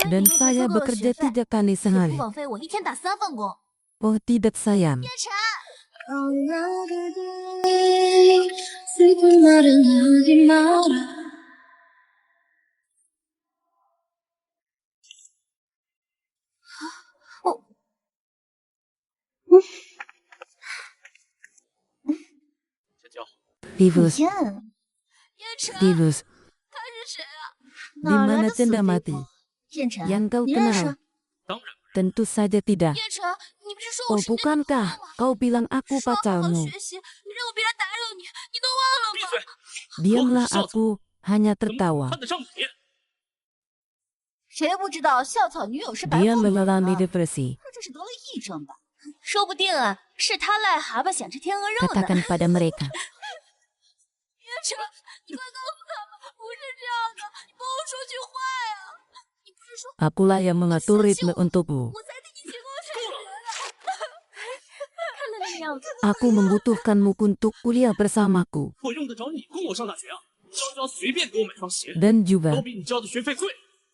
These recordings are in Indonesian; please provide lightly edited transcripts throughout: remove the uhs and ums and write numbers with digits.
Dan saya bekerja 3 kali sehari. Oh tidak sayang. Divus, Divus, di mana Cenda mati? Yang kau kenal? Tentu saja tidak. Oh bukankah kau bilang aku pacarmu? Diamlah, aku hanya tertawa. Dia mengalami depresi. Katakan pada mereka. Akulah yang mengatur ritme untukmu. Aku membutuhkanmu untuk kuliah bersamaku. Dan juga,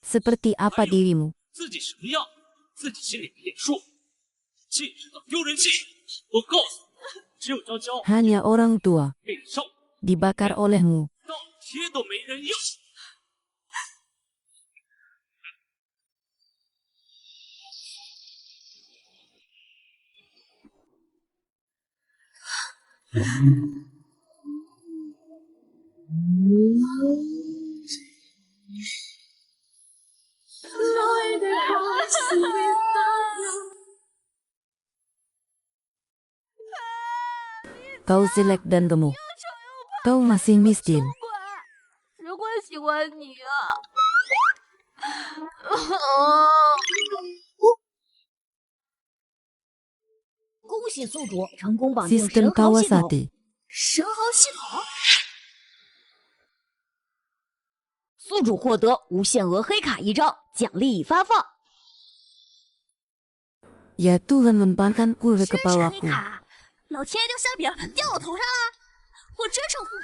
seperti apa dirimu? Hanya orang tua dibakar olehmu. Kau jelek dan gemuk. Kau masih miskin. Sistem Kawasaki. Ya Tuhan, lemparkan kue ke kepalaku.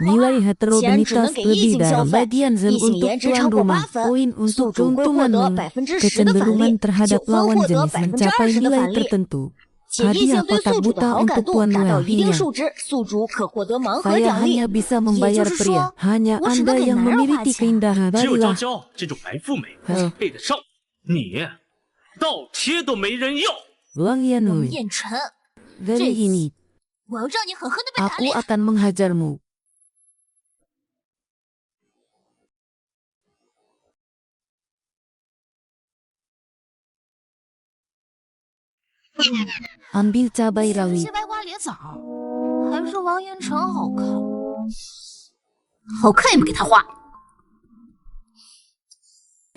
Nilai heterogenitas lebih dalam bagian zen untuk tuan rumah. Poin untuk keuntungan kecenderungan terhadap lawan jenis mencapai nilai tertentu. Hadiah kotak buta untuk tuan Noel. Saya hanya bisa membayar pria. Hanya Anda yang memiliki keindahan. Barilah. Wang Yanui. Dari ini, aku akan menghajarmu. Ambil cabai rawit.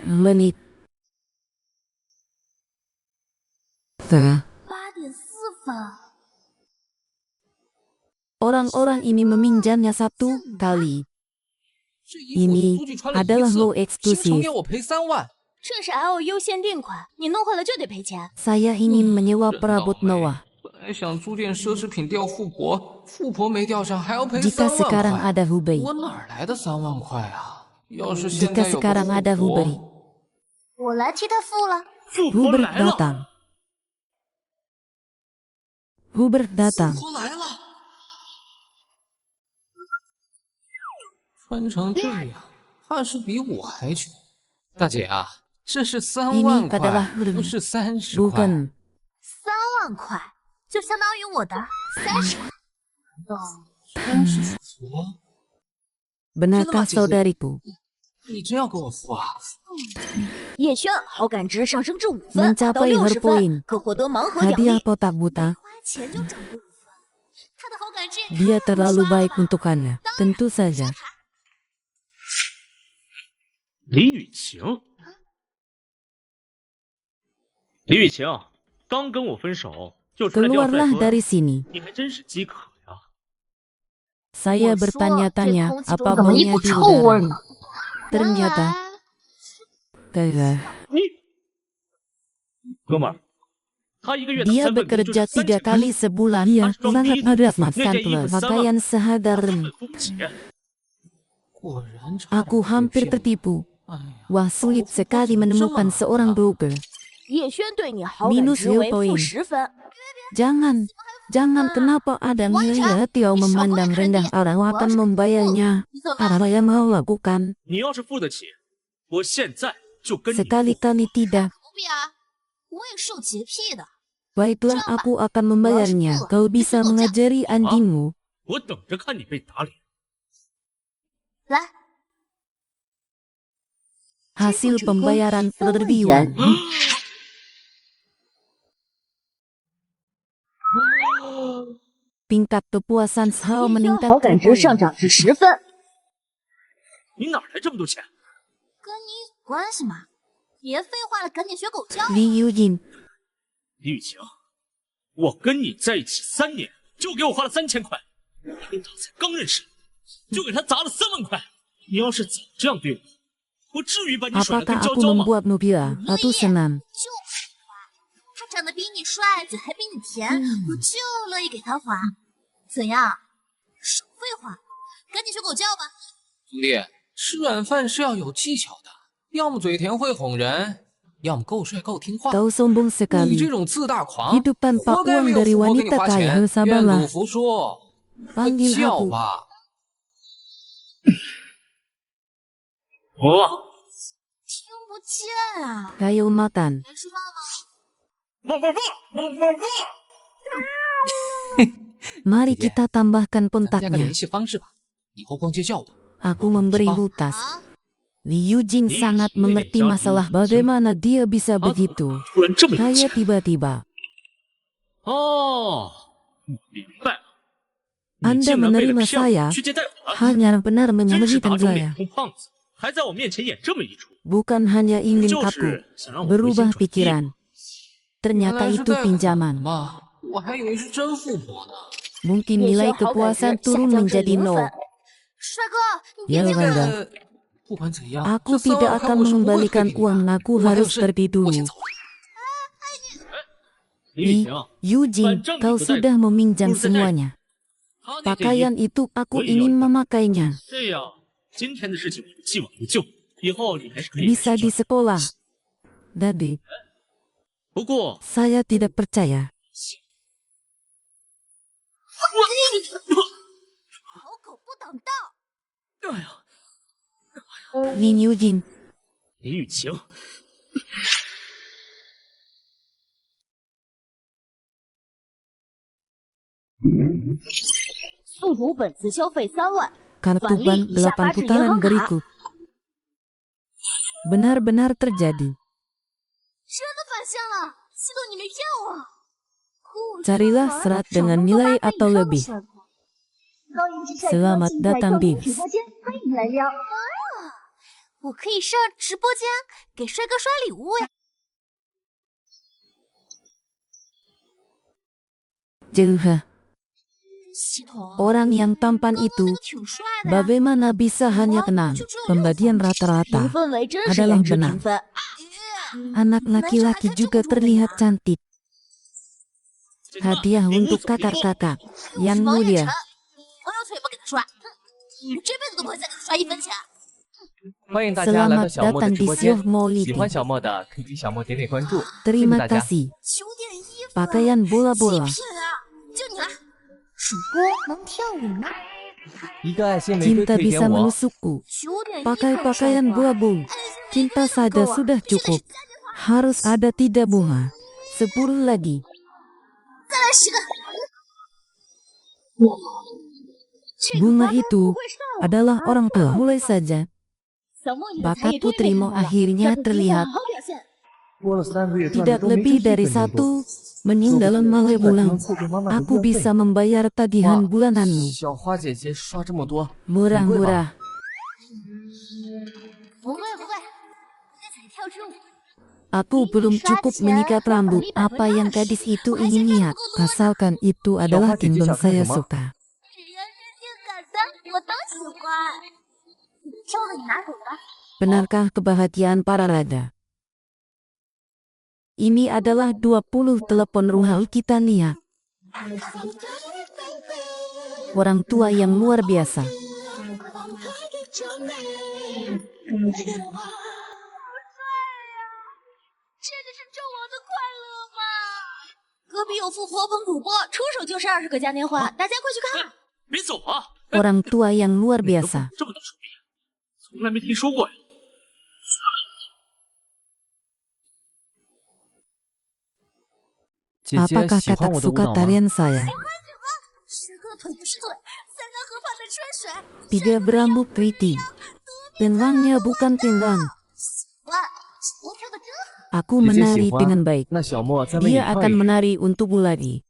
Menit. Orang-orang ini meminjamnya 1 kali. Ini adalah lo eksklusif. Saya ingin menyewa perabot Noah. Jika sekarang ada Hubei. Jika sekarang ada Hubei. Hubert datang. Hubert datang. 穿成这样，怕是比我还穷。大姐啊，这是3 Ini 万块， adalah 不是30块。 bukan. 3万块就相当于我的30块。 30符， Benarkah saudariku? 你真要给我付啊？ 叶轩好感值上升至5分，达到 Mencapai 60 分 poin. 可获得盲盒奖 Hadiah 励。 kotak buta. 花钱就涨个5分，他的好感值 Dia terlalu baik untuk Anda. Tentu saja. 李雨晴，李雨晴，刚跟我分手，就出来钓帅 Keluarlah 哥， dari sini. 你还真是饥渴呀！ Saya bertanya-tanya 这 apa 空气怎么一 baunya 股 di 臭味 udara. 呢？ Ternyata,你，哥们儿，他一个月打 dia 3份工就是 bekerja 3 kali sebulan. Dia sangat meremaskan pakaian sehadaran. 付不起。 果然差。 Aku hampir tertipu. Wah, sulit sekali menemukan seorang broker. 叶轩对你好感 Minus 值为 0 poin. -10分。 Jangan kenapa ada melihat yang memandang rendah orang akan membayarnya. Apa yang mau lakukan? 你要是付得起，我现在就跟你付。 Sekali-kali tidak. 不必啊，我也是有洁癖的。 Baiklah, aku akan membayarnya. Kau bisa mengajari anjingmu. 我等着看你被打脸。 来， Hasil pembayaran per yuan. Tingkat kepuasan Shao 好 meningkat 感值上涨至10分。 你哪来这么多钱？ 跟你有关系吗？别废话了，赶紧学狗叫。 Li Yujin. 李雨晴，我跟你在一起3年，就给我花了3000块。领导才刚认识你，就给他砸了3万块。你要是早这样对我，我至于把你甩得跟 Apakah 娇 aku 娇吗？ membuat Nubia atau senang? 就是花，他长得比你帅，嘴还比你甜，我就乐意给他花。怎样？少废话，赶紧学狗叫吧。兄弟，吃软饭是要有技巧的，要么嘴甜会哄人，要么够帅够听话。 Kau sombong 你 sekali. 这种自大狂， Hidup tanpa 活该 uang 没有 dari 富婆给你 wanita 花 kaya 钱， harus 愿 sabarlah. 赌服输。 Panggil 叫 aku. 吧。我听不见啊！ Kayu makan. 没吃饭吗？ Mari kita tambahkan 咱加个 kontaknya. 联系方式吧，以后逛街叫我。 Aku memberi hutas. 啊， Li Yujin sangat mengerti masalah bagaimana dia bisa begitu. 突然这么有 Kaya 钱 tiba-tiba. 哦，明白了。你 Anda 竟然为了 menerima 骗我 saya 去接待我了， hanya benar 真是打 menyembunyikan 肿 saya. 脸充胖子，还在我面前演这么一出， Bukan hanya ingin 就 aku 是想让我回心 berubah 转意。 pikiran. 原 Ternyata 来是 itu 贷款 pinjaman. 嘛，我还以为是真富婆呢。 Mungkin 叶 nilai 轩好感值 kepuasan 下 turun 降至 menjadi 0 nol. 分。帅哥，你 Ya 别进来。 Bangga. 不管怎样， Aku 这3 tidak 万块 akan 我是不会退 mengembalikan 给你的 uang. Aku 我还有 harus 事 pergi 我先 dulu. 走了。李雨 Li 晴， Yujin, kau sudah meminjam semuanya. 他那件衣 Pakaian 服 itu aku 我也要 ingin 一份 memakainya. 这样，今天的事情我们既往不咎，以后你还是可以 Bisa 去 di sekolah. Dadi, 不过 saya tidak percaya. 好狗不挡道。哎呀， Li Yujin, 李雨晴，宿主本次消费3万， kartu ban 8 putaran berikut. Benar-benar terjadi. 真的返现了，系统你没骗我。 Carilah serat dengan nilai atau lebih. Selamat datang, Bims. 我可以上直播间给帅哥刷礼物呀！ Jeluh, 系统， orang yang tampan 刚刚 itu 那个挺帅的呀， bagaimana bisa hanya kenal? Pembagian 评 rata-rata. 分为真实 Adalah 颜值 benar. 评分。 Anak laki-laki juga terlihat cantik. Hadiah untuk kakak-kakak. Yang 王彦 mulia. 辰，朋友腿不给他刷，哼，我这辈子都不会再给他刷1分钱。欢迎大家来到 Selamat 小莫的 datang 直 di 播间 Sioh。Moliti. 喜欢小莫的可以给小莫点点关注，谢谢 Terima 大家。 kasih. 9点1分， Pakaian bola-bola. 极品啊！就你了，主播能跳舞吗？一个爱心玫瑰 Cinta 可以 bisa 点我。 menusukku. 9点1 Pakai 分， pakaian bola-bola. Cinta saja sudah cukup. Harus ada tidak bunga. 10 lagi. 再来10个。 Bunga itu adalah orang tua. Mulai saja. 小莫，你的才 Bakat 艺终于被 putrimu 看到了， akhirnya 下次机会 terlihat. 好好表现。 播了3个月，赚的 Tidak 都没 lebih 这 dari 1分多。 1 menit dalam malai bulan. 凑给妈妈的 Aku 医院 bisa 费 membayar tagihan bulananmu. 小花姐姐刷这么多， Murah-murah. 不会不会，这才跳支舞。 Aku belum cukup menyikat rambut. Apa yang gadis itu ingin lihat? Asalkan itu adalah timbang saya suka. 只要是性感的，我都喜欢。挑了你拿走吧。 Benarkah kebahagiaan para raja? Ini adalah 20 telepon ruhal kita lihat. Orang tua yang luar biasa. 隔壁有副火捧主播，出手就是20个嘉年华，大家快去看！别走啊！ Orang tua yang luar biasa. 这么多手臂，从来没听说过呀。姐姐 Apakah 喜欢 katak 我的舞 suka 蹈吗？ tarian saya? 帅哥的腿不是腿，三江河畔的春水。 Tidak berambut keriting. Pinlangnya bukan pinlang. 哇，小莫跳的真好。 Aku 姐姐 menari 喜欢 dengan baik. 那小莫再为你 Dia 跳 akan 一个。 menari untukku lagi.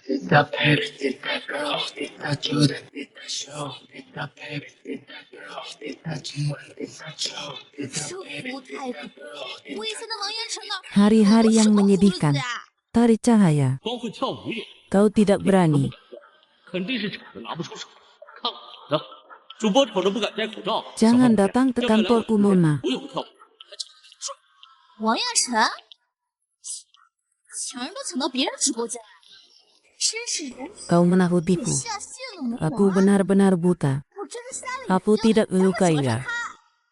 这不太可能。我以前的王彦辰呢？ Hari-hari 我 yang 是个胡子 menyedihkan. 呀。 Tarik cahaya. 光会跳舞也， Kau tidak berani. 肯定是丑的拿不出手。看我的，主播丑的不敢戴口罩。 Jangan 小 datang 莫 ke 要不要来我 kantorku, Mona. 我也会跳舞，还长得比较帅。王彦辰，抢人都抢到别人直播间来，真是人 Kau 品 menakutiku. 下线了，萌 Aku 萌啊！ benar-benar buta. 我真是瞎了眼 Aku 睛。 tidak 赶快 melukainya.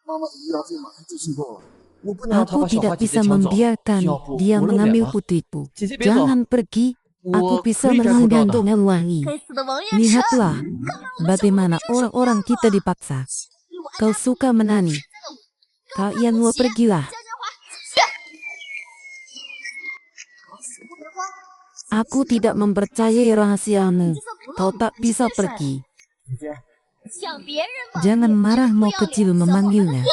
妈妈，要这马上就行动了，我不能让他 Aku 把小花 tidak 姐姐 bisa 抢走。 membiarkan 要不 dia 我露脸 mengambil 吧？ putriku. 姐姐别走， Jangan pergi. Aku 我 bisa 可以摘口罩 melanggar 的。 dengan wangi. 该死的王彦辰！ Lihatlah bagaimana orang-orang kita dipaksa. 比我还 Kau suka menani. Kalian mau pergilah. 嘉年华去。不能花， Aku tidak mempercayai rahasiamu. 就算不 Kau 露， tak 你 bisa 最帅了。 pergi. 抢别人嘛！ Jangan marah mau kecil memanggilnya.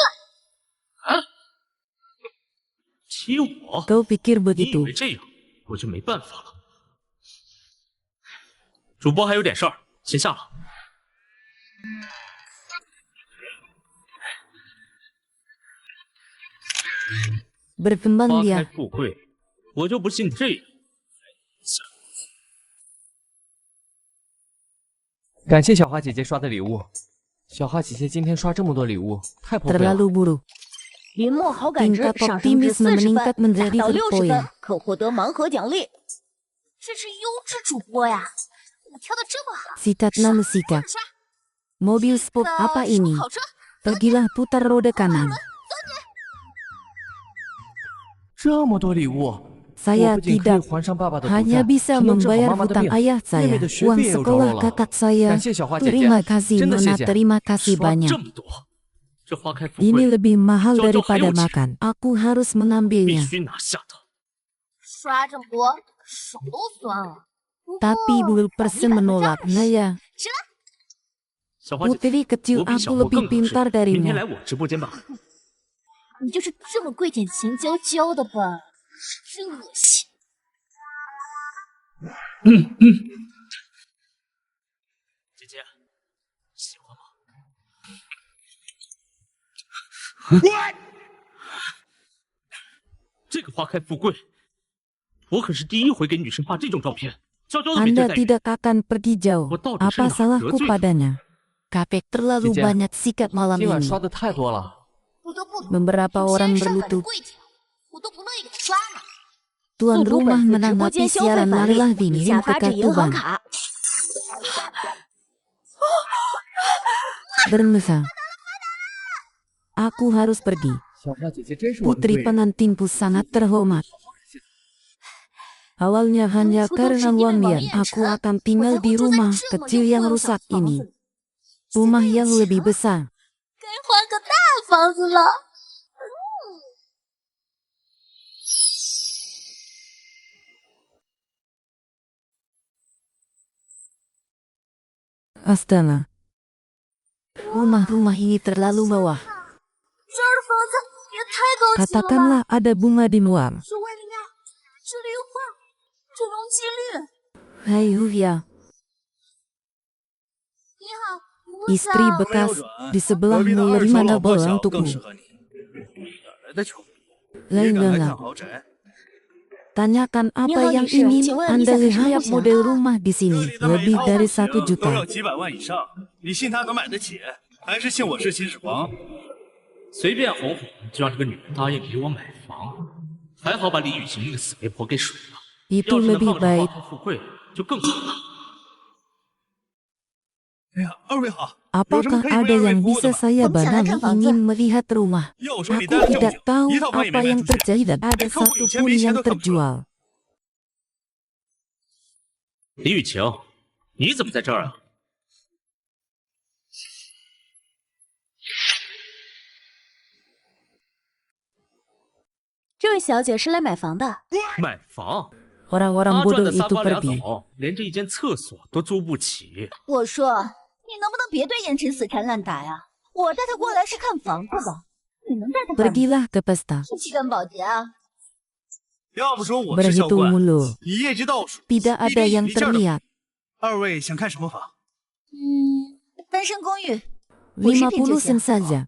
踢我？ Kau pikir 你以 begitu? 为这样我就没办法了？主播还有点事儿，先下了。 Berkembang 花开 dia. 富贵，我就不信这样。感谢小花姐姐刷的礼物。小花姐姐今天刷这么多礼物，太宝贝了。 Terlalu buruk. 林墨好感值 Tingkat 上升至 optimisme 40 meningkat 分， menjadi 达到 1 60 poin. 分可获得盲盒奖励。这是优质主播呀，怎么跳的这么好？ Sitatna Musika. 刷 Mobil sport apa 手 ini? 好车， Pergilah putar roda kanan. 这么多礼物，我 Saya 不仅可以 tidak 还上爸爸的毒 hanya 债， bisa 还能治好 membayar 妈妈的 hutang 病， ayah 妹 saya, 妹的学 uang 费也有着 sekolah 落了。 kakak saya. 感谢小花姐姐， Terima kasih 真的谢 Nona, 谢。 terima kasih 刷 banyak. 这么多，这花开富 Ini 贵 lebih mahal Jauh-jauh daripada 还有钱。 makan. Aku harus 必 mengambilnya. 须拿下的。刷这么多手都酸了。不过 Tapi bulu persen 100% menolaknya ya. 行了，小花姐姐， Putri kecil 我比小 aku 莫 lebih 更懂事 pintar 明天来 darimu. 我直播间吧。你就是这么跪舔秦娇娇的吧？真恶心。姐姐，喜欢吗？这个花开富贵，我可是第一回给女生发这种照片，娇娇都没这 Anda 待遇。 tidak akan pergi jauh. Betul, Apa Desena. salahku Betul. padanya? Kapek terlalu Cici. banyak sikat malam 今晚 ini. 刷的太多了。不得不 Beberapa 有些 orang 人上赶着 berlutut. 跪舔，我都不乐意给他刷呢。 Tuan 宿主 rumah 本次直播 menanggapi 间消费 siaran 返利 Lailah 以 Vinilin 下发至银行 Kekatuban. 卡。 Bernusa. Aku harus pergi. 小花姐姐真是我的 Putri 贵人。 penantinku sangat terhormat. Awalnya hanya karena wangian aku akan tinggal di rumah kecil yang rusak ini. Rumah yang lebih besar. 该换个大房子了。 Astaga. Rumah-rumah ini terlalu mewah. 这儿的房子也太高级了吧！ Katakanlah ada bunga di luar. 是外面呀，这里有画，这容积率。 Hai Huya, 你好，我 istri 想 bekas di sebelahmu lebih mana bola untukku. 来的穷， Lain 也敢来看 dengan 豪宅？ tanyakan apa Nihao yang Yushi, ingin请问 Anda 你想 lihat 什么 model rumah di 这 sini 里的每 lebih 套 dari 户型 1 都要 juta. 几百万以上，你信他能买得起？还是信我是秦始皇？随便哄哄就让这个女人答应给我买房，还好把李雨晴那个死媒婆给水了。 Itu 要是能 lebih 傍上 baik. 花开富贵就更好了。哎呀，二位好，有什么 Apakah 可以为 ada 二位 yang 服务的 bisa 吗？ saya bantu ingin melihat rumah? 要说你 Aku 单正 tidak 经， tahu 一套房也 apa 没卖 yang 出去。 terjadi dan ada 客户以前 satupun 没钱 yang 都看不出来。 terjual. 李雨晴，你怎么在这儿啊？这位小姐是来买房的。买房？ Orang-orang 阿赚 bodoh 的仨 itu 瓜俩 pergi. 枣，连这一间厕所都租不起。我说，你能不能别对燕晨死缠烂打呀？我带他过来是看房子的，你能带他干嘛？ Pergilah ke pesta. 去干保洁啊？要不说我是销 Berhitung 冠， mulu. 你业绩倒数， Tidak 一 ada 边 yang 一件的。 terlihat. 二位想看什么房？单身公寓。我是品就50 sen 行。 saja.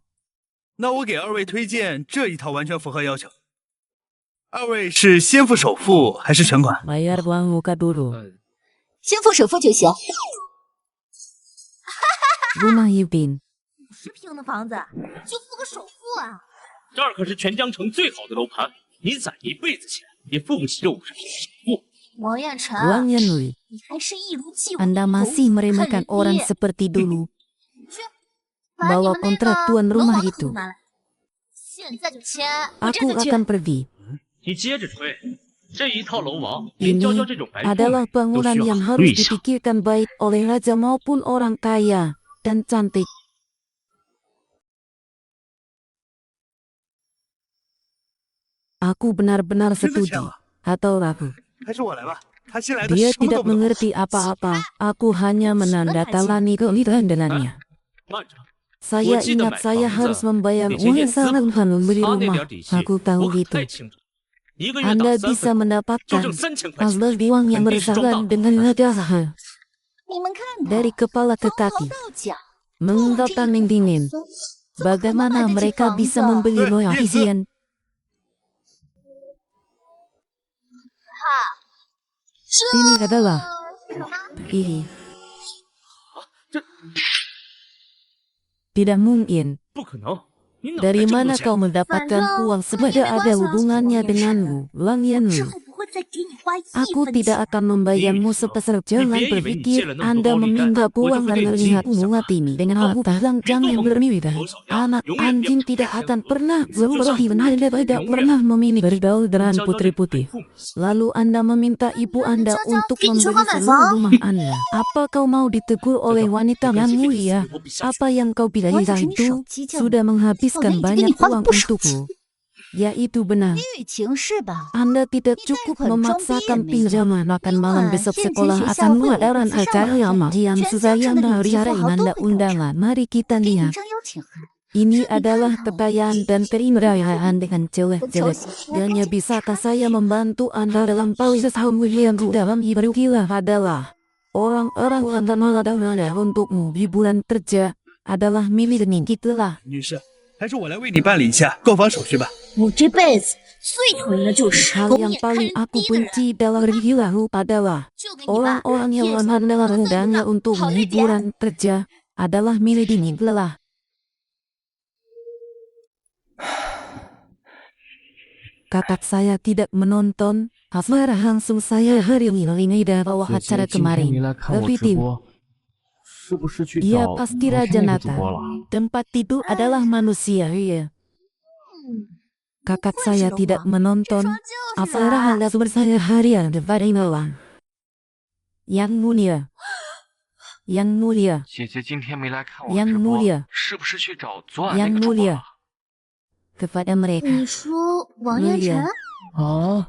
那我给二位推荐这一套，完全符合要求。二位是先付首付还是全款？ Bayar uang muka dulu. 先付首付就行。 Rumah Yupin. 50平的房子就付个首付啊？这儿可是全江城最好的楼盘，你攒一辈子钱也付不起这50平的首付。王彦辰， Uang Yanui. 你还是一如既往 Anda masih meremehkan orang seperti dulu. 去，把你 Bawa 们那 kontrak 个 tuan 楼 rumah 房的合 itu. 同拿来，现在就签。我真 Aku 的去。 akan pergi. 你接着吹，这一套楼王连娇 Ini 娇这种白富 adalah 美都 bangunan 需要 yang 考 harus 虑一下。 dipikirkan baik oleh raja maupun orang kaya dan cantik. Aku benar-benar 真的签 setuju. 了， Atau ragu. 还是我来吧。他新来的 Dia 什么都 tidak 不懂。 mengerti apa-apa. Aku hanya menandatangani kelihandalannya. 慢着， Saya 我记得 ingat 买 saya 房 harus 子 membayar 你 uang 这 yang 些资 sangat 本， mahal membeli 他那 rumah. 点底气 Aku 我 tahu 可 gitu. 太清楚了。一个月打 Anda 3 bisa 份，就 mendapatkan 挣3000块钱， hasil uang yang 肯定是装 bersahabat 大 dengan hadiah 你们看看， dari kepala ke 从头 kaki. 到脚， Menganggap tanding dingin. 怎么 Bagaimana 可能买得起 mereka 房 bisa 子？ membeli Eh, loyal Yanzi. isian? 这 Ini adalah 什么？ ini. Tidak mungkin. 不可能！你哪来 Dari 这么多 mana 钱？ kau mendapatkan Bandung, uang sebanyak ini ada kuasa hubungannya semuanya. denganmu, Wang 之 Yanlu? 后不会再给你花Aku 1分 tidak 钱。 akan membayarmu sebesar jangan Biar berpikir ini Anda jalan meminta untuk uang dan kau melihat lihat. muat ini dengan Oh, harta yang itu berbeda. Anak anjing tidak akan pernah berubah dan Anda tidak pernah memilih bergaul dengan putri putih. Lalu Anda meminta ibu Anda untuk membeli seluruh rumah Anda. Apa kau mau ditegur oleh wanita yang mulia? Apa yang kau pilih itu sudah menghabiskan banyak uang untukmu. Ya itu benar. 李雨晴是吧？ Anda tidak Ini cukup kan memaksakan zombie pinjaman makan malam Ingat, besok Yanzi sekolah学校 akan 会有 mengadakan 50上 acara 晚 yang 会 mahian 全 susah 江 yang 城的 dari 女 hari 富豪都 Anda 会到场， undangan. Mari kita 给你一 lihat. 张邀请函。 Ini 看 adalah 好 kekayaan dan keindahan dengan jelek-jelek. 我 Hanya bisakah saya membantu Anda dalam proses yang dalam hidup kita adalah orang-orang yang mengadakan untukmu di bulan kerja adalah milik kita lah. 女士，还是我来为你办理一下购房手续吧。我这辈子最讨厌的就是 Hal 狗 yang 眼看 paling 人 aku 低的人。 benci dalam hidup adalah 就给你爸 orang-orang yang mengandalkan rendahnya untuk 好一点。 hiburan kerja adalah milik kita lah. Kakak saya tidak menonton. Asmara langsung saya hari ini dari bawah 姐 acara 姐今天没 kemarin. 来看我 Tapi 直 tim, 播，是不是去 dia 找 pasti 昨 Raja 天那个主 Nata. 播了？ Tempat itu adalah manusia, iya. Kakak saya tidak 这 menonton. 说就是 Asmara 啊 harus bersaya harian daripada Inawan. Yang mulia. Yang mulia. 姐姐今天没来看我 Yang 直播， mulia. 是不是去找昨晚 Yang 那个主播 mulia. 了？ Kepada mereka. 你说王彦 Mulia. 辰？啊，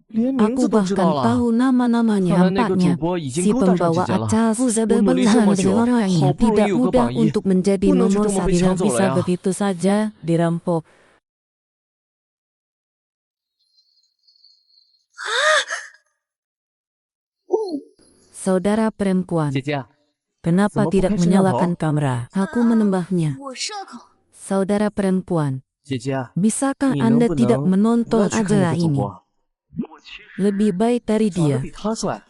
连名 Aku 字都知 bahkan 道了。 tahu nama-namanya 看来那个主 empatnya. 播已经 Si 勾搭上姐 pembawa 姐了。 acara sudah 我努力这 berusaha 么久， dengan orang yang 好不容易 tidak 有个 mudah 榜一， untuk menjadi 不能就 nomor 这么 satu 被 tidak 抢走了 bisa 呀！ begitu saja dirampok. Saudara perempuan, 姐姐， kenapa Semua tidak pakai menyalakan senjata. kamera? Aku menembaknya. 我社恐。 Saudara perempuan, 姐姐， bisakah 你能 Anda 不 tidak 能不要 menonton 去看 acara 那个主 ini? 播？ Lebih baik dari 长得 dia. 比他帅。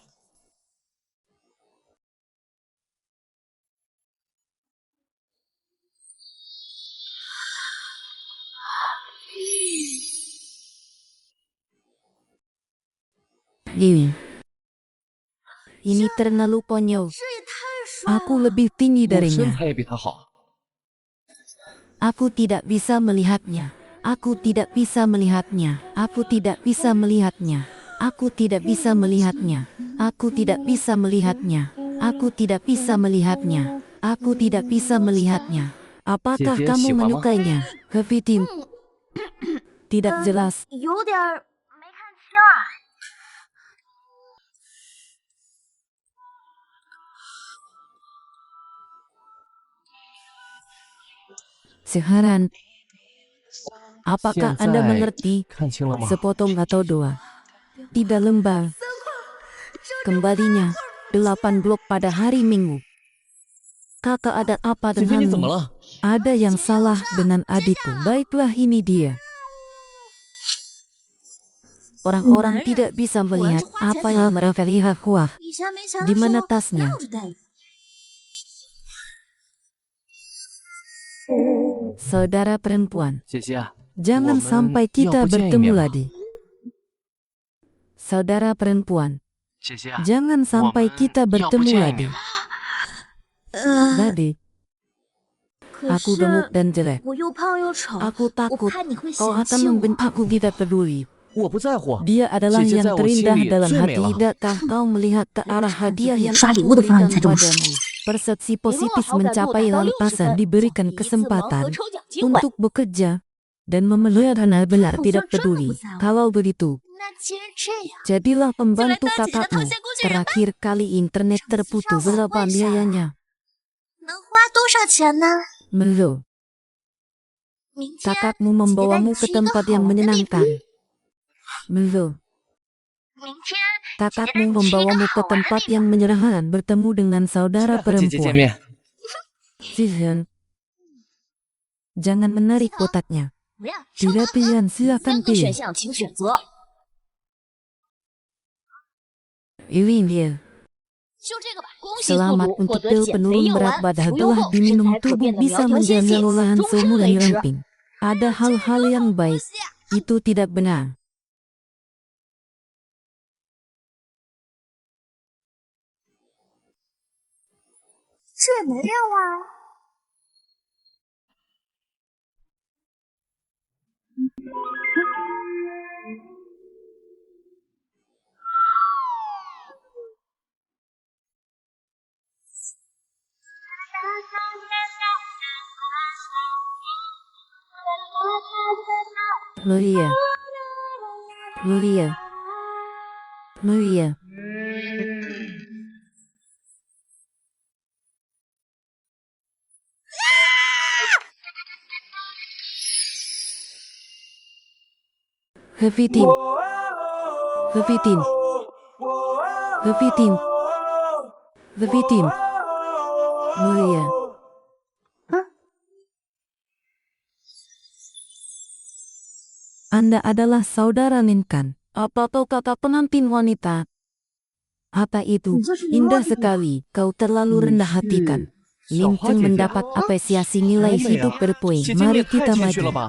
Ini terlalu konyol. 这也太帅了！ Aku lebih tinggi 我身 darinya. 材也比他好。 Aku tidak bisa melihatnya. Aku tidak bisa melihatnya. Aku tidak bisa melihatnya. Aku tidak bisa melihatnya. Aku tidak bisa melihatnya. Aku tidak bisa melihatnya. Aku tidak bisa melihatnya. Apakah姐姐 kamu 喜欢吗？ menyukainya? Kevitim. Tidak jelas. 有点没看清啊。 Sekarang, apakah 现 Anda 在 mengerti? 看清了吗？ Sepotong atau dua. Tidak lembar. Kembalinya, 8 blok pada hari Minggu. Kakak ada apa 姐姐你怎么 denganmu? 了？ Ada yang salah dengan adikku. Baiklah, ini dia. Orang-orang tidak bisa melihat apa yang mereka lihat. Wah, 以前没钱的 di 时 mana 候 tasnya? 闹着带。 Saudara perempuan, 姐姐， jangan 我们 sampai 要 kita 不见一 bertemu 面吧？ lagi. Saudara perempuan, 姐姐， jangan sampai kita 要不 bertemu 见一 lagi. 面吧？ Tadi, 可 aku 是 gemuk dan jelek. 我又胖又丑， Aku 我 takut 怕你会 kau 嫌 akan 弃我。 membenci. Aku tidak peduli. 我不在乎。 Dia adalah 姐姐 yang 在我心 terindah 里 dalam 最美 hati. 了。 Tidakkah kau melihat ke arah hadiah yang刷礼 aku 物的方式 berikan 才这么说。 padamu? Persepsi 别忘了 positif 好感度达 mencapai 到 lampasan 60分， diberikan 奖励一次盲盒 kesempatan 抽奖机会。 untuk bekerja dan memelihara benar tidak peduli. Kalau begitu, 那既然这样， jadilah pembantu 就来当姐姐的 kakakmu. 特线工具人吧。 Terakhir kali internet terputus. Berapa biayanya? 能花多少钱呢？ Melo, 明天 kakakmu membawamu ke 姐姐带你去一个 tempat 好 yang 玩的地方。 menyenangkan. Melo, 明天 kakakmu membawamu ke tempat yang menyenangkan bertemu dengan 现 saudara 在和姐姐见 perempuan. 面， Zihan, jangan menarik kotaknya. 怎么样？上 Tidak 班 pilihan, 3 silakan 个选 pilih. 项，请选择。 Ini dia. 就这个吧，恭喜速 Selamat 度获 untuk 得 pil 减肥 penurun 药 berat 丸， badan 服用 telah 后身 diminum 材可 tubuh 变得 bisa 苗条纤 menjaga 细， olahan 终 sumur 身 dan 维持。 ramping. Ada hal-hal yang baik. Itu tidak benar. 这也没变化啊。Mulia. Mulia. Mulia. Hevitim. Hevitim. Hevitim. Hevitim. Mulia. Anda adalah saudara Ninkan. Apa kau kata pengantin wanita? Apa itu? Indah sekali. Kau terlalu rendah hatikan. Lincoln mendapat apresiasi nilai hidup berpoin. 姐姐你 Mari 也太 kita 谦虚了 maju. 吧？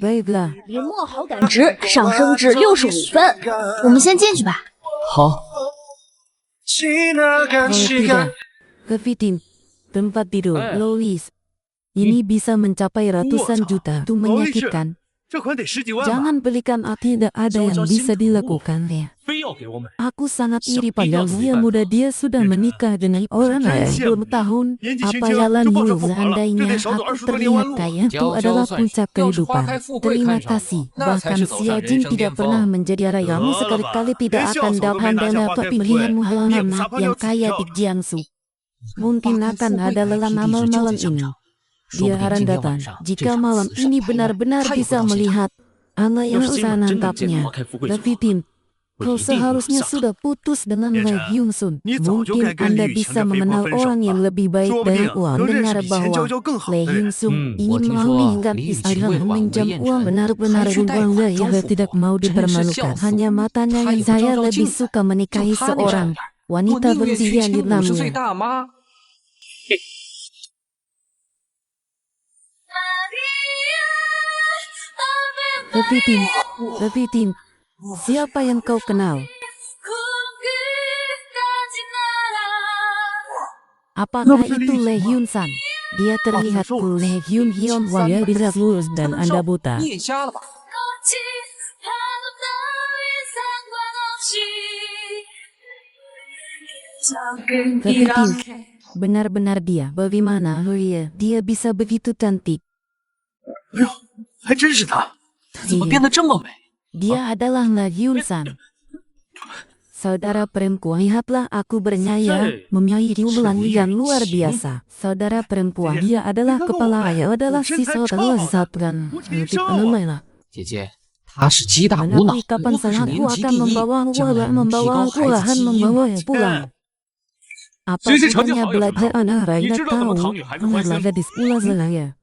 Baiklah. 林墨好感值上升至65分，我们先进去吧。好， Kalau tidak, Kevitim, tempat tidur, Lois. Ini bisa mencapai ratusan juta. Itu menyakitkan. 这款得10几万吧？ Jangan belikan tidak ada yang bisa dilakukan ya. 非要给我们。 Aku sangat iri pada dia muda. Dia sudah menikah dengan orang lain 20 tahun. Apa jalan yul seandainya aku terlihat kaya. Itu adalah puncak kehidupan. Terima kasih. Bahkan si Ajin tidak pernah menjadi rayamu. Sekali-kali tidak akan dapat dapat pilihanmu halaman yang kaya di Jiangsu. Mungkin akan ada lelah malam ini. Dia akan datang. Jika malam ini benar-benar bisa melihat anak yang usaha nangkapnya. Kevitim, kau seharusnya sudah putus dengan Lei Hyun Sun. Mungkin Anda bisa mengenal orang yang lebih baik dari uang. Dengar bahwa Lei Hyun Sun ingin mengingat istri meminjam uang benar-benar uang yang tidak mau dipermalukan. Hanya matanya yang saya lebih suka menikahi seorang wanita berusia di 50岁 namanya. 大妈。 Kevitim, siapa yang kau kenal? Apakah itu Lei Hyun San? Dia terlihat cool. Lei Hyun Hyun wajah bisa lurus dan Anda buta. 你眼瞎了吧？ 아, Kepiting. Benar-benar dia. Bagaimana dia bisa begitu cantik? 哎呦，还真是他！ 怎么变得这么美？ Dia adalah La Yunsan. Saudara perempuan, lihatlah aku bernyaya, memiliki bulan yang luar biasa. Saudara perempuan, dia adalah kepala ayah, adalah si saudara Zapran. 姐姐，他是鸡大无脑， Mengerti kapan 我可是 salah 年 aku 级 akan 第一， membawa 将来能提高 aku 孩子 akan 基因。 membawanya pulang. Apa 学习成绩 gunanya 好有什么 belajar 用？ anak 你 Raina 知道怎么 tahu 讨女孩子欢心 anak 吗？ gadis pula saya.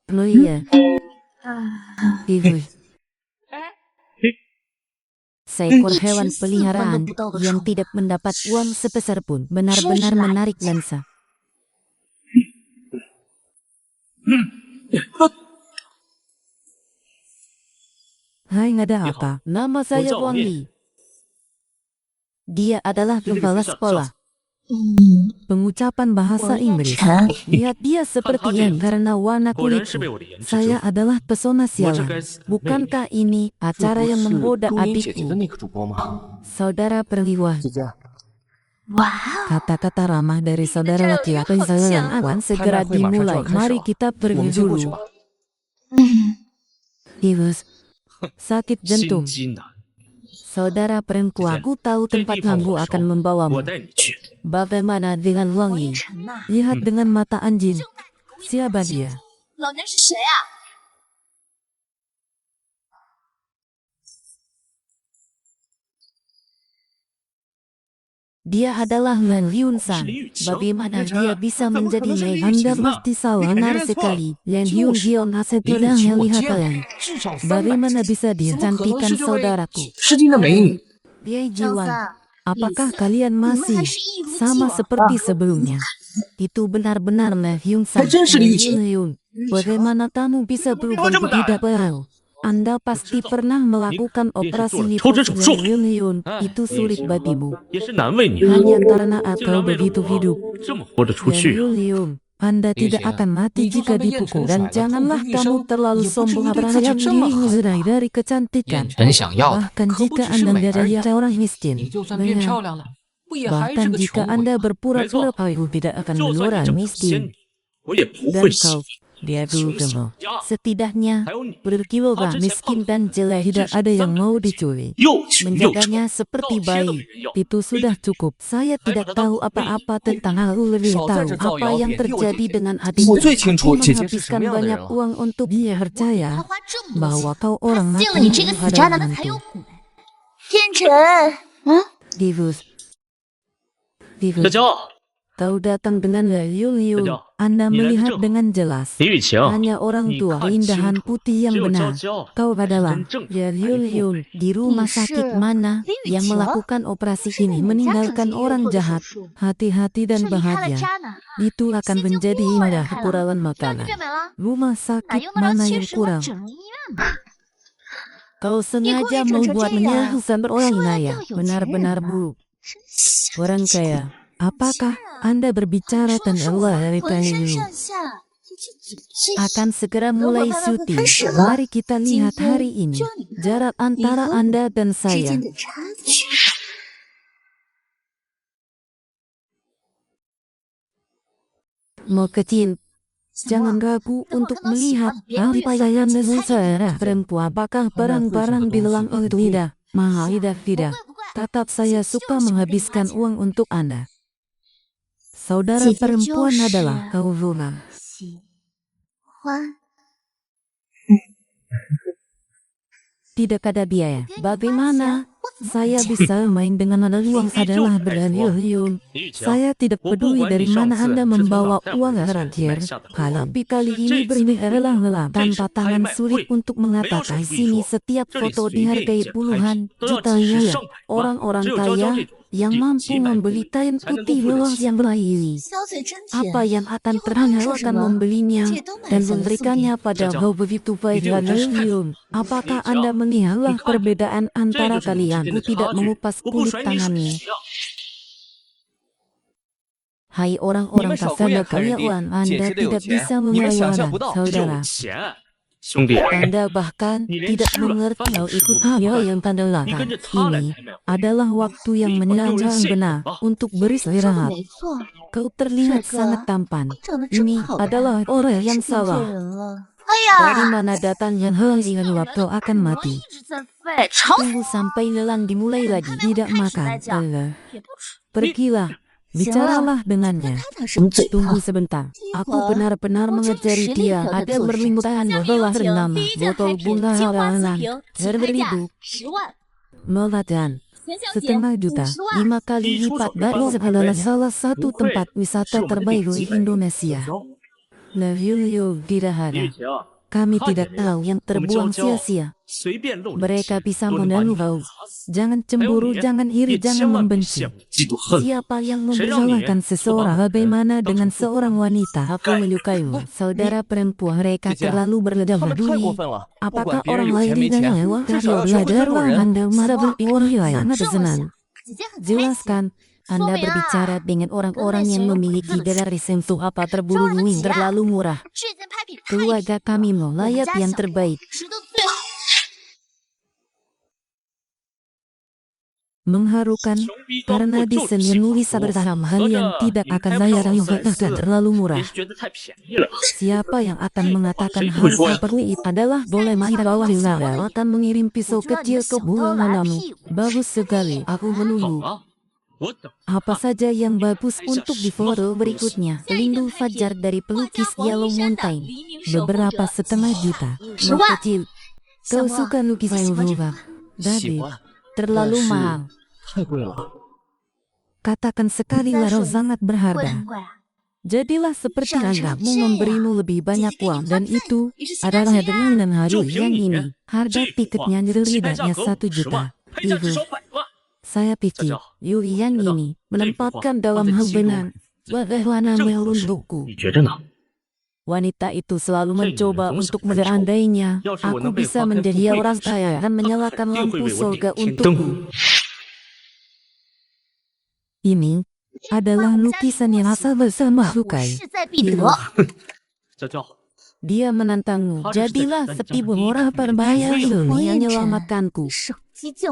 Lo iya. Ibu. Seekor hewan peliharaan yang tidak mendapat uang sebesar pun benar-benar menarik lensa. Hai, ada apa? Nama saya Wang Li. Dia adalah kepala sekolah. Pengucapan bahasa Inggris. Lihat dia seperti yang karena warna 果然是 kulitku. 被我的颜值折 Saya 服。 adalah pesona 我这 sialan. 该死的魅力 Bukankah ini 这 acara 不 yang 是 menggoda 录音姐姐的 adikku? 那个主播吗？ Saudara perempuan. 姐姐， Kata-kata ramah dari saudara laki-laki saya akan segera dimulai. Mari kita 我 pergi 们先过去 dulu. 吧。 Iwes. Sakit 心 jantung. 机男， Saudara perempuan, aku tahu 这 tempat 地方 kamu 我熟 akan 我 membawamu. 带你去。 Bagaimana dengan Wangi? Lihat dengan mata anjing. Siapa dia? 老娘是谁啊？ Dia adalah Lan Hyun-san. Bagaimana dia bisa menjadi Mei? Anda pasti salah benar sekali. Lan Hyun Haset 年 tidak 龄比我 melihat 贱， kalian. 至少300 Bagaimana bisa 怎么可能 dicantikan 是这位 saudaraku? 吃惊的美女？ Dia 张 Jiwan. 三， Apakah kalian 你们 masih 还是一如既 sama 往。 seperti sebelumnya? Itu benar-benar Lan Hyun-san. 还真是李雨晴。 Hyun. Bagaimana kamu bisa berubah begitu baru? Anda pasti pernah melakukan operasi liposuction. Hyun. Itu sulit bagimu. 也是难为你了， Hanya karena 竟 akal 然为了 begitu 我 hidup. 这么活着出去啊！ Hyun, Anda tidak akan mati jika dipukul. Dan janganlah kamu terlalu sombong berharap dirimu zerai dari 眼 kecantikan. 神想要的， Bahkan 可不 jika 只是 Anda 美而已。 menjadi seorang miskin. 你就算变漂亮了，不也还是 Bahkan 个 jika 穷 Anda 鬼？ berpura-pura kaya tidak akan 就算 mengeluarkan 你整成仙 miskin. 女，我也不 Dan 会喜 kau, 欢。 dia dulu kamu. 家 Setidaknya 还有你， berkilogram miskin dan jelek tidak ada yang mau dicuri. 又穷又丑， Menjaganya seperti 倒贴都 bayi. 没人要。 Itu sudah cukup. Saya tidak tahu apa-apa tentang hal lebih tahu apa yang terjadi dengan 我 adikku. 最清楚 Aku 姐姐是什 menghabiskan 么样的人 banyak 了。 uang untuk dia 他 percaya 花这么多 bahwa 钱， kau orang 他 mati 信了你这个死渣男的才有 adalah 鬼。天辰， Divus. 小 Divus. 娇， Kau datang dengan Yul. Sejauh, Anda nilai melihat kecil. dengan jelas. 李雨晴， Hanya orang 你 tua 看清 keindahan 楚， putih 只 yang 有娇 benar. 娇 Kau 才是 adalah 真正的白富美。 Yul di rumah Ni sakit shi mana Li yang Yuqing. melakukan operasi 是 ini 你们家 meninggalkan 整形医院 orang 做的手 jahat. 术， Hati-hati 这 dan 离开了 bahagia. 渣男， Itu akan 现金 menjadi 过 indah 来了， kekurangan 那 makanan. 就美了， Rumah 哪 sakit 用得着 mana 切 yang 实我 kurang? 整容医院嘛？ Kau sengaja Iko membuatnya Hijau Husan orang Soalnya kaya. tahu Benar-benar Yuqing. buruk. 真小 Orang 气 kaya. Apakah Anda berbicara 说的是 tentang 我 Allah dari 浑身 kalian? 上下这 Akan segera mulai syuting. 开始了。 Mari kita lihat hari ini. 就你们 Jarak antara Anda dan 之 saya. 间的差距。 Mau kecil. Jangan ragu untuk melihat pakaian seorang perempuan. Apakah barang-barang bilang oh tidak, mahal tidak. Tetap saya suka menghabiskan uang untuk Anda. Saudara Jadi perempuan Josh. adalah kau Vuna. 喜欢 Tidak ada biaya. Bagaimana saya bisa main dengan ada uang adalah berani. 李雨晴， Saya tidak 我不 peduli 管 dari 你上 mana 次 Anda 是从 membawa 哪带 uang 回来的 terakhir. 买下的 Kalau 货 kali ini 这 berini 次 adalah lelah 这 tanpa 是拍 tangan 卖 sulit 会， untuk 没有 mengatakan 手艺 sini 说， setiap 这里 foto 随便 dihargai 一件拍 puluhan 都要 juta 几十 miliar. 上百万， Orang-orang 只有娇娇 kaya 这种 yang 地 mampu 几百 membeli 贵 kain 才能够 putih 付得 luas 起。 yang berairi. 小嘴真甜。 Apa yang akan 一会儿 terhanyut 说什 akan 么 membelinya 这都买 dan 下来送给 memberikannya pada Jajang, kau begitu baik ini udah dan Hyun. Apakah Anda melihatlah Bukan. perbedaan 这 antara 就是你之 kalian? 间 Aku 的 tidak 差距。 mengupas 我不 kulit 甩你手 tangannya. 机啊！ Hai 你 orang-orang 们少 kafir 狗眼看人低， kalian, 姐 Anda 姐的有 tidak 钱， bisa 你们想象 mengawalkan 不到。 saudara. 有钱，兄弟， Anda bahkan tidak mengerti hal itu. Hal yang Tanda lakukan ini adalah waktu yang menyenangkan benar untuk beristirahat. 没错， Kau terlihat sangat tampan. 长得真 Ini 好看， adalah orang yang 是骗 salah. 人了。哎 Dari 呀， mana datangnya hal-hal waktu akan 我 mati. 一直在废，吵死 Tunggu sampai lelang dimulai lagi. Tidak makan. Lelah. 也不吃。 Pergilah. Bicaralah dengannya. 他什么嘴 Tunggu 炮？ sebentar. Aku benar-benar mengajari dia. Ada berlimutan bahwa bernama botol bunga halalan. Seribu 10万， Meladan. 钱小姐 Setengah juta, 5 kali lipat dari adalah salah satu tempat wisata terbaik di Indonesia. Love tidak ada. 玉晴， Kami tidak tahu yang terbuang sia-sia. 随便露脸， Mereka bisa 都能把你 menaruh. 砸死。 Jangan 还有 cemburu, 你， jangan 也 iri, 千 jangan 万别 membenci. 羡慕、嫉妒、恨。 Siapa yang Serang mempersalahkan ni, seseorang sebab bagaimana dan dengan cukup. seorang wanita? Aku menyukaimu. Saudara perempuan mereka 姐姐， terlalu 他 berledah 们太过 peduli. 分了，不 Apakah 管别人 orang 有 lain 钱没 tidak 钱， lewat? 至少要学会尊重 Belajarlah 人。 Anda berpikir senang. 姐姐很开心。 Jelaskan, Anda Suami berbicara ah, dengan orang-orang yang Dengan memiliki sentuh dari sentuh apa Cowok terburu-buru kecil. terlalu murah. 这件拍品太 Keluarga kami mau layak yang terbaik. 值得最好。 Mengharukan 穷逼装 karena 不 di 就 seni 幸 bisa 福？ bersama 合 yang 着 tidak 你 akan 开不 layak 上 yang 3次 terlalu 别 murah. 是觉得太便宜了。 Siapa yang akan mengatakan hal 会说呀？ seperti itu adalah boleh mahir bawah wilayah akan mengirim pisau kecil ke bunga manamu. Bagus sekali, aku 好 menunggu. 啊，我等。 Apa saja yang bagus untuk di foto berikutnya. Lindu Fajar dari pelukis Yellow Mountain. Beberapa setengah juta. Mau kecil. Kau suka lukisan berubah? 喜 Dari 欢， terlalu 但是 mahal. 太贵了。 Katakan sekali Laro sangat 贵 berharga. 很贵啊！ Jadilah seperti anakmu memberimu lebih banyak uang dan itu adalah hadiah dan hari yang ini. Harga tiketnya setidaknya 1 juta. 配价至 Ibu, 少100万。 saya pikir Yuri yang ini menempatkan dalam hal benar. Bagaimana melundukku? 你觉着呢？ Wanita itu selalu mencoba untuk menyandainya. Aku bisa menjadi orang kaya dan menyalakan 定会 lampu 为我 surga 点天灯。 untukku. Ini adalah lukisan yang asal bersama 我 Hukai. 势在必 Ibu, 得。 娇娇， dia menantangmu. Jadilah seperti orang berbahaya yang menyelamatkanku. 手机镜，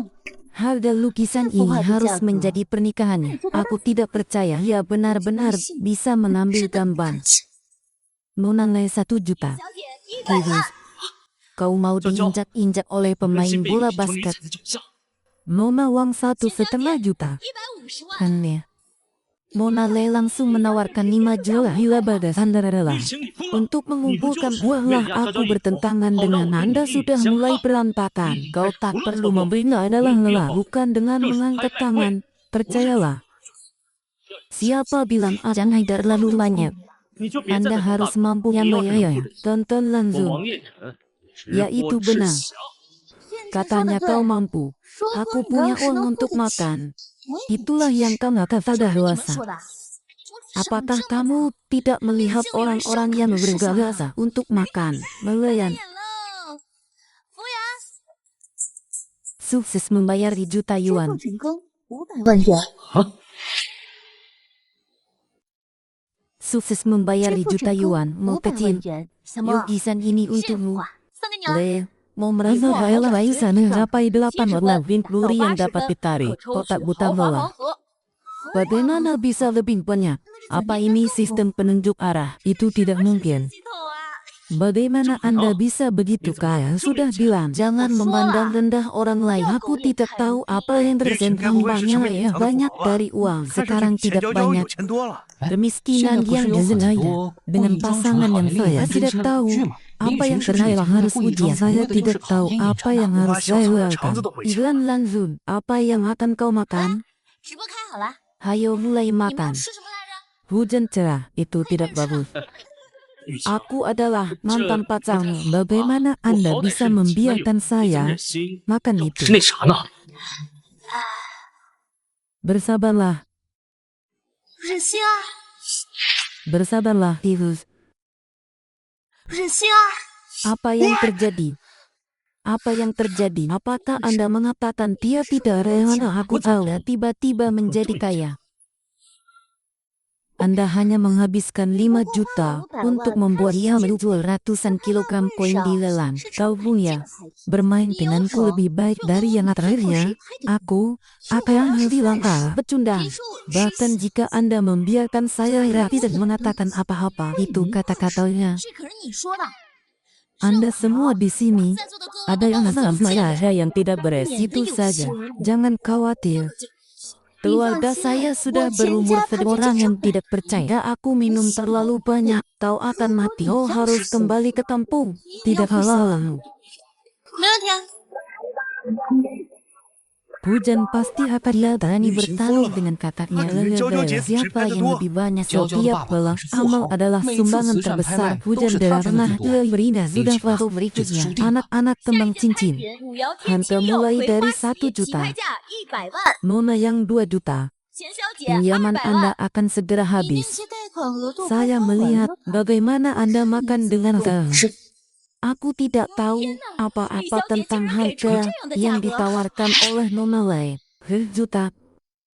Harga lukisan ini harus menjadi pernikahannya. Aku tidak percaya ia benar-benar bisa mengambil gambar. Nonanai 1 juta. 小姐100 Ibu, kau mau diinjak-injak oleh 人 pemain 心被 bola 一球女 basket. 子的脚下。 Mona uang 1,5 juta. 150万， Kan ya. Mona Le langsung menawarkan 5 juta pada Cinderella. 玉行你疯了！ Untuk mengumpulkan 你不就是 uanglah 为了压 aku 娇娇 bertentangan 以后， dengan 好让我 Anda 跟你 sudah 相 mulai 抗。 berantakan. Kau tak perlu membina adalah lelah, bukan dengan mengangkat tangan. Percayalah. Siapa bilang ajang Haidar lalu banyak? 你就别再 Anda 在这 harus 大 mampu 你 yang 要是能 bayar. 不忍心 Tonton 我 langsung. 王爷臣直 Ya 播 itu 至 benar. 祥。 Katanya kau mampu. Aku punya uang untuk makan. Itulah yang kau kata 这 pada 是你们 dewasa. 说的。 Apakah kamu tidak melihat orang-orang yang bergagasa untuk makan, melayan, 点了，服务员， sukses membayar di juta 支 yuan? 付成功500万元， Sukses membayar 支 di 付 juta 成功 yuan, mau 500 kecil. 万元。小莫， Lukisan ini 这 untukmu. 幅啊，送给你了。 Le, mau merasa rela baik sana sampai 8 warna Vinkluri yang dapat ditarik. 可抽 Kotak 取 buta 豪华 bola. 盲盒。 Bagaimana bisa lebih banyak? Apa ini sistem penunjuk arah? Itu tidak mungkin. 系统啊， Bagaimana Anda bisa begitu kaya? Sudah bilang, jangan memandang rendah orang lain. Aku tidak tahu apa yang 叶群 terjadi 该不会是因 banyak 为你 ya, 藏的 banyak 宝吧？ dari uang. 看上 Sekarang 去钱 tidak 娇娇有 banyak. 钱多了。 Kemiskinan yang disengaja dengan pasangan yang saya tidak tahu apa yang terjadi harus ujian. Saya tidak tahu apa yang harus saya lakukan. Iklan langsung, apa yang akan kau makan? 直播开好了， Hayo mulai 你们要 makan. 吃什么来着？ Hujan cerah, itu tidak bagus. 玉行， Aku adalah mantan pacarmu. Bagaimana Anda 我好歹 bisa 是你亲的 membiarkan 友，你怎么 saya 忍心 makan 是 itu? 那啥呢？ Bersabarlah, 忍心啊， bersabarlah, Tirus. 忍心啊！ Apa yang terjadi? Apa yang terjadi? Apakah Anda mengatakan dia tidak rela aku tahu tiba-tiba menjadi kaya? Anda hanya menghabiskan 5 juta untuk membuat ia menjual ratusan kilogram koin di lelang. Kau punya bermain denganku lebih baik dari yang terakhirnya. Aku akan bilang pecundang. Bahkan jika Anda membiarkan saya tidak mengatakan apa-apa, itu kata-katanya. 这可是你说的。 Anda semua di sini ada yang saya yang tidak beres, itu saja. Jangan khawatir. Keluarga saya sudah berumur, orang yang tidak percaya aku minum terlalu banyak, kau akan mati. Oh, harus kembali ke kampung. Tidak halal. 没问题啊。 Hujan pasti akan berani bertarung dengan katanya. Siapa yang lebih banyak setiap bulan amal adalah sumbangan terbesar. Hujan pernah berindah sudah waktu berikutnya. Anak-anak kembang cincin. Harga mulai dari 1 juta. Nona yang 2 juta. Pinjaman Anda akan segera habis. Saya melihat bagaimana Anda makan dengan Aku tidak tahu apa-apa tentang harga yang ditawarkan oleh Nona Lei. Juta.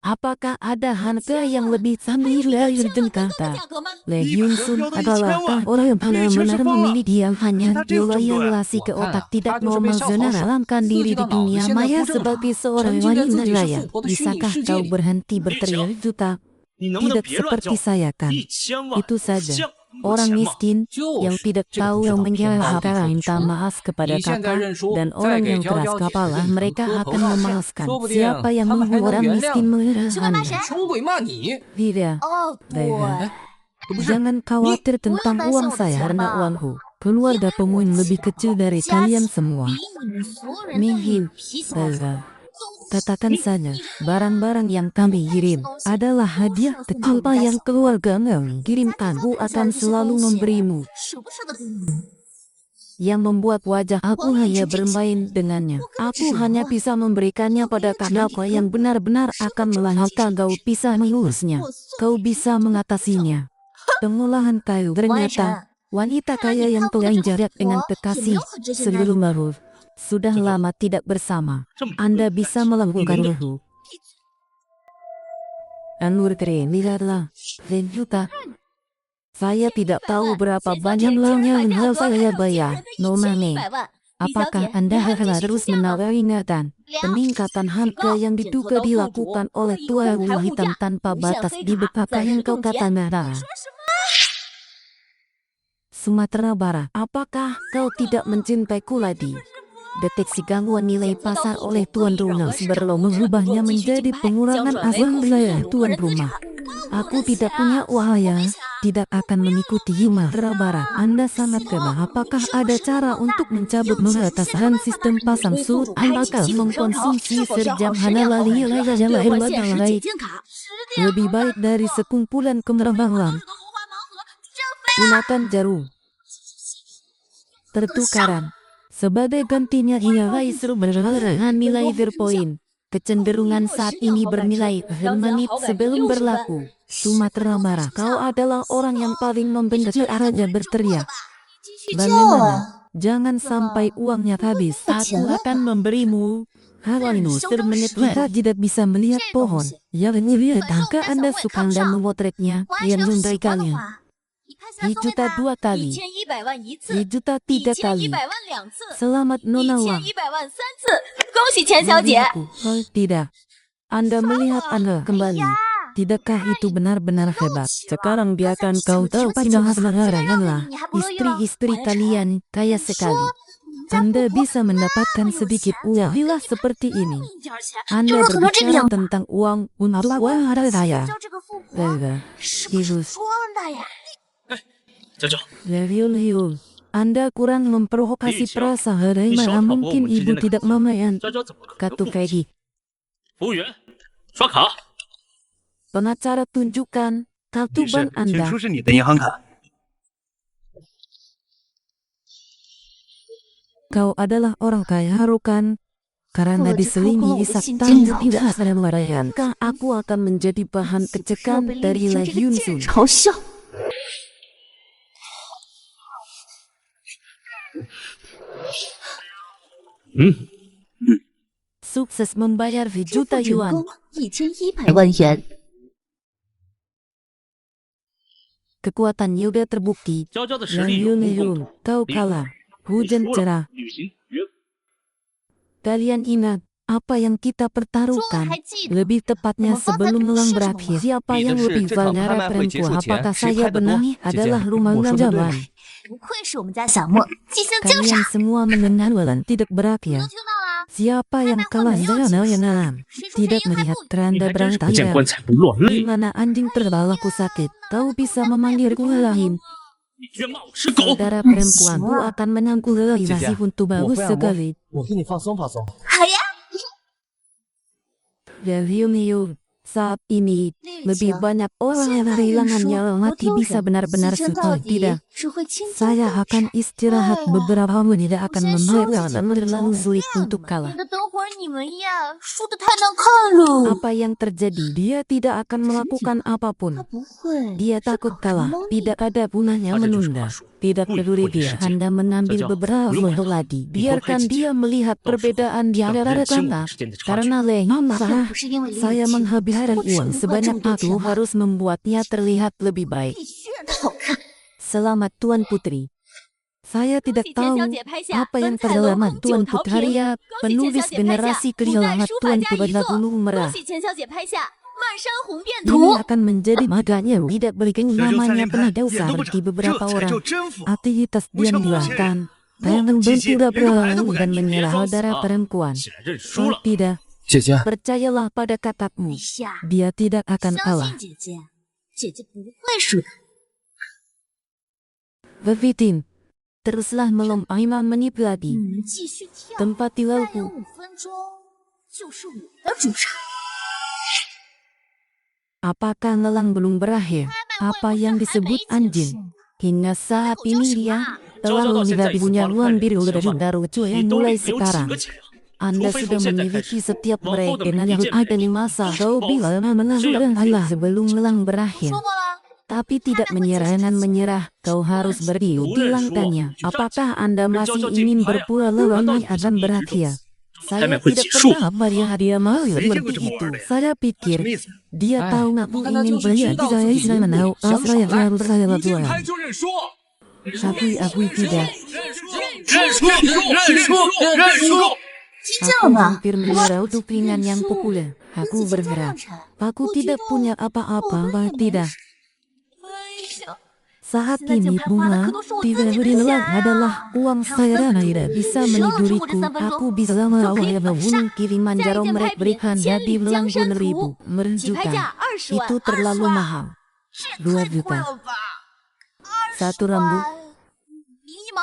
Apakah ada harga yang lebih tinggi dari kata? Le Yun Sun adalah orang yang benar-benar memilih dia hanya loyalitas ke otak tidak normal menaramkan diri di dunia maya sebagai seorang wanita raya. Bisakah kau berhenti berteriak juta? Tidak seperti saya kan? Itu saja. Orang miskin yang tidak tahu yang menjawab minta maaf kepada kakak dan orang yang keras kepala mereka akan memaafkan. Siapa yang membuat orang miskin mengerahkannya? Tidak. Jangan khawatir tentang uang saya karena uangku. Keluarga pemuin lebih kecil dari kalian semua. Minghin. Katakan saja, barang-barang yang kami kirim adalah hadiah kecil yang keluarga kirimkan. Aku akan selalu memberimu. Yang membuat wajah aku hanya bermain dengannya. Aku hanya bisa memberikannya pada kakakku yang benar-benar akan melahirkan. Kau bisa mengurusnya. Kau bisa mengatasinya. Pengolahan kayu ternyata wanita kaya yang telah jarak dengan kekasih sebelum baru. Sudah lama tidak bersama. Anda bisa melakukan itu. Anur keren, lihatlah. Juta. Saya tidak tahu berapa banyak uangnya yang harus saya bayar. Nona Mei, apakah Anda harus menawarinya dan peningkatan harga yang diduga dilakukan oleh tua uang hitam tanpa batas di BKK yang kau katakan? Sumatera Barat, apakah kau tidak mencintaiku lagi? Deteksi gangguan nilai pasar oleh tuan rumah sebelum mengubahnya menjadi pengurangan asal wilayah tuan rumah. Aku tidak punya wahaya, tidak akan mengikuti Sumatera Barat. Anda sangat kena. Apakah ada cara untuk mencabut pembatasan sistem pasang surut? Apakah mengkonsumsi sejam hanalali lain lebih baik dari sekumpulan kemerbangan? Gunakan jarum pertukaran. Sebagai gantinya ia justru berjalan nilai berpoin. Kecenderungan saat ini bernilai menit sebelum berlaku. Sumatera Barat, kau adalah orang yang paling membenci arahnya berteriak. Bagaimana? Jangan sampai uangnya habis. Aku akan memberimu. Halanus termenit kita tidak bisa melihat pohon. Ya lihat angka Anda suka dan memotretnya. Yang memberikannya. 1.200.000 kali. 1.300.000 kali. Selamat Nona Wang. 恭喜钱小姐！ Tidak. Anda melihat Anda kembali. Tidakkah itu benar-benar hebat? Sekarang biarkan kau tahu pada hasilnya. Istri-istri kalian kaya sekali. Anda bisa mendapatkan sedikit uang bila seperti ini. Anda berbicara tentang uang untuk ada saya. Yesus. Leviul, Anda kurang memprovokasi perasaan mana mungkin ibu tidak memayan. Katu Fegi. Pengacara tunjukkan kartu 女士 bank， 请 Anda. 出示你的银行卡。 Kau adalah orang kaya harukan. Karena diselingi isak tanggung tidak ada merayakan. Aku akan menjadi bahan kecekan dari Le Yun Sun. 嘲笑。 Sukses membayar 1 juta yuan. 1100万元。Kekuatan yoga terbukti. 娇娇的实力 Yang 有目 Yun 共睹。 kau 李 kalah. 我 Hujan 说了 cerah. 旅行约 Kalian ingat apa yang kita 终于 pertaruhkan? 还记得 Lebih tepatnya 我们方才 sebelum 比的 melang 是什么 berakhir, 吗？ siapa 比的 yang 是 lebih 这场拍 vulnerable 卖会结束 perempuan? 前 Apakah 谁 saya 拍得多？ benar? 姐姐， Adalah 我 rumah 说的对吗？ Jawan. 不愧是我们家小莫，记性就 Kalian 傻。 semua mendengar walan tidak 都 berakhir. 听到了， Siapa yang kalah Zainal yang alam? 谁出 Tidak 谁赢还 melihat 不赢。 你 keranda 还真是不见 berantai. 棺材不落 Di 泪。 mana anjing terbalahku sakit, kau bisa memanggilku Lahim. 你居然骂我是狗！ Saudara perempuanku akan menyangkul Lahim. Cici, Untuk 我 bagus 会按摩， sekali. 我给你放松放松。 好呀， Yun, saat ini 绿 lebih 球， banyak orang 现 yang 在人 kehilangan 说 nyawa 不 mati 丢 bisa 人， benar-benar 死撑到 suka. 底 Tidak. 只会轻松 Saya 的 akan istirahat beberapa menit 我 akan 先休息 membayar 几 dan 分 terlalu 钟， sulit 这样 untuk 嘛， kalah. 免得等会儿你们呀输的太难看了。 Apa yang terjadi? Dia tidak akan melakukan 他 apapun. 不会， Dia 是 takut 搞什么 kalah. 猫腻 Tidak ada gunanya 他这就是 menunda. 话术， Tidak 故意 peduli 破坏 dia. 世界。 Anda mengambil 这叫 beberapa 不用 foto 拍 lagi. 以后拍 Biarkan 几 dia 张， melihat 到时候 perbedaan di 让 antara 认清我 kata. 们之间的差距。 Karena Lehma 要 marah. 不是因为李 Saya 雨晴， menghabiskan 我只 uang 不会这 sebanyak 么多 itu 钱了， harus membuatnya terlihat lebih baik. 必须让他好看。 Selamat Tuan Putri. Saya tidak 恭喜钱 tahu 小姐拍下 apa yang 文采龙 terjadi 凤 Tuan 九桃 Putri 瓶， ya 恭喜钱 penulis 小姐拍下 generasi 古代 kehilangan 书法 Tuan 家遗 Putri 作， Gunung 恭 Merah. 喜钱小姐拍下漫山红遍 Ini 图。 akan menjadi maganya tidak berikan 小九 namanya 30 pernah 拍，眼 usah 都不 bagi 眨， beberapa 这才 orang. 叫征服。 Aktivitas 不像 diam 某些 dilakukan. 人， Tayangan 我姐姐 berpura 连个牌都 pura 不 dan 敢举， menyerah 装死 saudara 啊 perempuan. 显然认输 Kalau 了。 tidak, 姐姐， percayalah pada kataku. 陛下， Dia tidak akan 相 kalah. 信姐姐，姐姐不会输的。 Vivitin, teruslah melompat menit 你 lagi. 们继续跳， Tempat 再有 tinggalku. 5分钟就是我的主场。 Apakah lelang belum berakhir? Apa yang disebut anjing? Hingga saat ini dia telah tidak punya ruang biru baru yang 你兜 mulai 里没有几 sekarang. 个钱啊？ Anda 除非 sudah 从现在开 memiliki 始， setiap 往后的 mereka 每一 yang 件 ada 每 di 一 masa 件 kau 包 bila 这 melakukan 样 Allah sebelum lelang berakhir. 说过了， Tapi tidak menyerah dan menyerah, kau harus berdiri di langkahnya. Apakah Anda masih ingin berpura lelang akan berakhir? Saya tidak pernah melihat dia mau seperti itu. Saya 什么 pikir 意思？ dia Eh, tahu ngaku bukan ingin itu belajar cinta saya untuk saya menahu diri. apa yang harus saya 一键 lakukan. 拍就认输， Tapi aku tidak. 认输！ 激 Aku 将了。 hampir menyerah untuk ringan yang populer. 自 Aku 己家 bergerak. 量产， Aku 我 tidak 觉得 punya 我 apa-apa, 我 Bang, 也没 tidak. 事。哎呀， Saat 现在竞 ini 拍花的 bunga 可都是我自 tidak 己的 berilang 钱 adalah 啊！ uang 还有 saya 3 dan 分 tidak 钟， bisa 12 meniduriku. 这3分 Aku 钟 bisa 就 melawan 可以 yang 反杀。 gunung Kilimanjaro 下一件 mereka 拍品 berikan 千 jadi 里江 belang 山 ribu 图，起拍 merujukan 价20万， itu 20 terlalu 万， mahal. 这 2 也太贵 juta 了吧！ satu rambut. 1毛。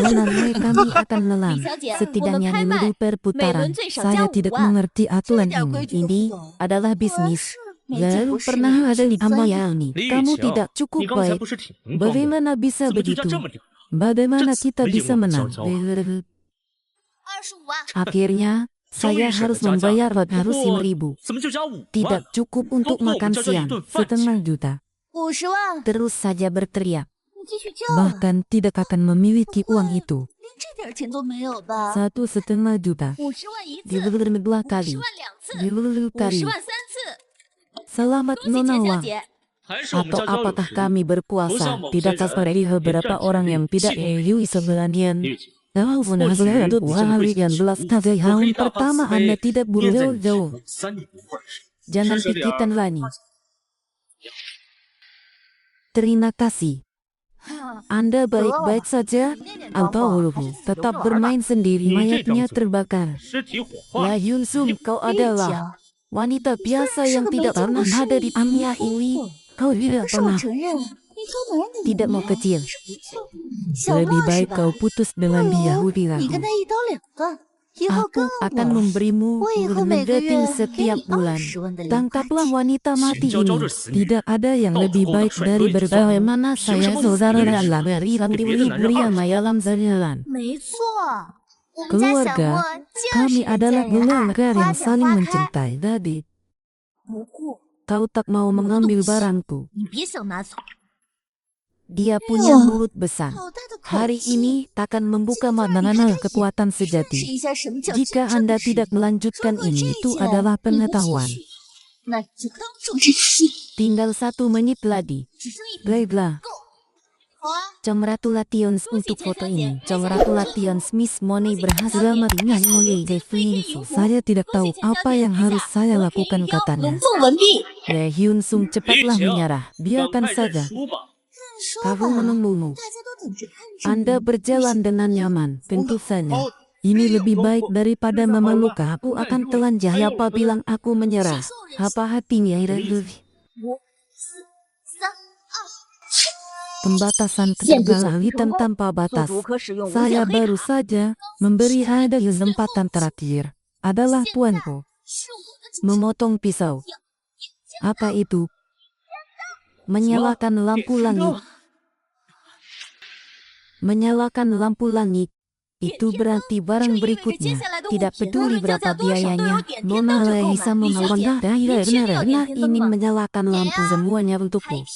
Menamai kami akan lelang. 李小姐，我们 Setidaknya 拍卖 dulu 每 perputaran. 轮最少加 Saya 5 tidak 万， mengerti 这 aturan 点规 ini. 矩都 Ini 不懂。 adalah 果然 bisnis. 是没见 Lalu 过世 pernah 面， ada di 钻 Amayani. 李雨 Kamu 晴， tidak 你 cukup 刚才 baik. 不是挺风光的？ Bagaimana bisa 怎么就叫 begitu? 这么丢人？ Bagaimana 这次 kita 没赢 bisa 我们 menang? 娇娇啊！ 25万。 Akhirnya, saya Sorry, harus Jaja. membayar 500 不过 ribu. 怎么就加5 Tidak 万？ cukup untuk Toko makan menjaga siang. itu fan Setengah juta. 50万， Terus saja berteriak. 你继续叫啊！ Bahkan tidak akan memiliki uang itu. 连这点钱都没有吧？ 1,5 juta. 50万一次， Dibeli 2 kali. 50万2次， Dibeli 50 kali. 万3次。 Selamat 恭喜钱小 menolak. 姐， 还是我们 Atau 娇娇有 apakah 实力？ kami 不 berpuasa? 像某些 Tidakkah 人 seperti 也 beberapa 占 orang 便 yang 宜 tidak 欺负 EU sebenarnya? 李雨晴， Walaupun 或许 hasilnya 你 untuk 现在会 hari 起 yang 起 belas 伏伏 kali 我可 yang 以大发 pertama 慈悲 Anda tidak 念在 buru 你 jauh. 3年不换时， Jangan 施舍点 pikirkan 儿 lagi. Terima kasih. Anda baik-baik saja? 练练装 Atau 吧，还 Wulfu 是自己留 tetap 着玩吧。 bermain sendiri 你这 mayatnya 张嘴 terbakar. 尸体火 La 化， Yunsum, kau 玉 adalah 江， wanita 你虽然 biasa 是 yang 个没 tidak 见 pernah 过世 ada di 面的 Amia 夫 ini. 妇， Kau tidak 但是我 pernah. 承认，你挑男人的 Tidak 理 mau 念 kecil. 是不错。小 Lebih 莫是 baik 吧？ kau putus 不 dengan dia, 如 Hubilahu. 你跟他一刀两断，以后 Aku 跟 akan 我。 memberimu 我以后每个月 negeting 给 setiap 你 bulan. 20万的零花 Tangkaplah 钱。 wanita mati 请娇娇 ini. 这死女人 Tidak ada yang 到处 lebih 勾搭 baik 帅 dari 哥一族， bagaimana 凭 saya 什么你 saudara 一个人 dalam 比别的 riri 男人 beria 20 dalam jalan. 没错，我们家小 Keluarga, 莫就是 kami 人见 adalah 人爱， keluarga 花 yang 见 saling 花开。 mencintai. Tapi 不过 kau tak mau mengambil barangku. 你别想拿走， Dia punya mulut besar. 好大的口 Hari 气。 ini takkan membuka mana kekuatan 试 sejati. 一下什么叫 Jika 真正 Anda 的实力 tidak melanjutkan 如果 ini, 这一 itu 件 adalah 你不 pengetahuan. 继续那就当众人吃。 Tinggal 1 menit lagi. 只剩1分， Baiklah, 好啊。 congratulations untuk foto ini. Congratulations Miss Moni berhasil meringan Moni Devinsu. Saya tidak tahu apa yang harus saya lakukan katanya. 龙凤文毕， Le Hyun Sung cepatlah 李雨晴 menyerah. 网 Biarkan 开再 saja. 输吧。 Kamu menunggumu. 大家都等着看着。 Anda berjalan dengan nyaman, tentu saja. Ini lebih baik daripada memeluk. Aku akan telanjang. Apa bilang aku menyerah? Apa hatinya lebih? 5、4、3、2。 Pembatasan ketergalitan tanpa batas. Saya baru saja memberi ada kesempatan terakhir. Adalah tuanku. 是我的主 Memotong pisau. Apa itu? Menyalakan lampu langit. Menyalakan lampu langit. Itu berarti barang berikutnya. Tidak peduli berapa biayanya. Nona Laisa mengalami benar-benar ingin menyalakan lampu semuanya untukku.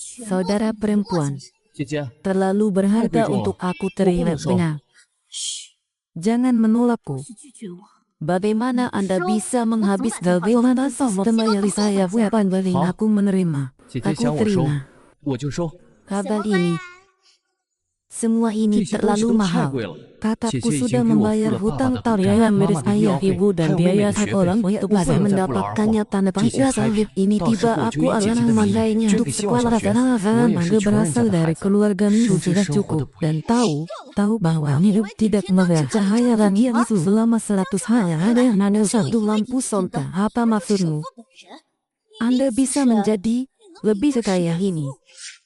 Saudara perempuan, 姐姐， terlalu berharga untuk aku terlihat benar. Jangan menolakku. 拒绝我。 Bagaimana Anda bisa menghabiskan bagaimana temayari saya bukan balik aku menerima. 姐姐 Aku 想我收 terima. 我就收， Kabar ini. Semua 这 ini 些东 terlalu 西都太 mahal. 贵了。 Kakakku 姐姐已经 sudah 给我付 membayar 了爸爸 hutang 的 tahunan 妈妈 milik 的 ayah 医药 ibu 费 dan 还有妹妹 biaya 的学 satu 费 orang 我 untuk 付了 bisa 再不了2 mendapatkannya 号。 tanda 这些 bahasa 财 ini 到时 tiba 候就 aku 以姐 adalah 姐的名义 mandainya 捐 untuk 给希望 sekolah 小学。 karena 我 saya 也 mangga 是穷人 berasal 家的 dari 孩子， keluarga yang 收 sudah 生活的 cukup 补 dan 贴。 tahu bahwa hidup tidak melihat cahaya dan ia itu selama 100 hari ada yang ada satu lampu sonta. Apa maksudmu? 本人， Anda bisa menjadi lebih sekaya ini.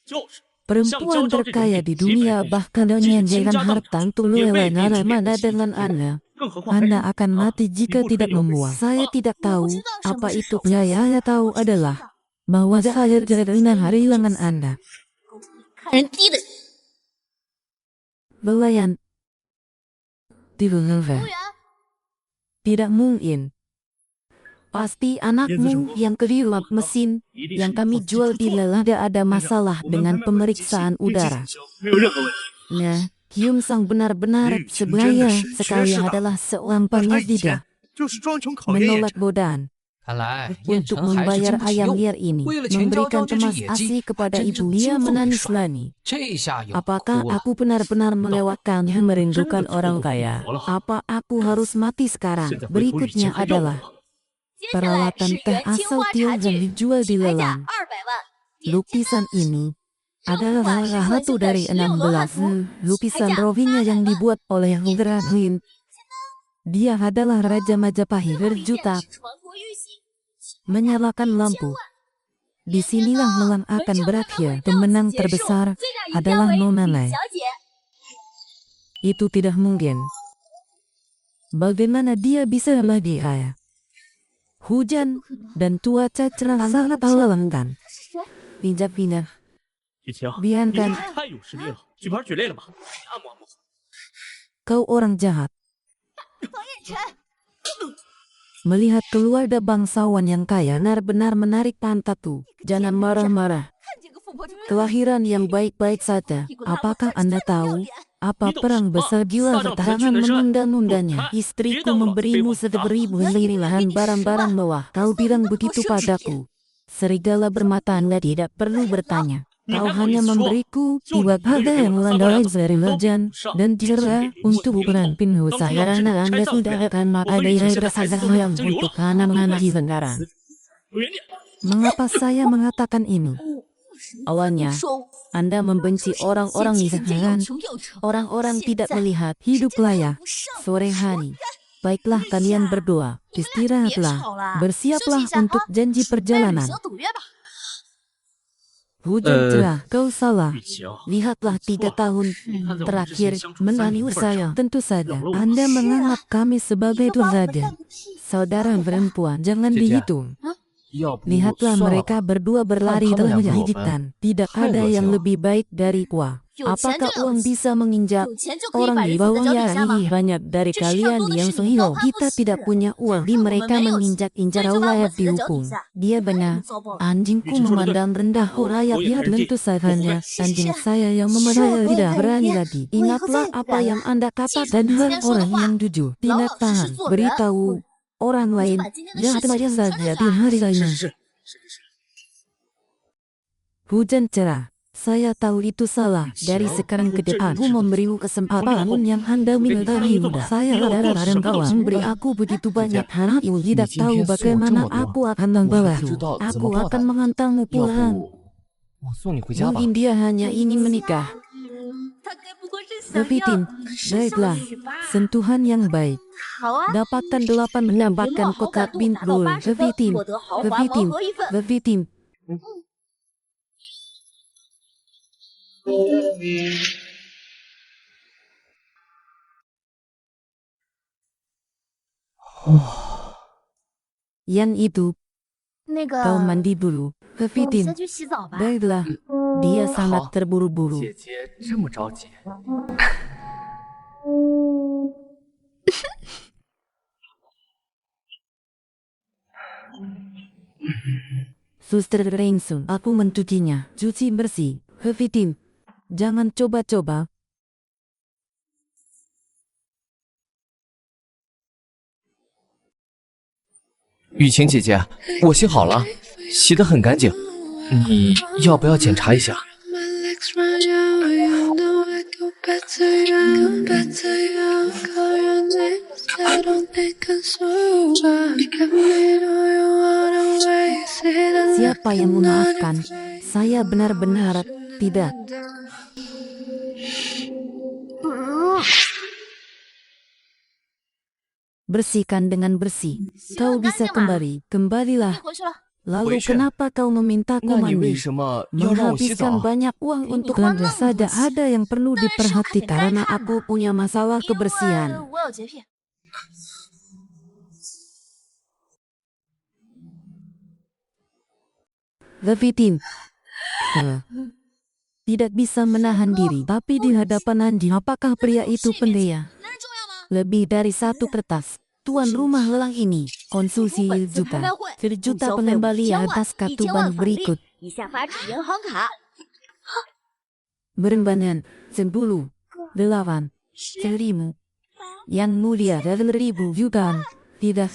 就是， Perempuan terkaya di dunia bahkan menyanyikan harta untuk luar mana dengan Anda. 更何况还是 Anda akan mati jika tidak memuas. Saya tidak tahu apa itu. Saya tahu adalah bahwa saya tidak dengan hari lengan Anda. 看人低的人。 Belayan. 服务 Tidak 员， Tidak mungkin. Pasti anakmu yang kelilap mesin 一定是 yang kami 放弃 jual 出 di 错了 Lelada ada masalah 我们 dengan 慢慢地进行 pemeriksaan 应急 udara. 进行没有任何问题。 Nah, Hyun Sang benar-benar Liu Qing sebelaya 真的是缺 sekali 失大 adalah 那 seorang 他以 pendidik 前就是装穷考验验 menolak 证， godaan 看来燕 untuk 城还是 membayar 经不起 ayam 诱 liar 惑。 ini, 为了钱娇娇 memberikan 这只 cemas 野 asih 鸡， kepada 真 ibu 正 dia 惊悚的 menangis 帅。 lani. 这下有 Apakah 哭了。 aku benar-benar melewatkannya merindukan Betul, orang betul, kaya? betul. Apa aku harus mati sekarang? 现在回头以前 Berikutnya 还要我 adalah 吗？ 接下来 peralatan 是 teh 原青 asal 花茶 Tiongkok 具， dijual di 起拍价 lelang. 200万。 Lukisan ini adalah salah satu dari 16 lukisan 还价 Rohingya yang 800万 dibuat oleh Indra Hin. Dia adalah Raja Majapahit 里面 berjuta 是传国玉玺， menyalakan lampu. Disinilah lelang akan berakhir. Pemenang terbesar 最大赢家 adalah 为 Nona 李 Lai. 小姐。 Itu tidak mungkin. Bagaimana dia bisa lebih kaya? Hujan dan cuaca cerah sangat melelahkan. Pindah-pindah. 雨晴，你 Biarkan 太有实力了，举牌举累了吧？按摩按摩。 kau orang jahat. Melihat keluarga bangsawan yang kaya benar-benar menarik pantatku. Jangan marah-marah. 看这个富婆就没有 Kelahiran yang baik-baik saja. Apakah Anda tahu apa perang besar gila bertahan menunda-nundanya? Istriku memberimu 1.000 lahan barang-barang mewah. Kau bilang begitu padaku. Serigala bermata Anda tidak perlu bertanya. Kau hanya memberiku 2 harga yang landai dari hujan dan cerah untuk ukuran penuh karena Anda sudah akan maka dari rasa sayang untuk anak-anak di sekarang. 有原点， Mengapa saya mengatakan ini? Awalnya, 收， Anda membenci orang-orang 现 di 在又 sekarang. 穷又丑， Orang-orang tidak 现在 melihat hidup layak. 不上 Sore hari. Baiklah kalian berdua. Istirahatlah. Bersiaplah untuk janji 卖旅 perjalanan. 行赌约吧。 Hujan cerah. Kau salah. 雨晴， Lihatlah 3 tahun 看在我们之 terakhir 前相处3 menani 年份 saya. 上， Tentu saja. Anda menganggap kami sebagai 都把我们 saja. 当个屁！ Saudara perempuan, jangan Jeje. dihitung. 要不 Lihatlah 算了 mereka 吧 berdua berlari Kan dalam kamu yang kehidupan. Tidak Hai ada yang Bosyo. lebih baik dari gua. 有钱 Apakah 就了 uang 不起， bisa menginjak 有钱就可以 orang 把 di 人死在脚 bawahnya? 底下吗？ Ini banyak dari Justru kalian yang yang bodoh sehingga是你 kita mau tidak hapus punya uang. Di 我们 mereka 没有 menginjak-injak 所以就把我 Allah 死在脚底 dihukum. 下。 Dia 太 benar. 糟糕了！ Anjingku Itu memandang rendah rakyat. Dia tentu saja anjing saya yang memandang tidak berani lagi. Ingatlah apa yang Anda katakan dan orang yang jujur. Tidak tahan. Beritahu orang lain. 把今天的 Jahat 事情 aja 传 saja 给 di 他。 hari 是 lainnya. 是是是是是。 Hujan cerah. Saya tahu itu salah. Dari sekarang ke depan, aku memberimu kesempatan yang Anda mengetahui mudah. Saya adalah dan kawan beri aku begitu banyak hal yang tidak tahu bagaimana aku akan membawamu. Aku akan mengantarmu 要 pulang. 不我送你回家吧？ Mungkin dia hanya ingin menikah. 他该不过是想要 Levitin, 生小 baiklah. 雨吧？ Sentuhan yang baik. 好啊， Dapatkan 8 mendapatkan 好 kotak 感度 bin 达到 roll. 80分， Levitin, 获得豪华盲 Levitin, 盒一份。 Levitin. Yang itu, 那个， kau mandi dulu. 我们 Levitin, 先去洗澡吧。 baiklah. Dia 好 sangat terburu-buru. 姐姐这么着急， Suster Reinsun, aku mencucinya. Cuci bersih. Levitin, jangan coba-coba. 雨晴姐姐，我洗好了，洗得很干净，你要不要检查一下？ Siapa yang memaafkan? Saya benar-benar tidak. Bersihkan dengan bersih. Kau bisa kembali. Kembalilah. 回去了。 Lalu 回去。 kenapa kau memintaku 那你为 mandi? 什么要让我洗 Menghabiskan 澡？ banyak uang untuk belanja saja ada yang perlu diperhatikan karena aku punya masalah 因为 kebersihan. 我有洁癖。 Levitin. Tidak bisa menahan diri, tapi di hadapan Andi, apakah pria itu pendaya? 男人重要吗？ Lebih dari satu kertas. Tuan rumah lelang ini, konsumsi juta, sejuta pengembalian atas kartu bank berikut. 以下发纸银行卡。 Berembanan, 10, 8, 1000. Yang mulia dari 1000 jutaan. Tidak.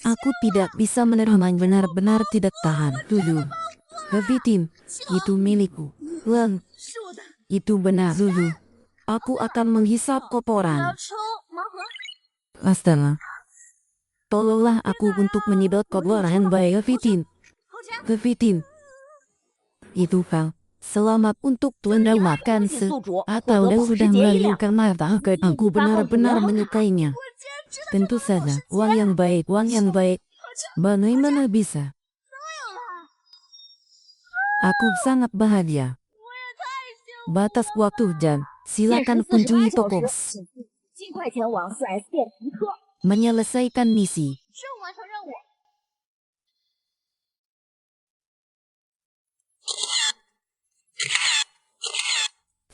Aku tidak bisa menerima, benar-benar tidak tahan. 7. Levitin, itu milikku. Lang, 是我的。 itu benar dulu. Aku akan menghisap 我要 kotoran. 抽盲盒。 Astaga. Tolonglah aku untuk menyedot kotoran baik Levitin. 扣钱。 Levitin. Itu kau. Selamat untuk Tuan makan atau dia sudah melarikan mata ke aku benar-benar menyukainya. Tentu saja, uang yang baik. Bagaimana bisa? Aku sangat bahagia. Batas waktu jam. Silakan kunjungi toko. 尽快前往 4S 店即刻， Menyelesaikan misi. 任务完成任务。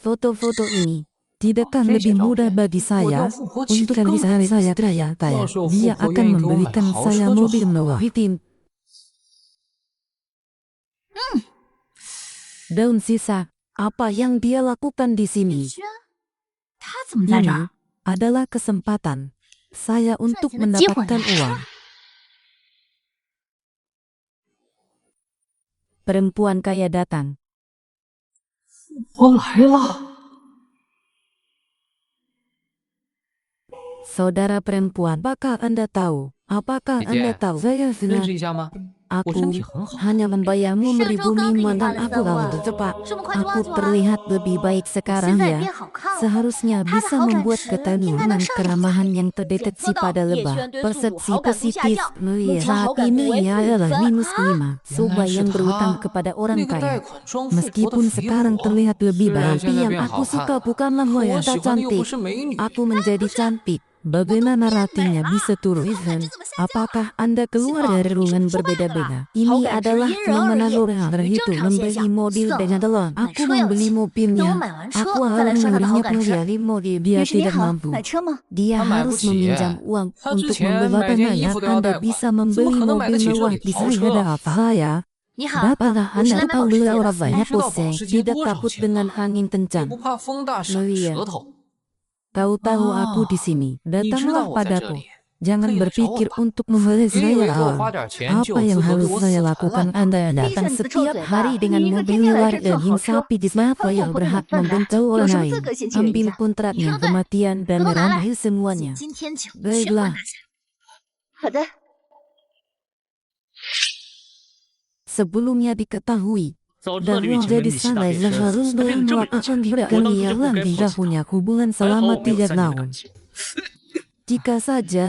Foto-foto ini tidakkah lebih mudah bagi saya untuk saya tanya. Dia akan memberikan saya mobil mewah. Daun sisa, apa yang dia lakukan di sini? 轩，他怎么在这 Ini 儿？ adalah kesempatan saya untuk mendapatkan uang. Perempuan kaya datang. 我来了。 Saudara perempuan, apakah Anda tahu? Apakah姐姐， Anda tahu? Saya 认 senang 识一下吗？我 aku 身体很好。 hanya membayarmu 上周 beribu 刚给你 minuman 发 dan 了 aku 3 lalu 万， tercepat. 这么快就忘 Aku 记了？ terlihat lebih baik 现 sekarang 在 ya. 变好看了。 Seharusnya 他的 bisa 好感 membuat 值应该 ketaduhan 能上 keramahan yang terdeteksi 检测到 pada 叶 lebah. 轩对宿主 Persepsi 好感度下 positif 降， melihat 目前 saat 好感度 ini 为 ia 5 adalah 分。 minus 5. 原 Soba 来是 yang 他 berhutang kepada orang 那个贷 kaya. 款装富婆的 Meskipun 肥 sekarang 婆， terlihat lebih 虽然 baik, 现在 yang 变 aku 好 suka 看， bukanlah 可我 wanita 喜欢的又不 cantik. 是美女。 Aku menjadi cantik. Bagaimana artinya bisa turun? Apakah Anda keluar dari ruangan berbeda-beda? Ini adalah fenomena luar itu membeli mobil dengan telon. Aku membeli 等 mobilnya. 我买完车 Aku 再来 harus 刷他的好 membelinya 感值。 kembali mobil 女 dia 士你 tidak 好， mampu. 买车吗？ Dia 他买 harus 不起 meminjam uang 他之 untuk 前 membeli 买件衣 banyak 服都要 Anda 贷款， bisa 怎么 membeli 可能买得 mobil 起这 mewah 里 di 豪 saya 车？ ada apa ya? 你好， Dapatkah 我是 Anda 来买 tahu 保时捷 beliau 的。 banyak 知道保 pusing, 时捷 tidak 多少 takut 钱 dengan 吗？ angin 也 kencang. 不怕风大闪 Maria 舌头。 Kau tahu aku di 哦， sini. 你知道 Datanglah 我在这 padaku. 里， Jangan berpikir untuk membalas 别以为 saya 多 awal. 花点钱就 Apa 有 yang 资格对 harus 我 saya 死缠 lakukan? 烂打。 Anda datang setiap hari dengan mobil liar daging sapi di siapa yang berhak membentuk orang lain. Ambil kontraknya, kematian, dan merambil semuanya. 今天就全部 Baiklah, 拿下。好的， sebelumnya diketahui 早知道 dan 李雨晴 jadi 跟你喜大 salah 别深， harus 还变这么 melakukan tidak 我当初就 kalian 不该 tidak 抛弃 punya hubungan 还好 selama 我没有 3 3年的 tahun. 感情。 Jika saja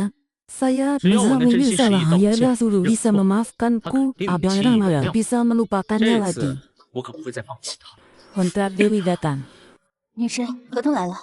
saya 只要 bisa 我能珍惜 menyesal 时一道 ya 歉， Rasul 认 bisa 错， memaafkanku, Abang Ramadan bisa melupakannya 这 lagi. 次我可不会再放弃他。 Kontrak Dewi datang. 女士，合同来了。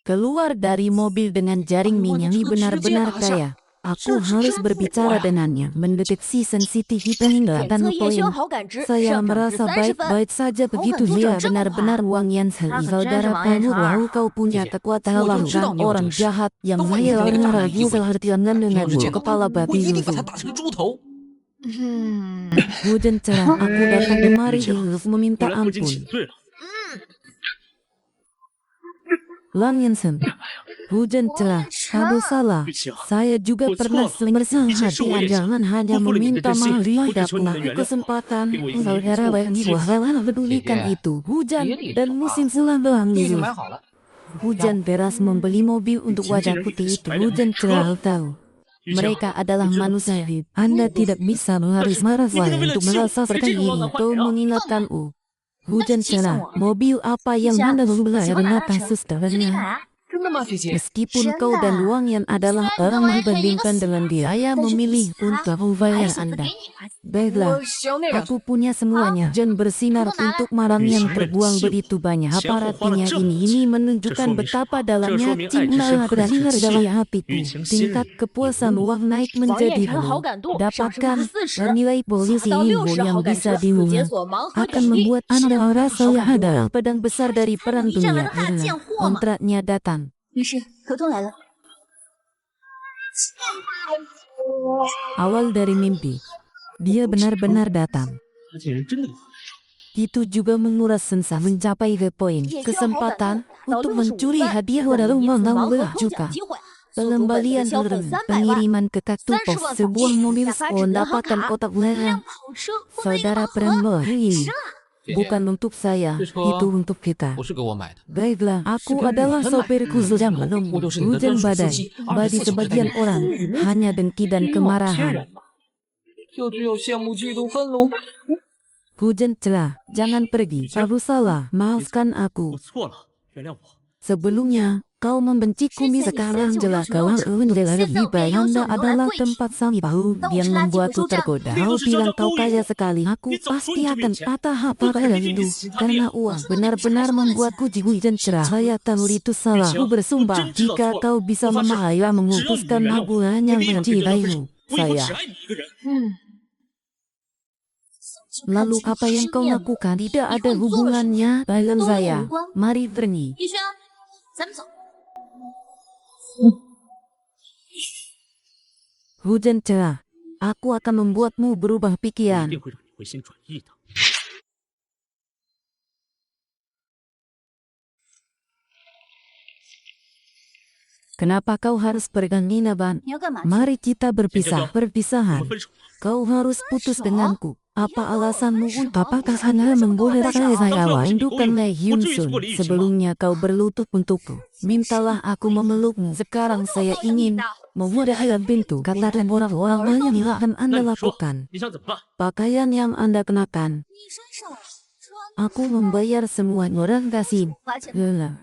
Keluar dari mobil dengan jaring Min yang benar-benar kaya. Aku harus berbicara dengannya, mendeteksi sensitivity hingga dan 检测验需要 poin. 好感值， Saya 上涨至 merasa 30分。 baik-baik saja begitu dia benar-benar uang yang saudara kamu lalu kau punya kekuatan lakukan orang jahat yang saya ragu sehartiangan denganmu kepala 我 babi 一定把 lusuh. 他打成猪头。 Hujan cerah, aku datang kemari harus 我 meminta 来附近 ampun. 请罪了。 Lan Yansen, hujan cerah, aduh salah. 雨晴， Saya juga Betul. pernah bersalah Bisa hati, sulit. jangan hanya Kumpul meminta dengan maaf, desi. dapatlah Kumpul kesempatan. dengan desi. Saudara bagi wahana pedulikan Iya. itu. Hujan Iya, dan iya. musim selam doang 已经 gitu. 买好了。 Hujan deras membeli mobil untuk wajah putih itu. Hujan cerah tahu. 雨晴， Mereka adalah manusia. Anda tidak bisa harus marah saya untuk merasa seperti ini. Kau mengingatkan Hujan cerah, mobil apa yang Anda beli renata susternya. 真的吗，姐姐？ Meskipun kau dan Wang Yan adalah orang membandingkan dengan dia, saya memilih untuk membayar 还选择 Anda. 给你花钱。 Baiklah, 我想那个， aku punya semuanya. Jan bersinar untuk marang yang terbuang begitu banyak. Apa artinya ini? Ini menunjukkan betapa dalamnya cinta dan harga hatiku. Tingkat kepuasan Wang naik 王 menjadi 彦辰好 penuh. 感度上升 Dapatkan 至40， nilai 达 polisi 到 hingga 60 yang 好感 bisa 值，解 diulang 锁盲盒 akan 奖励 membuat 10 Anda 好 merasa 感度。 ada pedang besar dari perang 你占了 dunia. 大贱货嘛？ Kontraknya datang. 女士，合同来了。 Awal dari mimpi, dia benar-benar datang. 他竟然真的有。 Itu juga menguras sensa mencapai ke poin. Kesempatan untuk mencuri hadiah walau menambah juga. Pengembalian urun, pengiriman ke kartu pos, sebuah mobil sport dapatkan kotak ulang. 跑车， Saudara Prambo, ini 姐姐， bukan untuk saya, itu untuk kita. 不是给我买的。 Baiklah, aku adalah sopirku sejam malam. Hujan badai, bagi sebagian orang, hanya dengki dan 天 kemarahan. 然嘛，就只有羡慕、嫉妒、愤怒。 Hujan cerah, jangan pergi. Aku salah, maafkan 我 aku. 错了，原谅我。 Sebelumnya, kau membenciku sekarang jelas kau lebih baik. Anda adalah tempat sampahku yang membuatku tergoda. Kau bilang kau kaya sekali. Aku pasti akan patah apa itu. Karena uang benar-benar membuatku hujan cerah. Saya tahu itu salah. Aku bersumpah jika kau bisa memahami mengutuskan aku hanya 我一定会觉得分手 mencintaimu. 我以后只 Saya. 爱你一个人。 Lalu apa yang kau lakukan tidak ada hubungannya dengan saya. Mari pergi. 逸轩，咱们走。 Hujan cerah. Aku akan membuatmu berubah 我一 pikiran. 定会让你回心转意的。 Kenapa kau harus pegang Inaban? 你要干嘛去？ Mari kita berpisah. 我 Perpisahan. 们分手吧。 Kau harus putus denganku. Apa alasanmu? Apakah hanya membolehkan saya merindukan Lee Hyun Sun? Sebelumnya kau berlutut untukku. Mintalah aku memelukmu. Sekarang saya ingin memudahkan pintu. Katakan orang-orang yang akan 那 Anda 你说 lakukan. 你想怎么办？ Pakaian yang Anda kenakan. 你身上穿 Aku membayar semua orang kasih. 花钱。 Lelah.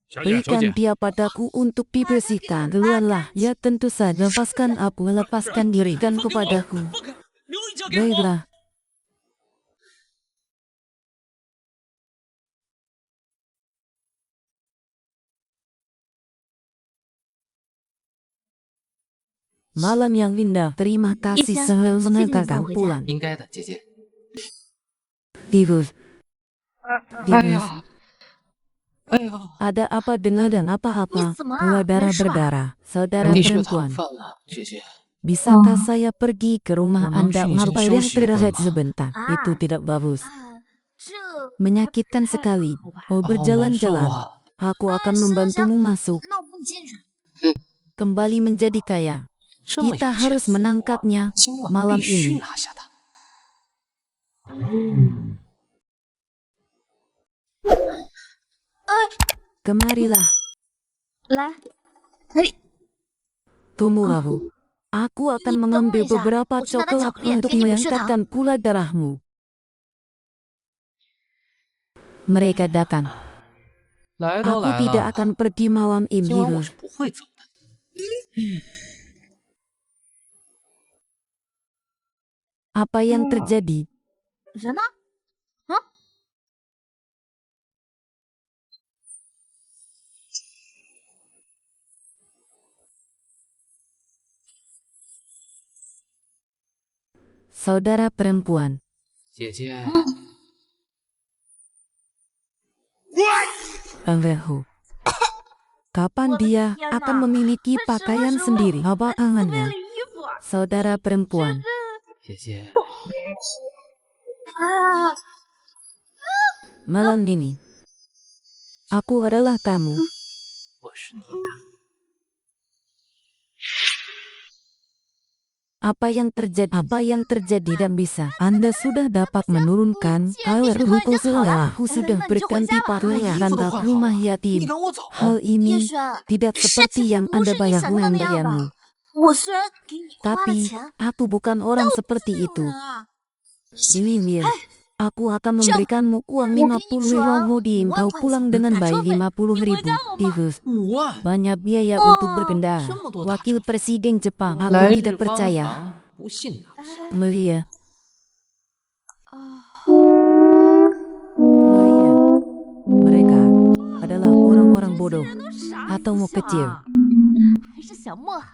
小姐，小 Berikan 姐， dia padaku untuk dibersihkan. Keluarlah. Ya tentu saja. Lepaskan aku. Lepaskan dirikan kepadaku. 放开，留一脚给我。 Baiklah. Malam yang indah. Terima kasih sebelumnya kakak pulang. 应该的，姐姐。 Divus. 哎 Divus. 呀，哎呀， Ada apa dengan dan apa-apa? Ini semua Berdarah Nashwa. berdarah. Saudara 你血糖 perempuan. 犯了，姐姐。 Bisakah saya pergi ke rumah Memang Anda sungguh ngapain yang sungguh terlihat sungguh. sebentar? Ah. Itu tidak bagus. 啊，这 Menyakitkan sekali. Oh berjalan-jalan. Aku akan membantumu masuk. 那我帮你进去。 Kembali menjadi kaya. 这么有 Kita 钱 harus 的 menangkapnya 话今晚 malam 必须 ini. 拿下他。 Kemarilah, 来， tunggu aku. Aku akan mengambil beberapa coklat untuk mengangkatkan gula darahmu. Mereka datang. 来都 Aku 来 tidak 了， akan pergi malam 今 ini. 晚我是不会走的。 Apa yang terjadi? 人呢？ Saudara perempuan. 姐姐， Englehu. Kapan dia akan memiliki pakaian sendiri? Apa angannya? Saudara perempuan. 姐姐， Malam ini. Aku adalah kamu. 我是你的。 Apa yang terjadi dan bisa Anda sudah dapat menurunkan air glukosa. Aku sudah berganti pakaian tanpa rumah 你 yatim. 跟我走。 Hal ini 叶璇， tidak 事 seperti 情 yang 不 Anda 是你想的那样 bayangkan. 吧？我虽然给你花了 Tapi 钱， aku bukan orang seperti 有 itu. 人啊， Ini aku akan memberikanmu uang 50.000 dim. Kau pulang dengan baik 50.000. Tifus. 5万， Banyak biaya untuk berkendara. Wakil Presiden Jepang. Aku 来 tidak 日方 percaya. 长，不信哪是？ Maria. Mereka adalah orang-orang bodoh 人都啥 atau mau 思想 kecil. 啊？还是小莫好？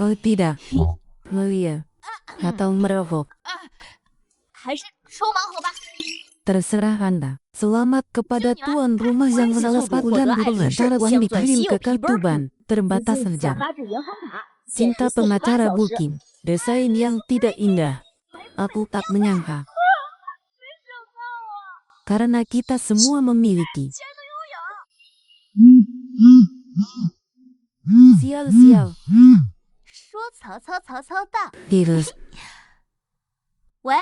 Oh tidak, Maria atau merokok. 还是抽盲盒吧。 Terserah Anda. Selamat kepada tuan rumah yang salah satu dan pengacara uang dikirim ke kartu ban. Terbatas sejam. 发至银行卡， Cinta pengacara Bulkin. Desain yang tidak indah. Aku tak menyangka. Karena kita semua memiliki. Sial-sial. 说曹操，曹操到。 Virus. 喂，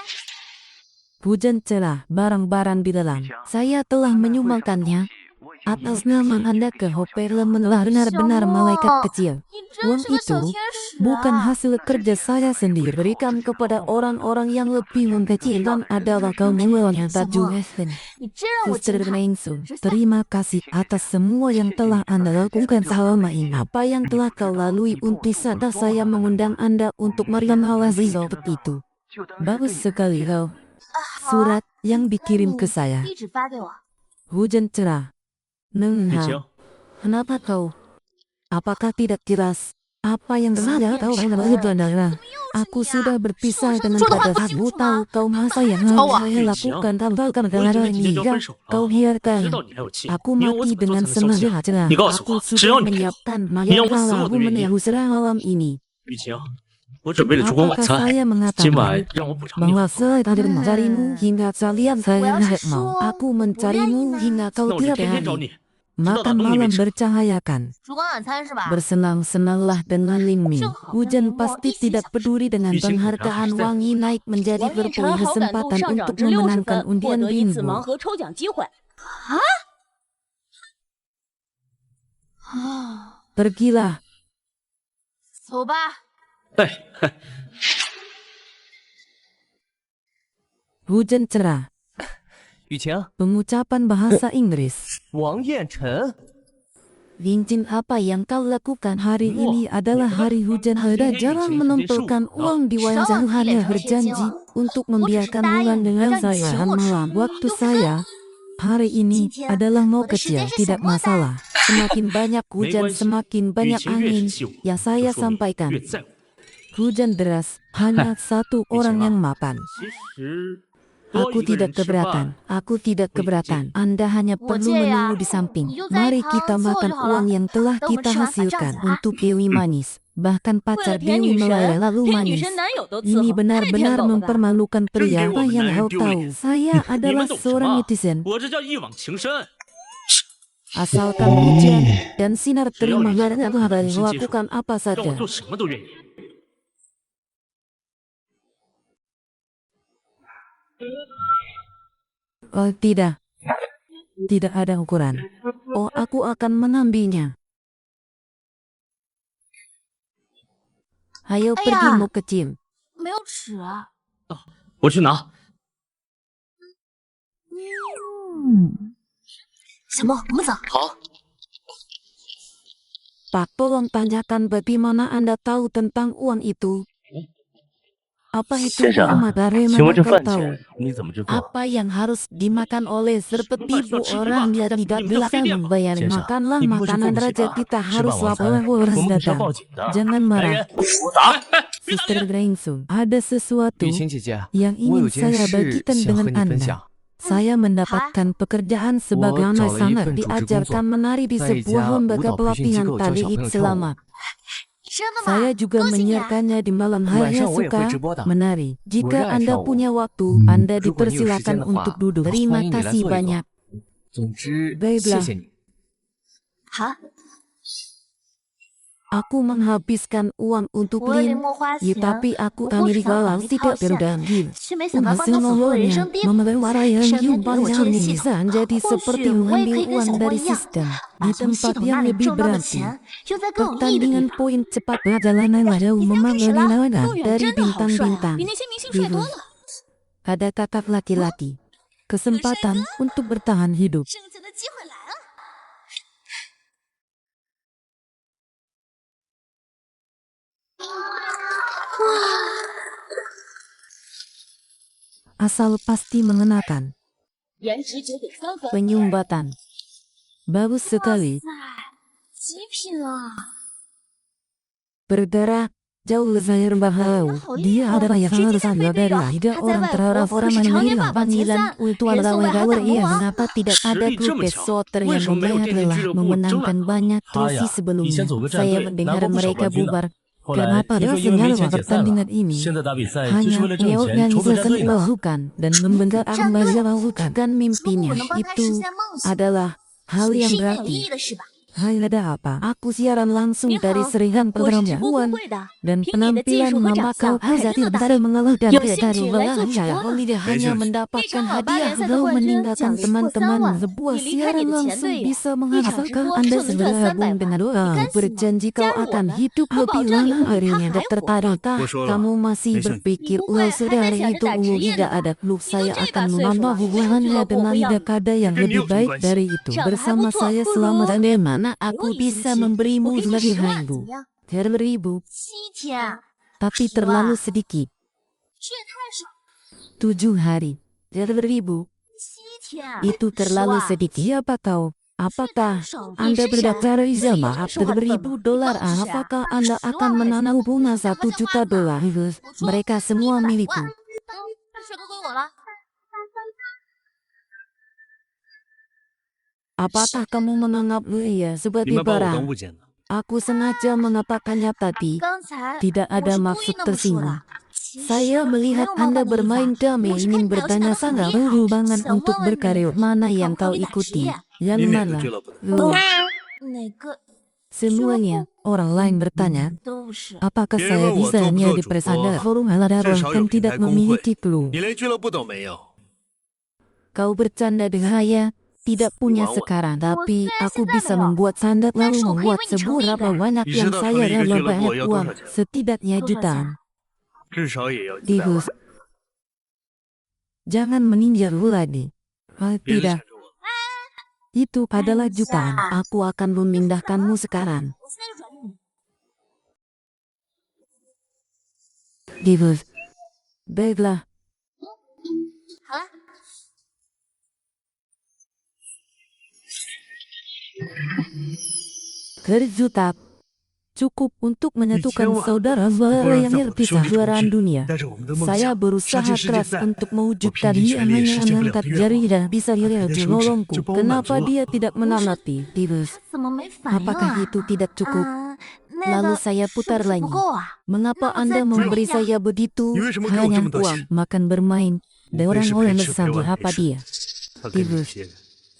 Hujan cerah, barang-barang di dalam. Saya telah menyumbangkannya. Atas nama Anda ke Hopper menelah benar-benar malaikat kecil. 你真 Uang 是个小 itu 天使、啊。 bukan hasil kerja saya sendiri. Berikan kepada orang-orang yang lebih mengkecilkan adalah kaum yang tak juga. 你真让我 Suster 惊叹。 Ningsu, terima kasih atas semua yang telah Anda lakukan selama ini. Apa yang telah kau lalui untuk sadar saya mengundang Anda untuk Maryam Al-Aziz seperti itu. Bagus sekali kau. Surat yang dikirim ke saya. 地址发给我。 Hujan cerah. 雨 Nengha. 晴， Kenapa kau? Apakah tidak jelas? Apa yang saya tahu adalah aku sudah berpisah dengan pada aku tahu kau masa yang saya lakukan tanpa 我已经 karena 跟你姐 ini 姐分手 kau 了， biarkan 知道你还有气， aku 你要我 mati 怎么做 dengan 才能消 senang 气？ hati. 你告诉 Aku 我，只 sudah 要你， menyiapkan 你让我死 mayat 我都愿意。 menyusrah malam ini. 雨晴，我准备了烛光晚 Apakah 餐， saya 今晚 mengatakan 让我补偿你 bahwa 好。 saya tadi mencarimu hingga kalian saya Well, tidak mau. sure. Aku mencarimu hingga 那 kau 我就 tidak 天天找 berani. 你，直到打 Makan 动你为 malam 止。 bercahayakan. 烛光晚餐是吧？ Bersenang-senanglah dengan Lingming. Hujan pasti tidak peduli dengan Yu Qing penghargaan kurang wangi naik menjadi 王彦辰 berpuluh 好感度 kesempatan 上涨 untuk 至60 memenangkan 分，获 undian 得一次 bimbo. 盲盒抽奖机会。 啊， Pergilah. 走吧。 哎， Hujan cerah. 雨晴， Pengucapan bahasa Inggris. 王彦辰， Cincin apa yang kau lakukan hari ini adalah hari hujan. Ada jarang menumpulkan uang di wajah hanya berjanji untuk membiarkan bulan dengan saya malam. Waktu saya hari ini adalah mau kecil, tidak masalah. Semakin banyak 没 hujan, 关系， semakin 雨 banyak 晴越 angin 是气我， yang 就 saya 说明 sampaikan. 越在乎。 Hujan deras, hanya satu orang yang mapan. 其实， Aku 多一个人 tidak 吃 keberatan. 饭， Aku tidak keberatan. Anda hanya perlu menunggu di samping. Mari kita makan uang yang telah kita hasilkan untuk Dewi Manis. Bahkan 为了 pacar 骗 Dewi 女 Melaya 神， lalu 连女 manis. 神男友都伺 Ini 候，太天 benar-benar 狗了吧？ mempermalukan pria. Jangan Apa yang bawa kau menandu tahu? ini. Saya 你 adalah 们懂什 seorang 么？ netizen. 我这叫一往情深。Asalkan hujan dan sinar terimanya dan lakukan apa 让 saja. 我做什么都愿意。 Oh, tidak. Tidak ada ukuran. Oh, aku akan mengambilnya. Ayo pergi mau kecil. 没有尺啊。我去拿。小梦，我们走。好， Pak, tolong tanyakan bagaimana Anda tahu tentang uang itu? Apa itu 先生， uang? 请问 Bagaimana 这 kau 饭 tahu? 钱你怎么支付？ Apa yang harus dimakan oleh seperti orang yang tidak bisa membayar? 先生， Makanlah 你不会是 makanan 对不起 raja 吧？ kita 吃 harus 罢晚餐， lapor 我们 harus 可是要 datang. 报警的。 Jangan 来 marah. 人， Suster Graingsung, ada sesuatu 雨晴姐姐， yang 我有 ingin 件 saya 事 bagikan 想和 dengan 你分 Anda. 享。 Saya mendapatkan pekerjaan sebagai Wah, anak jauh sangat lebih diajarkan pencuci menari di在一 sebuah 家 lembaga 舞蹈培训机 pelatihan 构教 tali 小朋友跳舞。 selamat. 真的吗？ Saya juga 恭喜你啊！ menyiarkannya di malam 晚 hari. 上我也会 Suka 直播的。 menari. Jika 我热爱 Anda 跳舞。 punya waktu, Anda 如果你有时间 dipersilakan 的话， untuk duduk. 欢 Terima 迎你来 kasih 做一个。 banyak. 总之， Baiklah 谢谢你。 好， Aku menghabiskan uang untuk 我有点 Lin, 没花 ya, 钱， tapi aku 我 kami 不 di 想把 galau 你套 tidak 现， berdagil. 却没想到帮 Hasil 他走错了人 nolongnya 生地步。 memelihara yang 上天给了我这 banyak 个系 bisa 统， jadi 或 seperti 许我也可 mengambil 以跟 uang 小莫 dari 一样， sistem 把 di 从系 tempat 统 yang 那里 lebih 挣到的 berarti. 钱用在更有意义的地 Pertandingan 方。 poin cepat perjalanan jauh 比赛开始了， memanggil 陆远 dari 真的好帅啊， bintang-bintang. 比那些明星帅多了。 Ada kakak laki-laki. Kesempatan untuk bertahan hidup. 挣钱的机会来了。 Asal pasti mengenakan 颜值9.3分， penyumbatan. Bagus sekali. 极品啊！ Bergerak jauh lebih bahaya. Dia adalah yang harus ada dari tiga orang terhadap orang mengirim panggilan untuk lawan ia mengapa tidak ada klub pesoter yang membayar lelah memenangkan banyak trofi sebelumnya. Saya mendengar mereka bubar. Kenapa dia sengaja pertandingan ini 现在打比赛就是 hanya 为了挣钱， meorganisasi 筹备战队的。 melakukan dan membentuk melakukan dan 如果 mimpinya 我能帮他实 itu 现梦想， adalah hal 是 yang 一件有 berarti. 意义的事吧？ Hai ada apa? Aku siaran langsung 您好， dari seringan 我是直播 perempuan 不会的， dan 凭你的技 penampilan 术和长 mama 相 kau 肯 Hazati 定能打 tidak mengalahkan 有 dia 兴 dari 趣来做 belahan 直 saya. 播 Kau 的。 tidak 没 hanya 事 mendapatkan 场老八 hadiah 联赛的 atau 冠军， meninggalkan 奖励破3 teman-teman 万， sebuah 你离开 siaran 你的前 langsung 队友， bisa 一场直 menghasilkan 播 Anda 就能赚 bergabung 300 dengan 万，你 doa 甘心吗？ berjanji 加 kau 入我 akan 们， hidup 我保 lebih 证你 lama 会比他 akhirnya 还火。 tertadakah 我说了， kamu masih 没事。 berpikir 你不会 uang 还 sudah 在 hari 想着 itu 打职 uang 业的 tidak 吧？ ada klub 你都 saya 这 akan 把岁数 menambah 了，俱 hubungannya 乐部 dengan 会要你， dekade yang 跟你 lebih 有什么 baik 关系？ dari itu 长得还不 bersama 错， saya 不如 selama bagaimana 给 aku 我一 bisa 星期， memberimu 我给你 lebih 10万，怎 ribu 么样？ 1000 7天， tapi 10 terlalu 万， sedikit 这也太少。 7 hari 1000 7天， itu 10 terlalu 万， sedikit siapa tahu 这太 apakah 少了。你 Anda 是谁？ berdaftar 自己 sama 有说话的份吗？ $1000 你到底是谁啊？ apakah Anda 10 akan 万块钱， menanam bunga 1 好像 juta 花的嘛。 dolar 我出 mereka semua 100 milikku 万，帅哥归我了。 apakah kamu menganggap ia 你 seperti 们把我当 barang 物件了。 aku sengaja mengatakannya tadi 刚才 tidak 我 ada 是故意 maksud 那么说 tersinggung 的。其实 Saya 没 melihat 有冒 Anda 犯的意思 bermain 啊， damai 我是 ingin 看表现 bertanya 得很 sangat 厉害， berhubungan 想 untuk 问问你 berkarir mana 可 yang 不可 kau 以打职 ikuti 业？ yang 你哪个 mana 俱乐部的？ Loh, 哪个 semuanya orang lain bertanya 都不是。 apakah 别人 saya 问我 bisa 做不 hanya 做 di 主 persada 播， forum halal 至少有 dan 品 tidak 牌工会， memiliki clue 你连俱乐部都没有。 kau bercanda dengan saya tidak punya Wow. sekarang tapi Saya aku sedang bisa menolak. membuat sandat lalu Tapi membuat saya ingin seberapa mencoba. banyak Di yang situ saya kali dalam ke banyak俱乐部 uang 要多少钱？ setidaknya 多少 jutaan 钱？至少也要100 Divus 万。 jangan meninjau lagi oh, 别的 tidak 缠着我。 itu adalah Aisyah. jutaan aku akan memindahkanmu sekarang 我现在就转给你。 Divus baiklah 好了， Berjuta cukup untuk menyatukan Dicewa. saudara-saudara yang Orang terpisah tak juaraan bersyukur. dunia. 带着我们的梦 Saya 想， berusaha 杀进世界 keras 赛。 untuk 我 mewujudkan 拼尽 dia 全力也 hanya 实现不了 mengangkat 的愿 jari 望。 dan bisa 打 lihat 开 di 手指 lolongku. 就把我满足 Kenapa 了。 dia tidak menamati, Divus? 怎么没反应 Apakah 啊？ itu tidak cukup? 那 Lalu 个 saya 是不 putar 是 lagi. 不够啊？ Mengapa Kenapa Anda saya memberi tanya? saya begitu? 你为什么给我这 Hanya 么多钱？ uang, makan bermain, dan 无非是 orang-orang 陪吃陪 bersama 玩陪 apa 睡 dia? 他跟你 Divus 些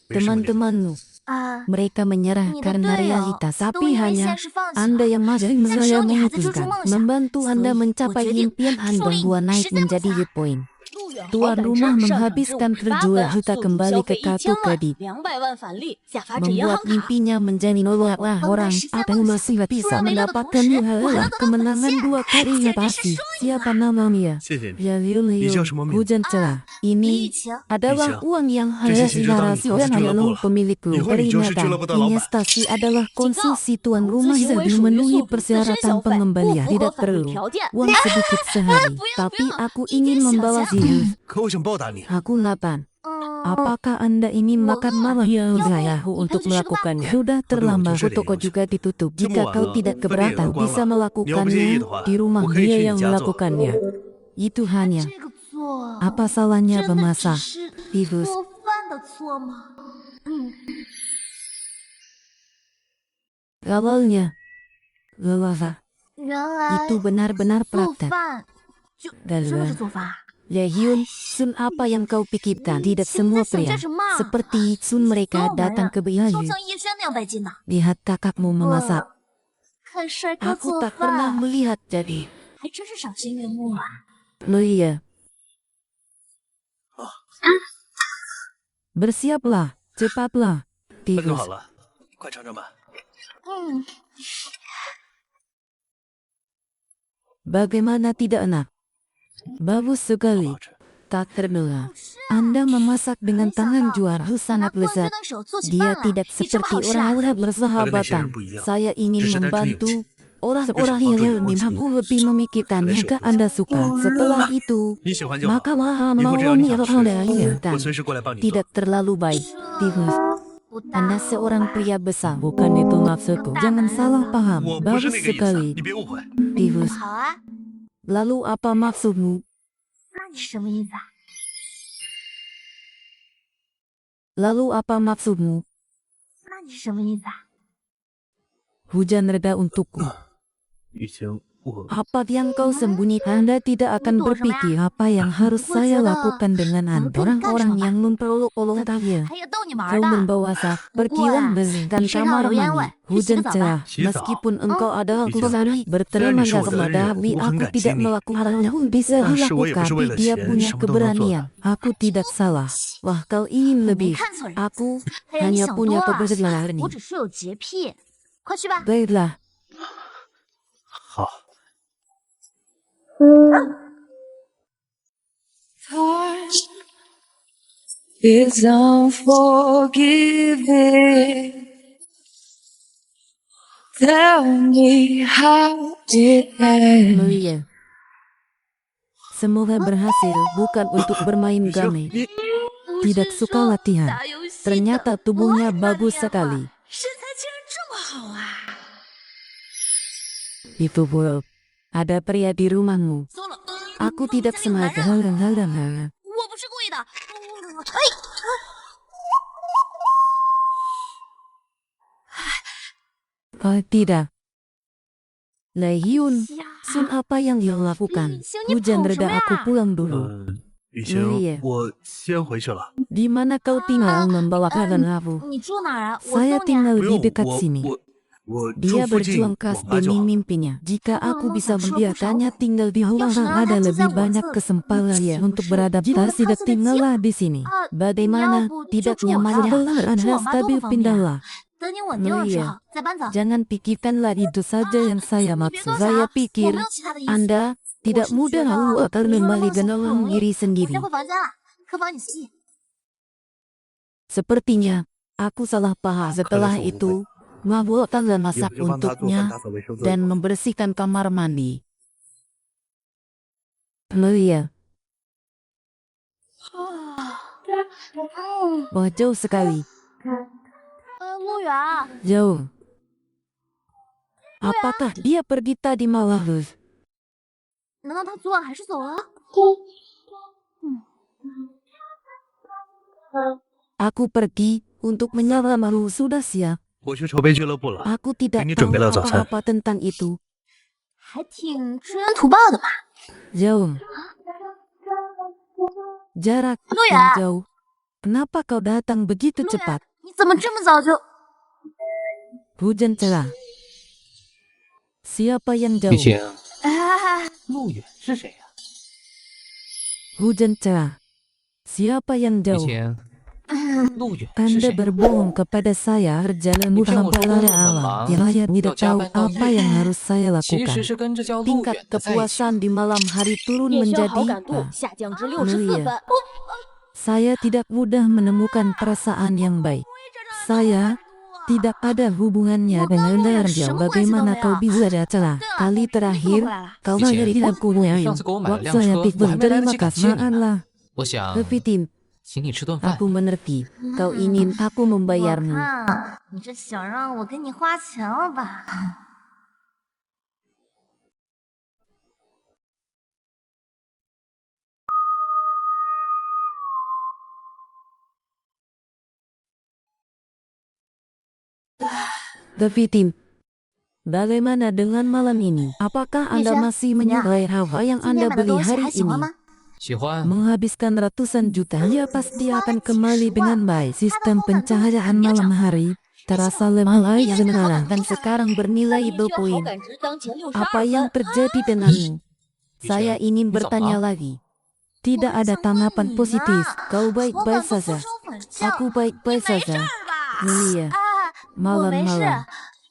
teman-temanmu. 啊， Mereka menyerah 你的 karena 队友 realitas, 都 tapi 因为 hanya 现实放弃 Anda 了。 yang masih 但是 saya 有你还在追逐 memutuskan 梦想， membantu 所 Anda 以我 mencapai 决定 impian 助 Anda 力 buat 你 naik 实现梦 menjadi 想。 good point. 路远豪 Tuan 本 rumah 站上场之 menghabiskan 58 berjuang 分， juta 宿主 kembali 消 ke 费 kartu 1000万 kredit, ，200万返利，下发至银 membuat 行卡。 mimpinya menjadi nolaklah 帮他 orang 实现 atau 梦想， masih 助 bisa 人为乐的同 mendapatkan 时， nilai 我还能得到粉 kemenangan 线， dua kali 简 ya 直是 pasti. 双赢 Siapa 啊！ namanya? 谢谢你。 Yayul 叫什么名字？ hujan cerah. 李 Ini 雨晴， adalah 雨晴， uang yang 这些 harus 钱就当你 dinarasi 投资 oleh 俱乐部 ayah 了。 pemilikku. 以后你就是俱乐 Peringatan, 部的老板。 investasi adalah 警告 konsumsi tuan 投资 rumah 行为 jadi 属于 memenuhi 速不自身 persyaratan 消费，不 pengembalian. 符合 Tidak 法律 perlu 条件。 uang sedikit sehari. 不要 Tapi 不要 aku 一点 ingin 小 membawa 钱。 Zeus. 可我想报答你。 Aku lapar. 嗯， Apakah Anda ingin makan malam ya Zayahu untuk melakukannya? Sudah terlambat, toko juga ditutup. Jika kau tidak keberatan, bisa melakukannya di rumah dia yang melakukannya. Itu hanya 这个做 apa salahnya 真的只 memasak? 是 Tikus. 做饭的错吗？嗯， Awalnya, lelah. 原来 Itu benar-benar 做 praktek. 饭就真的是做饭啊。 Yahyun, Sun apa yang kau pikirkan? Tidak 现 semua 在想 pria 这什么？ seperti Sun 所 mereka 有男 datang 人 ke 都 Yahyun. 像叶轩那样拜金的。 Lihat kakakmu memasak. 看帅哥 Aku 做 tak pernah 饭， melihat jadi. 还真是赏心悦目啊。 Oh iya. Bersiaplah, cepatlah. 饭做好 Tikus. 了，快尝尝吧。 嗯， Bagaimana tidak enak? Bagus 好不 sekali. 好吃？ Tak terduga. Anda memasak dengan tangan juara 拿 sangat 冠军 lezat. 的手做起 Dia 饭来， tidak 你这么 seperti 好吃啊？ orang-orang bersahabatan. Saya ingin membantu orang-orang yang memang lebih memikirkannya. Jika Anda suka, setelah itu, 你喜欢就好。 maka maha 以后只要 melawan 你想 orang 吃，我随时过来帮你做。 Tidak terlalu baik. Tikus. 不大 Anda seorang pria besar, bukan itu maksudku. Jangan salah paham. 我不是 Bagus 那个意思， sekali. 你别误会。 Tikus. 好啊， Lalu apa maksudmu? 那你什么意思啊？ Lalu apa maksudmu? 那你什么意思啊？ Hujan reda untukku. 雨晴，我 Apa yang kau sembunyikan? Anda tidak akan berpikir apa yang harus saya lakukan dengan Anda. Orang-orang yang memperolok-olok tadi. 还有逗你玩 Kau 的。 membawa sah, pergilah bersihkan kamar mandi. Hujan cerah. Meskipun engkau adalah kusari, berterima kasih kepada Abi. Aku tidak melakukan hal yang bisa dilakukan, tapi dia punya keberanian. Aku tidak salah. Wah, kau ingin 没 lebih. 看错人， Aku 哎呀，你 hanya 想多 punya 了。 keberanian. 我只是有洁癖，快去吧。 Baiklah. 好。 is unforgiving. Tell me how it ends. Mulia. Semoga berhasil, bukan untuk bermain game. 你 Tidak suka latihan. 打游戏的 Ternyata 我 tubuhnya 爱打 bagus 电话 sekali. 身材竟然这么好啊！ Itu Bob. Ada pria di rumahmu. 糟了， Aku 你 tidak 家里有男 sengaja. 人，我不是故意的。哎， Oh, tidak. Lehyun, 呀， Sun apa yang dia lakukan? Ih, Xiao, ni Hujan跑 reda, 什么呀？ aku pulang dulu. 雨 Mulia. 晴，我先回去了。 Di mana kau tinggal membawa kanan aku? 你住哪儿啊？我 Saya 送你啊。 tinggal 不 di 用， dekat 我 sini. 我住 Dia 附近 berjuang keras 网吧就 demi 好。 mimpinya. Jika aku bisa Mama, membiarkannya maksud tinggal di Yang Hongkong, senang ada hati lebih saya banyak buat kesempatan ya untuk Bos, beradaptasi dan Bos, tinggallah di sini. Ah, Bagaimana? Yabu, Tidak cucu nyaman orang. adalah Cucu Anda orang stabil tuh方便。 pindahlah. 等你稳定了之 Mulia. 后再搬走。 Jangan pikirkanlah itu saja yang saya 你别 maksud. 多想， Saya 我 pikir 没有其他的意思。 Anda tidak 我是觉 mudah 得 lalu akan 你说的 kembali 梦 dengan 想不 orang 容易 diri 我 sendiri. 先回房间了，客房你随意。 Sepertinya aku salah paham. Setelah 可能是我误会。 itu, Mabuk tangga 以 masak 后就帮他做饭、 untuknya 打扫卫生做。 dan membersihkan kamar mandi. Mulia. Wah, jauh sekali. 陆远， Jauh. Apakah dia pergi tadi malam? 难道他昨晚还是走了？ Aku pergi untuk menyelamamu. Sudah siap. 我去筹备俱乐部了。 Aku tidak 给你 tahu 准备了早餐。 apa-apa tentang itu. 还挺知恩图报的嘛。 Jauh. Jarak 陆 yang 远， jauh. Kenapa kau datang begitu 陆远 cepat? 你怎么这么早就？ Hujan cerah. Siapa yang 雨 jauh? 晴，哎，陆远是谁呀、 Hujan cerah. Siapa yang 雨 jauh? 晴，陆远是 Anda 谁？ berbohong kepada saya. Perjalanan Bukan tanpa urusan Allah teman. yang saya tidak Jauh tahu jabat kau apa juga. yang harus saya 其 lakukan. 实是跟着叫陆 Tingkat 远的在一起。 kepuasan di malam hari turun 夜宵好 menjadi 感度 apa? 下降至64 64分。 Saya tidak mudah menemukan perasaan yang baik. Saya tidak ada hubungannya dengan Anda. Bagaimana kau bisa celah? Kali terakhir kau hanya tidak punya. 上次给我买了 Waktu 辆 saya 车，我 pikir 还没来得 terima 及感谢 kasih 你呢。 lah. 我想 Kepitin, 请你吃顿饭 aku。mengerti. Kau ingin aku 我 membayarmu. 看你这想让我给你花钱了吧？ Kepitin, bagaimana dengan malam ini? Apakah Anda Yuchen, masih gimana? menyukai hal-hal yang 今天 Anda 买的 beli 东西 hari 还喜欢 ini? 吗？喜欢， Menghabiskan ratusan juta, dia pasti akan kembali dengan baik. Sistem pencahayaan malam hari terasa lemah sekarang dan sekarang bernilai 夜 double 宵好 point. 感值当前62 Apa 分 yang terjadi denganmu? Saya ingin Yuchen, bertanya sama. lagi. Tidak ada tanggapan positif. Kau 我 baik-baik 感动 saja. 不收粉酱， Aku baik-baik 你没事 saja. 儿吧？ Mulia, 哎，我没事。 malam-malam.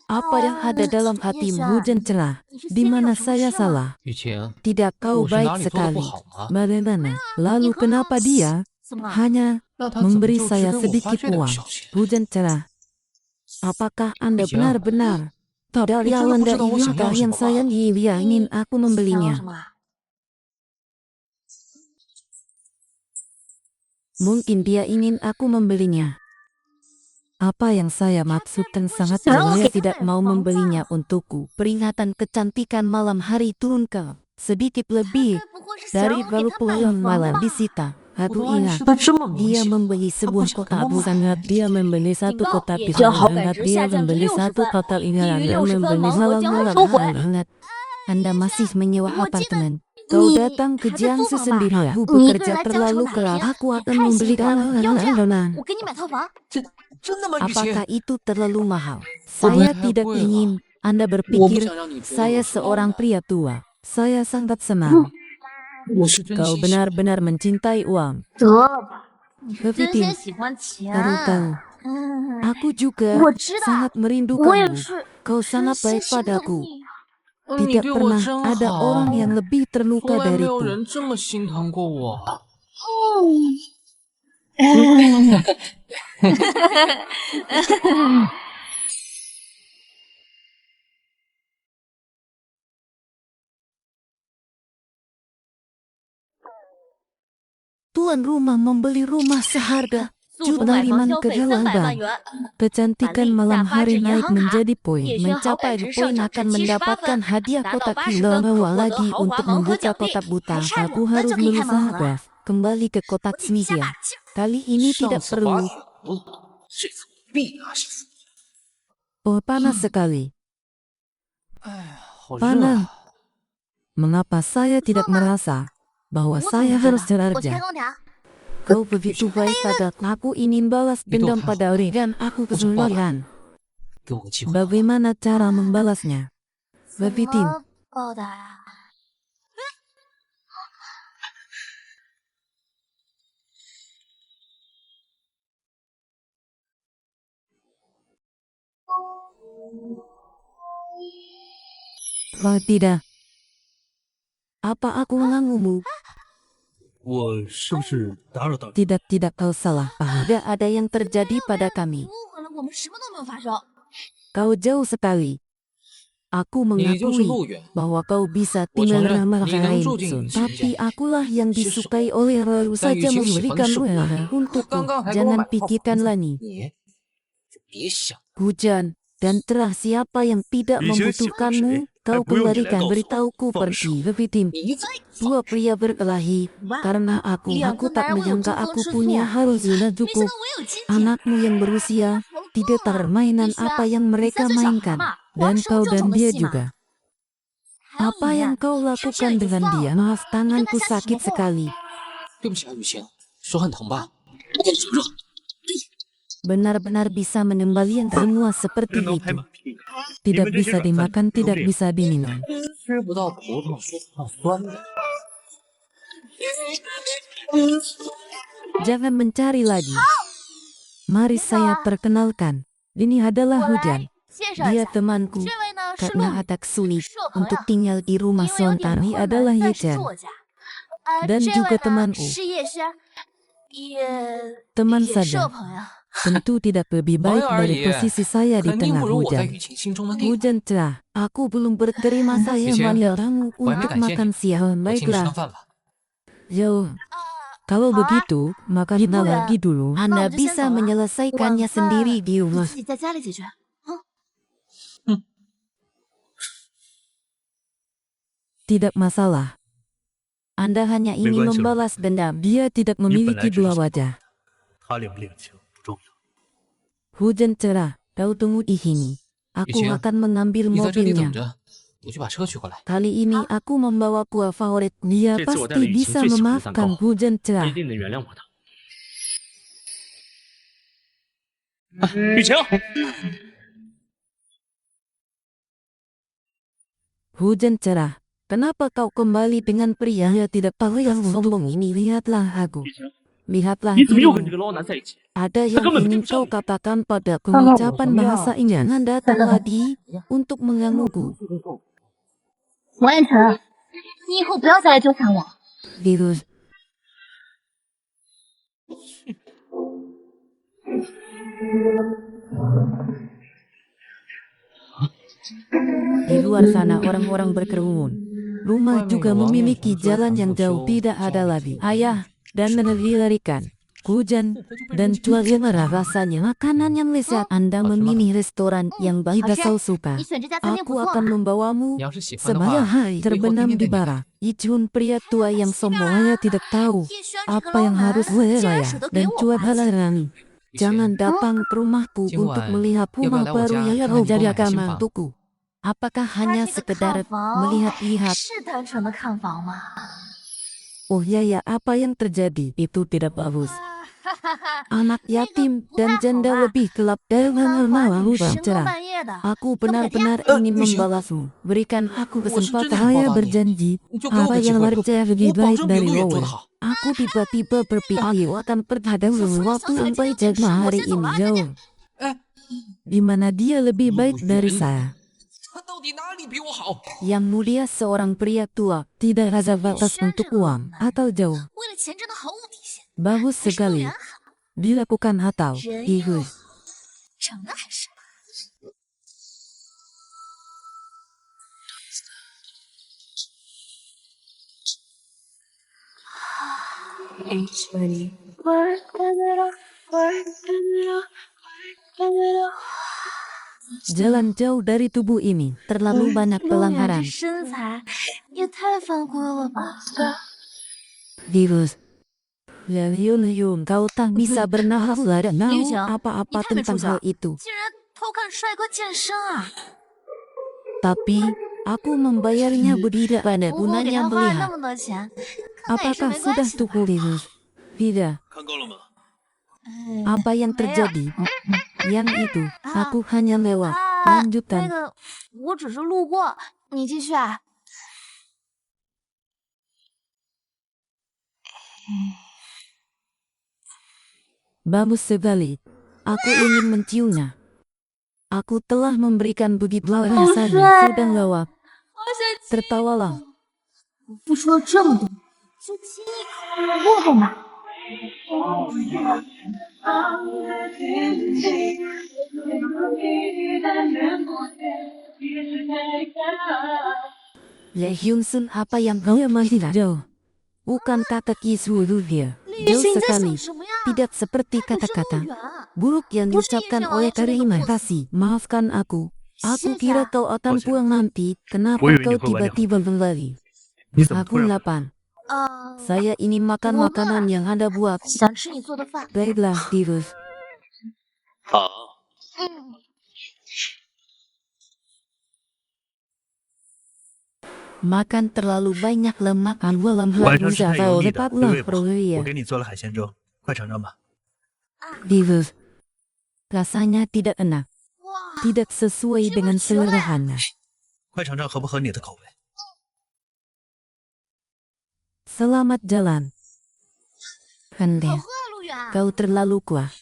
Apa yang ada dalam hatimu? Hujan cerah. 你是 Di 心里有 mana 什么 saya 事吗？ salah? 雨晴， Tidak, kau 我是哪 baik 里做的 sekali. 不好吗？ Bagaimana? Lalu 你很好 kenapa dia 怎么？ hanya 那他怎么 memberi 就只 saya 给我花 sedikit 这点 uang? 小钱？ Hujan cerah. Apakah Anda Yuchen, benar-benar tidak Lu yang真的不 Anda 知道我想要 inginkan 什 yang 么吗？ saya ingin aku 想要 membelinya? 什么？ Mungkin dia ingin aku membelinya. Apa yang saya maksudkan sangat jelas, saya tidak mau membelinya untukku. Peringatan kecantikan malam hari turun ke sedikit lebih 该不会是想 dari 让我给 baru 他买 pulang 房 malam 吧？ disita. 我 Aku 的暗 ingat 示都这么明 dia 显， membeli sebuah Aku kotak ngomong. sangat dia membeli satu Timbal, kotak ya, pisang hau hangat, ganzhi dia 下降至 membeli 60 satu 分， kotak 低 ingaran, 于 dia 60 分 membeli 盲盒 salam 将会 malam 收回。 hangat. Anda masih menyewa apartemen. Kau Ni, datang ke ada Jiangsu tuh, Mama. sendiri. Aku Ni bekerja kan terlalu Jiangsu keras.哪天 Aku akan 太 membeli 辛苦了，要这样， donan. 我给你买套房。真的吗？雨晴 Apakah，itu terlalu mahal? Apa Saya yang tidak gue lah? ingin Anda 我不 berpikir 想让你觉得 saya 我是老 seorang 的， pria tua. Saya sangat senang. 我是真 Kau 心喜欢。 benar-benar mencintai uang. 得了吧，你是真 Kepiting, 心喜欢钱。 tahu-tahu. 嗯， Aku juga 我知道， sangat 我也 merindukanmu. 是 Kau 真 sangat 心 baik 心疼 padaku. 你。你 Tidak 对我 pernah 真 ada 好， orang yang lebih 从 terluka 来没有 dariku. 人这么心疼过我。 Tuan rumah membeli rumah seharga 宿主买房消费300万元， Kecantikan malam hari naik menjadi poin. 夜轩好 Mencapai 感值上 poin 涨至 akan 78 mendapatkan 分， hadiah 达到 kotak 80 kilo 分可 mewah 获得 lagi 豪华 untuk 盲盒 membuka 奖励， kotak buta. 还差 Aku 2分 harus 就可以开盲 berusaha 盒了。 keras kembali ke kotak 我得加 Smithia. 把劲儿。 Kali ini 上 tidak 次滑 perlu. 铁卢，这次我必拿下。 Oh, panas sekali. 哎呀，好热 Panas. 啊！ Mengapa saya tidak merasa bahwa 我怎么 saya 知 harus 道？我去 cerdas? 开空调。 Kau begitu baik pada aku ingin balas dendam Itu pada Ori dan aku kesulitan. 给我个机会。 Bagaimana cara membalasnya? 怎 Bevitin, 么报答呀？ kalau tidak, apa aku mengganggumu? 我是不是打扰到你？ Tidak, tidak, kau salah. Tidak ada yang terjadi pada kami. 误会了，我们什么都没有发生。 Kau jauh sekali. Aku 你就是 mengakui 路远， bahwa kau bisa 我 tinggal 承认 lama 你能住进 lain, 雨晴 tapi 家。 akulah yang 其实 disukai oleh lalu 但雨 saja 晴喜欢的 memberikan 是我， untukku. 刚刚还给我 Jangan 买套房 pikirkan 子， lagi. 你就别想。 Hujan dan cerah, siapa yang tidak 雨晴喜欢谁 membutuhkanmu, 还 kau 不用你来 kembalikan 告诉我。 beritahuku 放手！ pergi. Bevitin, 你再 dua pria berkelahi 哇， karena aku 两个 tak 男人为有 menyangka 争风 aku 吃醋， punya harus 没想 cukup 到我有今天。 anakmu yang berusia tidak tahu mainan apa yang mereka mainkan, dan kau dan dia juga. 还有 Apa 你， yang kau 生气了 lakukan 你就 dengan 放 dia? 了。 Maaf, tanganku 跟他瞎起 sakit 哄 sekali. 对不起啊，雨晴，手很疼吧？ Benar-benar bisa mengembalikan semua seperti 人高 itu. 拍马屁，你 Tidak 们这些 bisa 软饭 dimakan, 都 tidak 这样。 bisa diminum. 吃不到葡萄说不上酸的。 Jangan mencari lagi. Mari saya perkenalkan. Ini adalah 我 Hujan. 来介绍一 Dia 下， temanku. 这位呢是陆 Karena 羽， agak sulit 是我朋友， untuk tinggal di 因 rumah 为有点 Sontani 困 adalah 难，但是 Yechen. 作家。 Dan 这 juga 位呢 temanku. 是叶轩，也 Teman 也是我 saja. 朋友。 Tentu tidak lebih 朋 baik 友而 dari 已， posisi saya di 肯定 tengah 不如我在 hujan. 雨晴心中的地位。 Hujan cerah. Aku belum berterima saya Yechen, melarangmu 我还没 untuk 感谢 makan 你， siang. 我请你吃 Baiklah. 顿饭吧。 Jauh. Kalau begitu, maka kita Ibu ya. lagi dulu. Anda Mau bisa jalan lah. menyelesaikannya 晚饭 sendiri di 你 rumah. 自己在家里解决。 Tidak masalah. Anda hanya ingin Megawati. membalas dendam. Dia tidak memiliki dua wajah. 他领不领情不重要。 Hujan cerah. Kau tunggu di sini. Aku Yuqing, akan mengambil 你在这里等 mobilnya. 着，我去把车取回来。 Kali ini aku membawa buah favorit. Dia 这次我带了 pasti 雨晴 bisa 最喜欢的蛋 memaafkan 糕， hujan 他 cerah. 一定能原谅我的。雨晴， Hujan cerah. Kenapa kau kembali dengan pria yang tidak tahu yang ngomong ini? Lihatlah aku. 雨晴， Lihatlah 你怎么又跟 dirimu. 这个捞男在一起？ Ada yang Kamu ingin betul. kau katakan padaku. Ucapan bahasa Inggris. Anda datang lagi untuk menggangguku. 王彦辰，你以后不要再来纠缠我。 Virus. Di luar sana orang-orang berkerumun. Rumah juga memiliki jalan yang jauh, tidak ada lagi ayah dan dilarikan. Hujan dan cuaca merah, rasanya makanan yang lezat. Anda memilih restoran yang baik asal suka. 你选这家餐厅 Aku 不错 akan 啊。 membawamu 你要是喜欢的 sebanyak 话， hari 我以后 terbenam 天天 di 带你。 bara. Icun pria tua yang semuanya tidak tahu 叶轩这个 apa 捞 yang 男 harus 竟然 saya 舍得给 dan 我 coba 花钱。 larang. Jangan datang ke rumahku今 untuk 晚 melihat 要不要 rumah 来我 baru 家 yang 看看 kau 你给我买的 jadikan 新房？ untukku. Apakah 他 hanya 这个 sekedar 看房 melihat-lihat? 是单纯的看房吗？ Oh ya, apa yang terjadi? Itu tidak bagus. 哈哈哈， Anak 那个 yatim 不太 dan 好 janda 吧？ lebih gelap dari 看 malam 房你深更 cerah. 半夜的， Aku 要不给电？ benar-benar ingin membalasmu. Berikan aku 我是真的 kesempatan. 想 Saya 报答你， berjanji 你就给我 apa 个机 yang 会吧， harus saya lebih 我保 baik 证比 dari 陆羽做 Lowe. 得好。 Aku tiba-tiba berpikir akan terhadap sesuatu sampai jatuh hari ini jauh. 哎， Di mana dia lebih baik dari saya. 他到底哪里比我好？ Yang mulia seorang pria tua, tidak ada batas untuk uang atau jauh. 为了钱真的毫无底线， Bagus 还是陆 sekali. 源好， Dilakukan atau 人 ihus. 长得还是。 Jalan jauh dari tubuh ini, terlalu banyak 陆远 pelanggaran. 这身材也太犯规了吧！ Virus. Leon, kau tak bisa bernafas dan tahu Liu Qiang, apa-apa 你太没 tentang 出息了 hal itu. 竟然偷看帅哥健身啊！ Tapi, aku membayarnya tidak pada 不过给 gunanya 他花了那 melihat. 么多钱，看看也是 Apakah 没关 sudah 系的吧。 cukup, Virus? Tidak. 看够了吗？ Apa yang terjadi? Yang itu, aku hanya lewat. 那 Lanjutan. 个，我只是路过，你继续啊。 Bagus sekali. Aku ingin menciumnya. Aku telah memberikan begitu rasanya. Sudah lewat. 好想亲， Tertawalah. 我付出了这么多，就亲一口，过分吧？ Lehyun apa yang kau masih jauh? Bukan kata kisruh dia. 李 Jauh 云你在 sekali. 想什么呀？ Tidak seperti 还有这么 kata-kata 远？ buruk yang Bos ini diucapkan yang oleh awalnya cuma terima ikut kasih. Maafkan aku. Aku Siapa? kira kau akan Bos ya. pulang nanti. Kenapa Boyo ini kau kau banyak. tiba-tiba kembali? 你怎么 Aku 突然？ lapar. 呃， Saya ini makan Gua makanan yang Anda buat. 想吃你做的饭。 Baiklah, Virus. 好， 嗯， Makan terlalu banyak lemak. Walam 晚上是 harus 太油腻的， lepatlah 对胃不好。 proya. 我给你做了海鲜粥，快尝尝吧。Div, rasanya tidak enak, 哇， tidak sesuai dengan seleraannya. 快尝尝合不合你的口味。 Selamat jalan. 好 Hande, 喝啊，陆远。 kau terlalu kuat.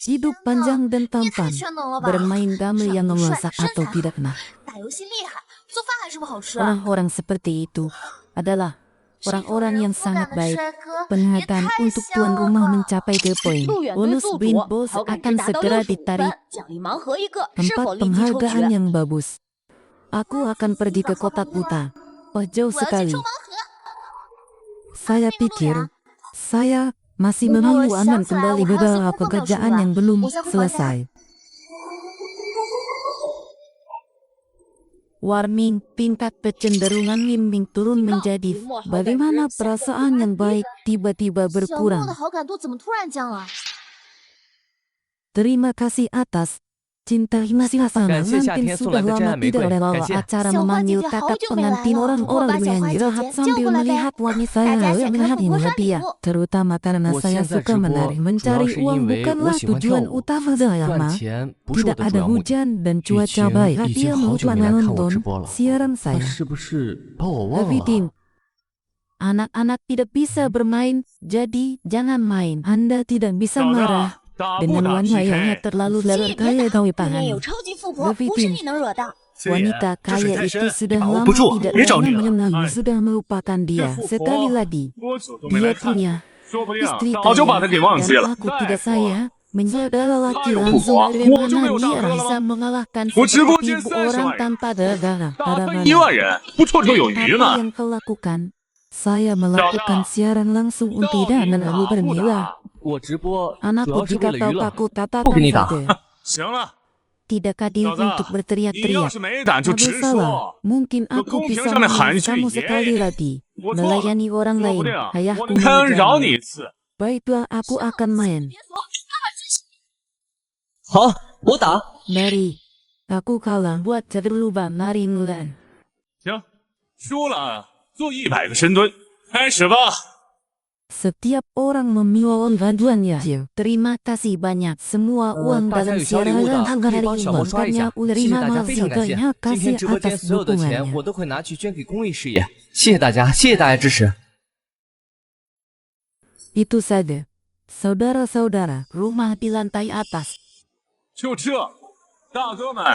Hidup panjang dan 你也太 tampan. 全能了吧！ Bermain gamer 长 yang 得帅， memasak 身 atau 材 tidak 好， nah. 打游戏厉害，做饭还是不好吃。 Orang-orang seperti itu adalah 这种 orang-orang 人 yang 骨感 sangat 的 baik. 帅哥也 Penghatan 太 untuk 香 tuan 了 rumah 吧！ mencapai ke poin. 陆远对 Bonus 宿 win 主 boss 好感值 akan 达到 segera 65 ditarik. 分，奖励盲盒一个，是否 Tempat 立即抽取？ penghargaan yang bagus. Aku akan pergi ke kotak buta. Wah, jauh 我要去 sekali. 抽盲盒。 Saya 那个陆 pikir 远， saya masih Bubur menunggu siang Anan selai, kembali wahai beberapa sepupu pekerjaan Bang yang belum Sula. Usah selesai. Warming, tingkat kecenderungan Wimbing turun menjadi bagaimana perasaan yang baik tiba-tiba 小莫的 berkurang. 好感度怎么突然降了？ Terima kasih atas cinta masih sangat 感谢夏 pengantin 天送 sudah 来的真 lama 爱玫 tidak 瑰， rela 感谢。 acara 小花 memanggil 姐姐好 kakak 久没来 pengantin 了，我 orang-orang 把小花 yang 姐 rehat 姐叫 sambil 过来呗。 melihat wanita 大家 yang 先看 melihat 主播刷礼 dia. 物。 Terutama karena 我 saya 现在 suka 直播 menari 主要 mencari 是 uang 因为我 bukanlah 喜欢跳 tujuan 舞， utama 赚 selama 钱不是我 tidak 的主 ada 要目的。 hujan dan 雨 cuaca 晴 baik. 已 Dia 经好久 lupa 没来看我 nonton 直播了， siaran 他 saya. 是不是把我忘 Levitin, 了？ anak-anak tidak bisa bermain, jadi jangan main. Anda tidak bisa marah 打不 dengan 打 wanita yang PK？ terlalu 请 lebar 你别 kaya 打， kau 对面 pahami. 有超级富婆，不是你能惹的。 Wanita 这水 kaya 太 itu 深， sudah 把握 lama 不住， tidak 别找 lama 你了。 mengenalnya, sudah melupakan 这 dia. 富 Sekali 婆 lagi, 多久都没 dia 来看， punya 说不定 istri 早就把他 kaya 给忘记 dan 了。 aku 大 tidak 夫， saya. Menjaga lelaki 他有富 langsung 婆， dari 我就没 mana 有大 dia 哥了 bisa 吗？ mengalahkan 我直播 seperti 间 ibu 30 orang 万人， tanpa darah. 打分1万人，不绰绰有余 Apa 呢。 yang kau lakukan? Saya melakukan siaran langsung 到 untuk 底 tidak 打 lalu 不 bernilai. 打？我直播主 Anakku 要是为 jika 了 kau 娱乐， takut 不 katakan 跟你打。 saja. 行了， Tidak adil 小子 untuk， 你要 berteriak-teriak. 是没胆就 Ada 直 salah. 说。 Mungkin 这 aku 公屏 bisa 上面喊 membalas 句 kamu 爷， sekali lagi. 我错了， Melayani orang 说不 lain. 定我 Ayahku 能饶 mengajarnya. 你一次。 Baiklah, aku akan main. 好，我打。 Mari. Aku kalah buat terlupa mari mulan. 行，输了做100个深蹲，开始吧。 Setiap orang memiliki gaduannya. Terima kasih banyak. Semua uang 大家 dalam 有小礼 siaran 物的 agar 可以帮小莫刷一下， lengkapnya 谢谢 terima 大家，非常 kasih 感谢。 banyak 今天 kasih 直播间 atas 所有的钱 dukungannya. 我都会拿去捐给公益事业，谢谢大家，谢谢大家支持。 Itu saja. Saudara-saudara, rumah di lantai atas. 就这，大哥们，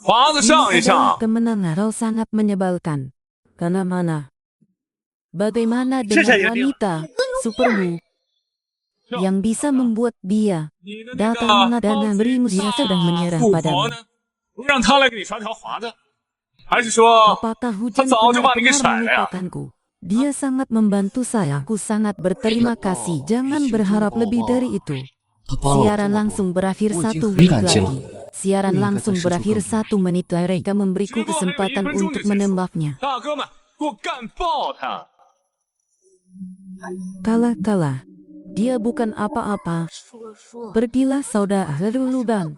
华子上一 Ini 上 adalah。kemenangan Rao sangat menyebalkan. Karena mana? Bagaimana dengan Saya wanita supermu yang bisa membuat dia 你的那 datang 个 dan berimu dia sedang menyerang 富婆 padamu. 呢？不让他来给你刷条华子，还是说 Apakah hujan Tahu coba nih, benar-benar guys, ya. melupakanku? Dia sangat membantu saya. Aku sangat berterima kasih. Jangan berharap lebih dari itu. 他帮了我这 Siaran 么多， langsung berakhir 我已经 1 很 menit 感激了。 lagi. Siaran Ini langsung kata berakhir sesuatu. 1 menit. Mereka memberiku 直播还有 kesempatan 1分钟 untuk 就结束， menembaknya. 大哥们，给我干爆他！ Kalah. Dia bukan apa-apa. 输了输了。 Pergilah saudara Luluban.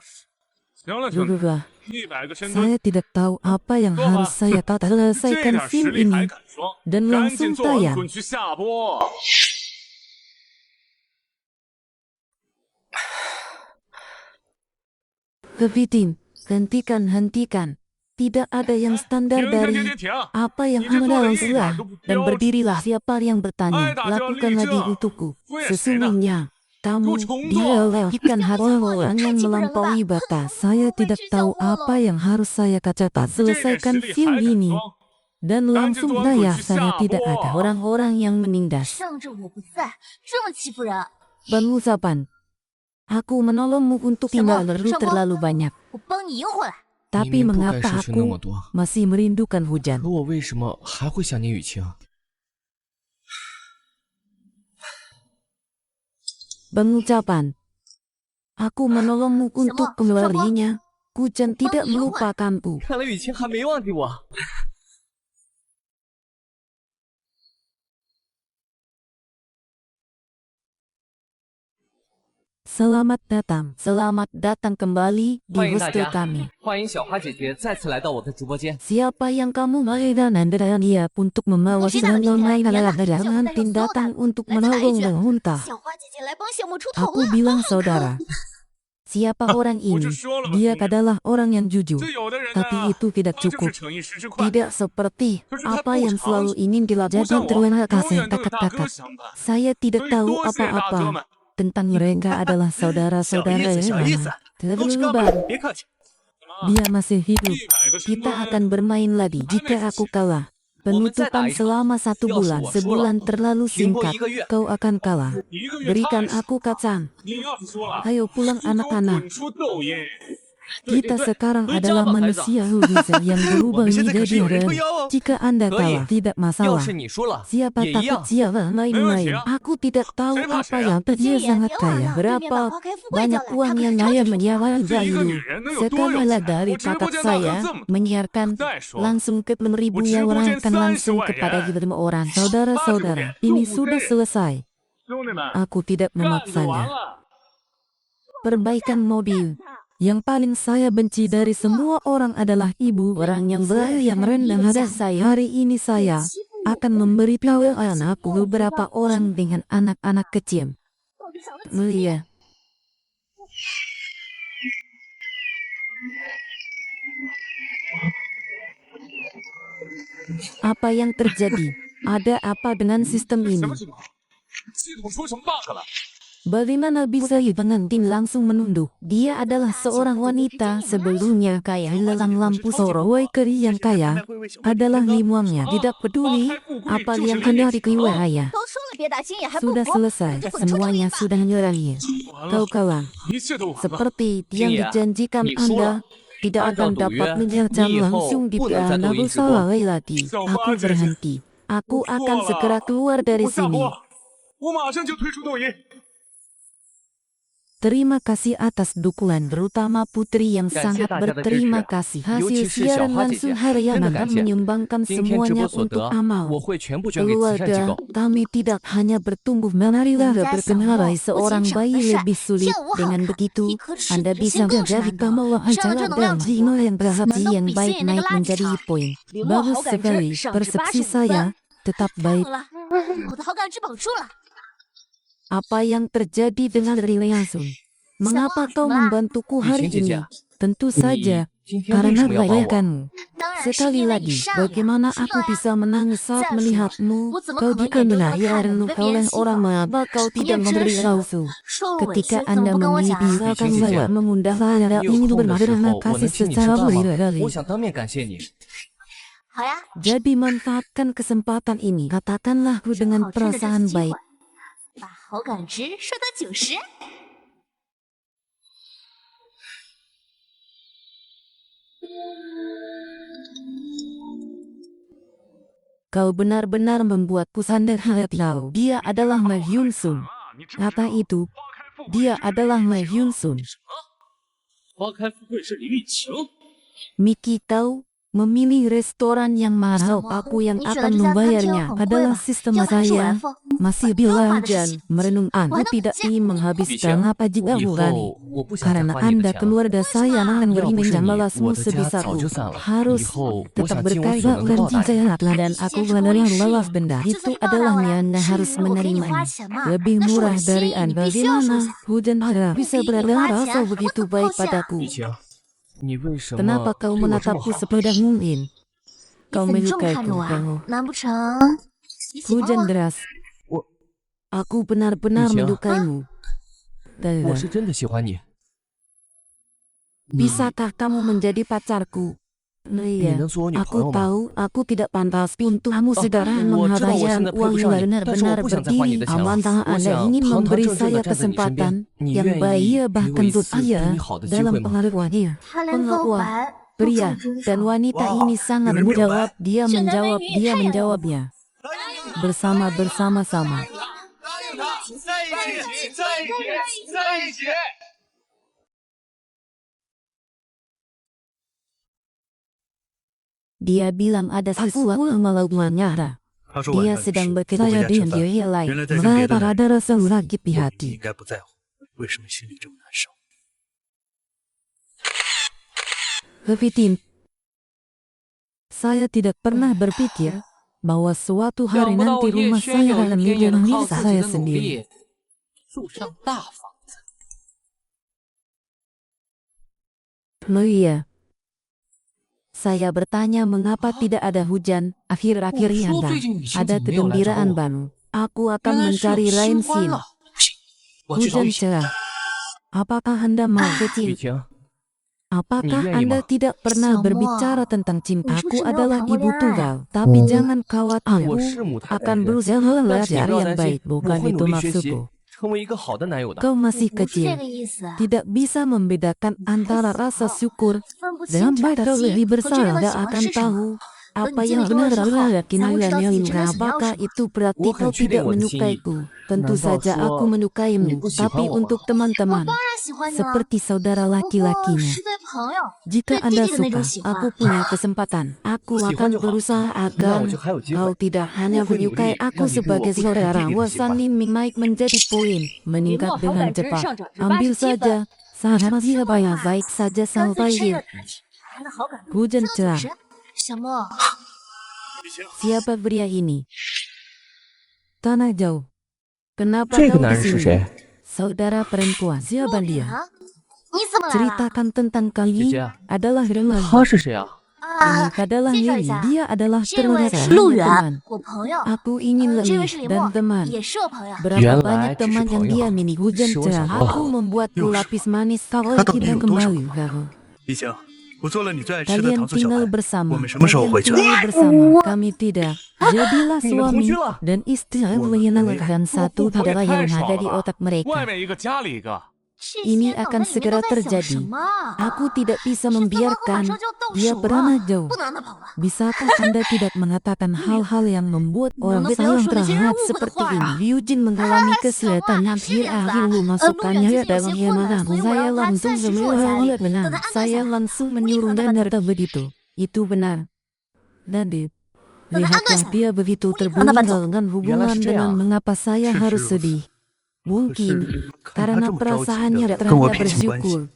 行了，兄弟， Lululah. 100个深蹲， Saya tidak tahu apa yang harus saya 这 selesaikan 点实 film 力还 ini. 敢装？ Dan 赶 langsung 紧做完 tayang. 滚去下播。 Kepiting, hentikan. Tidak ada yang standar 停停 dari 停停停！ apa yang Ini Anda tuh sudah. ini, Dan Aduh, berdirilah siapa yang bertanya. Ayo, Lakukan Dajjal, lagi Liza. untukku. Gue Sesungguhnya, kamu Gue dilewatkan hati orang yang melampaui batas. Saya tidak tahu apa yang harus saya katakan. 这点实 Selesaikan 力 film 还敢 ini. 装？ Dan langsung Lanjut, bayar. Tuan, Saya kunci tidak siapa? ada orang-orang yang menindas. 仗着我不在，这么欺负人， Pengucapan. Aku menolongmu untuk tinggal lalu terlalu banyak. 我帮你赢回来。 Tapi 明明不该 mengapa 说出那么 aku 多， masih merindukan hujan? 可我为什么还会想念雨晴？ Pengucapan. Aku menolongmu untuk kembalinya. Hujan tidak melupakanku. 看来雨晴还没忘记我。 Saya Selamat datang kembali di 欢迎大 hostel 家 kami. 欢迎小花姐姐再次来到我的直播间。 Siapa yang kamu mengandalkan dia untuk membawa serangan larangan tindakan untuk menolong dan unta? 小花姐姐来帮小莫出头 Aku 了。 bilang saudara. Siapa orang ini? Dia adalah orang yang jujur. 这有的人 Tapi itu tidak 他就是 cukup. 逞一时之快， Tidak seperti Terus dia apa yang bocah. selalu ingin 不 dilakukan 像我， terima 永 kasih 远都有大哥 kakak-kakak. 相伴。 Saya tidak 所以 tahu 多谢大哥 apa-apa 们。 tentang mereka adalah saudara-saudara 小意思， yang 都吃 terlalu 哥们 baru. 别客气。 Dia masih hidup. 100个升 Kita 官 akan bermain lagi jika aku kalah. Penutupan selama 1 bulan. Sebulan terlalu 停播 singkat. 1个月， Kau akan kalah. 你一个月 Berikan 太少 aku kacang. 你要是说了， Ayo pulang 就给我 anak-anak. 滚出抖音。 Kita sekarang Berjamaah, adalah Kaiser. manusia Hubiza yang berubah 我们现在可是 menjadi 有人 ren. 撑腰哦。 Jika Anda 可以。 kalah, tidak 要 masalah. 是你输了， Siapa 也一 takut 样。 siapa main-main. Memang Aku tidak tahu Saya apa pasrah. yang dia Iya, sangat dia kaya. orang. Berapa Dia memang pakai full banyak jalan. uang Tapi yang sekarang saya cuma menjawab Tiga dahulu.女人能有多有 Sekali 钱？ dari 我直播 kakak 间大 saya 哥这么多。 menyiarkan 再说， langsung ke 6.000 我直 yang 播间 orangkan langsung 30万 kepada 人。 kita orang. Saudara-saudara, ini sudah selesai. 兄弟们， Aku tidak 干就完 memaksanya. 了。 Perbaikan mobil. Yang paling saya benci dari semua orang adalah ibu orang yang beraya yang rendah pada saya. Hari ini saya akan memberitahu anakku beberapa orang dengan anak-anak kecil. Mulia. Apa yang terjadi? Ada apa dengan sistem 什 ini? 么情况？系统出什么 bug 了？ Bagaimana bisa pengantin langsung menunduk? Dia adalah seorang wanita sebelumnya kaya dalam lampu sorowai keri yang kaya adalah limuangnya. Tidak peduli apa yang hendak ayah. 都说了别打心眼还不 Sudah 服， selesai, 就滚出这 semuanya 一把。 sudah nyerahin. 完 Kau 了， kalah. 一切都完了。 Seperti yang Jin ya, dijanjikan ni sulah. Anda tidak按照 akan 赌 dapat 约， menjajam 你以后 langsung di 不能在抖 Anda 音直播。 bersalah lagi. 小 Aku 花姐姐， berhenti. Aku 我错 akan 了 segera keluar dari 我下 sini. 播，我马上就退出抖音。 Terima kasih atas dukungan, terutama Putri yang Ganti sangat daja berterima dan kasih. Yoci Hasil si siaran Xiaohua langsung Jie. harian Benar akan ganti. menyumbangkan 今天直 semuanya 播所 untuk 得， amal. 我会全部捐给慈善机 Keluarga 构。 kami tidak hanya bertumbuh menarilah Menjadi berkenarai seorang seorang bayi besar. lebih sulit. Siapa Dengan hak? begitu, Ikut Anda syukur bisa singgung menjadi senang. pembawa Syarat acara jenong dan yang Zino yang persepsi Menang yang bisa baik yang naik negara menjadi cakap. poin. 领我 Bagus 好感值 sekali, 上至 persepsi 85 saya 分。 tetap 好 baik. 了，我的好感值保住了。 Apa yang terjadi dengan Riley Sun? Mengapa kau membantuku 雨 hari 晴姐姐 ini?，Tentu 你 saja 今天为 karena 什么要帮我？ kebaikanmu. 当然是 Sekali 因为你 lagi, 善良。 bagaimana 知道 aku 呀 bisa menangis 再 saat 说 melihatmu? 我怎么 Kau 可能 dikenal 眼睁睁地 ya 看着 dan 你被别 oleh 人欺 orang 负？ mengapa kau 你也 tidak 真 memberi 是 lausu? 说我委屈， Ketika 怎么 Anda 不跟我讲？ membiarkan 雨晴姐姐 saya mengundang saya 你有 ingin 空的时 bermain 候，我 kasih 能请你吃 secara 饭吗？ berkali-kali. 我想当面感谢你。 好呀， Jadi manfaatkan kesempatan ini. Katakanlah aku 正 dengan 好趁着这 perasaan 次机会 baik. 把好感值刷到90。 Kau benar-benar membuatku sadar hal tahu. Dia adalah Ma Hyun Sun. 你知不知 Kata 道 itu, 花开富贵 dia adalah Ma Hyun Sun. 花开富贵是李玉晴。 Miki tahu, memilih restoran yang mahal, Semua. aku yang 你选的 akan 这家餐厅 membayarnya 很贵 adalah 吧？ sistem 要不然是 saya. 我 Masih 不花的 belajar 事情。 merenung. Aku Wah, tidak sih. ingin 雨 menghabiskan 晴， apa jika 以 berani. 后我不想再 Karena 花你的 Anda 钱了。 keluarga saya akan 要不 beri 是 minjam 你， balasmu 我的家 sebisaku. 早就散了。以 Harus 后我 tetap 想尽我 berkaya 所能的 dan 报答你。 cinta dan aku menerima balas benda. 就 Itu 算是报答 adalah 我呀， Anda 是 harus 因为我给你花 menerimanya. 钱嘛， Lebih 那是我 murah 的心 dari 意，你 Anda. 必须要收 Gimana? 下。 Hujan harap bisa 比你 berada 花 rasa 钱，我 begitu 怎么 baik 扣下？ padaku. 雨晴，你为什么 Kenapa kau 对我这么 menatapku 好？ sepenuh mungkin? 你 Kau 怎么这么看 menyukaiku, 着我啊 kamu.？难不成你喜欢 Hujan 我？ deras. Wah. Aku benar-benar Michelle. menyukaimu. 我是真的喜欢你。 Bisakah kamu menjadi pacarku? 你 Iya, 能做我女朋 aku 友吗？ tahu aku tidak pantas untuk kamu sekarang 我知道我 menghabiskan 现在配 uang 不 yang 上你，但是我 benar-benar 不想再花你 berdiri. 的钱了。 Apakah 我 Anda 想 ingin 堂堂 memberi 正正 saya 的站在你身边。 kesempatan 你 yang 愿意 baik 给我 bahkan 一 untuk 次对 saya 你好的机 dalam 会吗？ pengaruhannya? 他连告 Pengakuan 白都这 pria 么真 dan 诚， wanita Wow, ini sangat有人表白。 menjawab. Dia 这男美 menjawab, 女也 dia 太有 menjawabnya. Bersama-sama. 在一起，在一起，在一起。 Dia bilang ada sesuatu yang melakukannya. 他说晚 Dia 上有 sedang 事，不回 berkelahi 家吃 dengan 饭。 cewek lain. 原来在跟别的 Mengapa 人 ada rasa lagi 你 hati. 应该不在乎。为什么心里这么难受？ Levitin, saya tidak pernah berpikir bahwa suatu 想 hari 不到 nanti 叶 rumah 轩 saya 有 akan 一天也能 milik 靠自己 saya 的努 sendiri. 力住上大房子。 Oh iya. Saya bertanya mengapa tidak ada hujan akhir-akhir 我 ini 说 ada. 最近雨晴 Ada 怎么没有来找 kegembiraan 我？ baru. Aku 原 akan 来是有 mencari Rain 新欢 Sin. 了。不行，我要去找 Hujan 雨晴。 cerah. Apakah Anda mau 雨 kecil? 晴， Apakah Iya, Anda Ima. tidak pernah Sama. berbicara tentang cintaku Usus semua adalah kamu ibu lihat. tunggal? Tapi Oh. jangan khawatir, 我是母胎 akan 单身， berusaha 但 belajar 是你不要 yang 担 baik, 心，我 bukan 会 itu 努力学习， maksudku. 成为一个好的男友的。 Kau masih 不是这 kecil, 个意思， tidak bisa membedakan antara rasa syukur 分不 dan 清 baik 感 lebih 激和真 bersalah 正的 dan 喜欢 akan 是什么。 tahu 等 apa 你经 yang 历多了之 benar 后， adalah 才会知道自己 kinaian 真 yang 的想要 apakah 什么。 itu berarti 我 kau 很确定 tidak 我的心意。 menyukaiku. Tentu 难道 saja 说 aku 你 menyukaimu, 不喜欢 tapi 我吗？ untuk 我 teman-teman 当然喜欢你了， seperti saudara 不过 laki-lakinya. 是对朋友、 Jika 对弟 Anda 弟的那种 suka, 喜欢。 aku punya kesempatan. Aku 喜欢 akan 就好， berusaha 那 agar 我就还有机 kau 会。 tidak hanya 我会努 menyukai 力 aku 让你对我 sebagai 不同 saudara. 弟弟的喜欢。 Wasan ini naik menjadi poin, 联 meningkat 络好 dengan 感值 cepat. 上涨至 Ambil 87分， saja, sama siapa yang baik saja 干脆 sampai 趁热 here. 打铁，他的好感度 Hujan 降到 cerah. 90。小莫， Siapa pria ini? Tanah jauh. Kenapa 这个 kau 男 di 人是 sini? 谁？ Saudara perempuan. Siapa 陆远 dia? 啊，你怎么来了？ Ceritakan tentang kali 姐姐， adalah remaja. 他是谁啊？ 啊， Ini adalah 介绍一 Lily. 下， Dia adalah 这位 teman 是陆 teman. 远，我朋友。 Aku ingin 这位是 lebih 李 dan 默， teman. 也是我朋友。 Berapa Yuan banyak Lai, itu teman yang si dia Peng mini hujan Yang. cerah. Siapa? Aku membuatku Yus. lapis manis kalau Kata kita dia有多少？ kembali. Karo. 李晴，我做了你最爱吃的 Kalian 糖醋小 tinggal 排， bersama. 我们什么时候 Kalian 回去？ tinggal bersama. Kami tidak. Jadilah 你们同 suami 居了？ dan istri yang menyenangkan satu adalah yang ada di otak 外 mereka. 面一个家里一个， 这 Ini 些脑 akan 袋里面 segera 都在想什 terjadi. 么？ Aku tidak bisa 是分完后马 membiarkan 上就动 dia 手 beranak 了， jauh. 不能让他跑了。 Bisakah Anda tidak mengatakan hal-hal yang membuat orang Nona sayang Bel terhadap sudah seperti jadi ini? Yujin mengalami Ah, kesulitan semua. yang akhir-akhir Iya, memasukkannya Luya dalam jadi hianatan. masih Saya kurang, langsung saya semula cari. benar. Tentang Anda Saya saya. langsung Ini menyuruh tentang dan Anda. begitu. Itu benar. Nadib, Tentang Anda lihatlah saya. dia begitu Ini tentang Anda. terbunuh dengan hubungan Jelas, dengan Cea. mengapa saya 是 harus 如此 sedih. 可 Mungkin 是看他 karena 这么着急 perasaannya 的跟我 terhadap 撇清关系， bersyukur.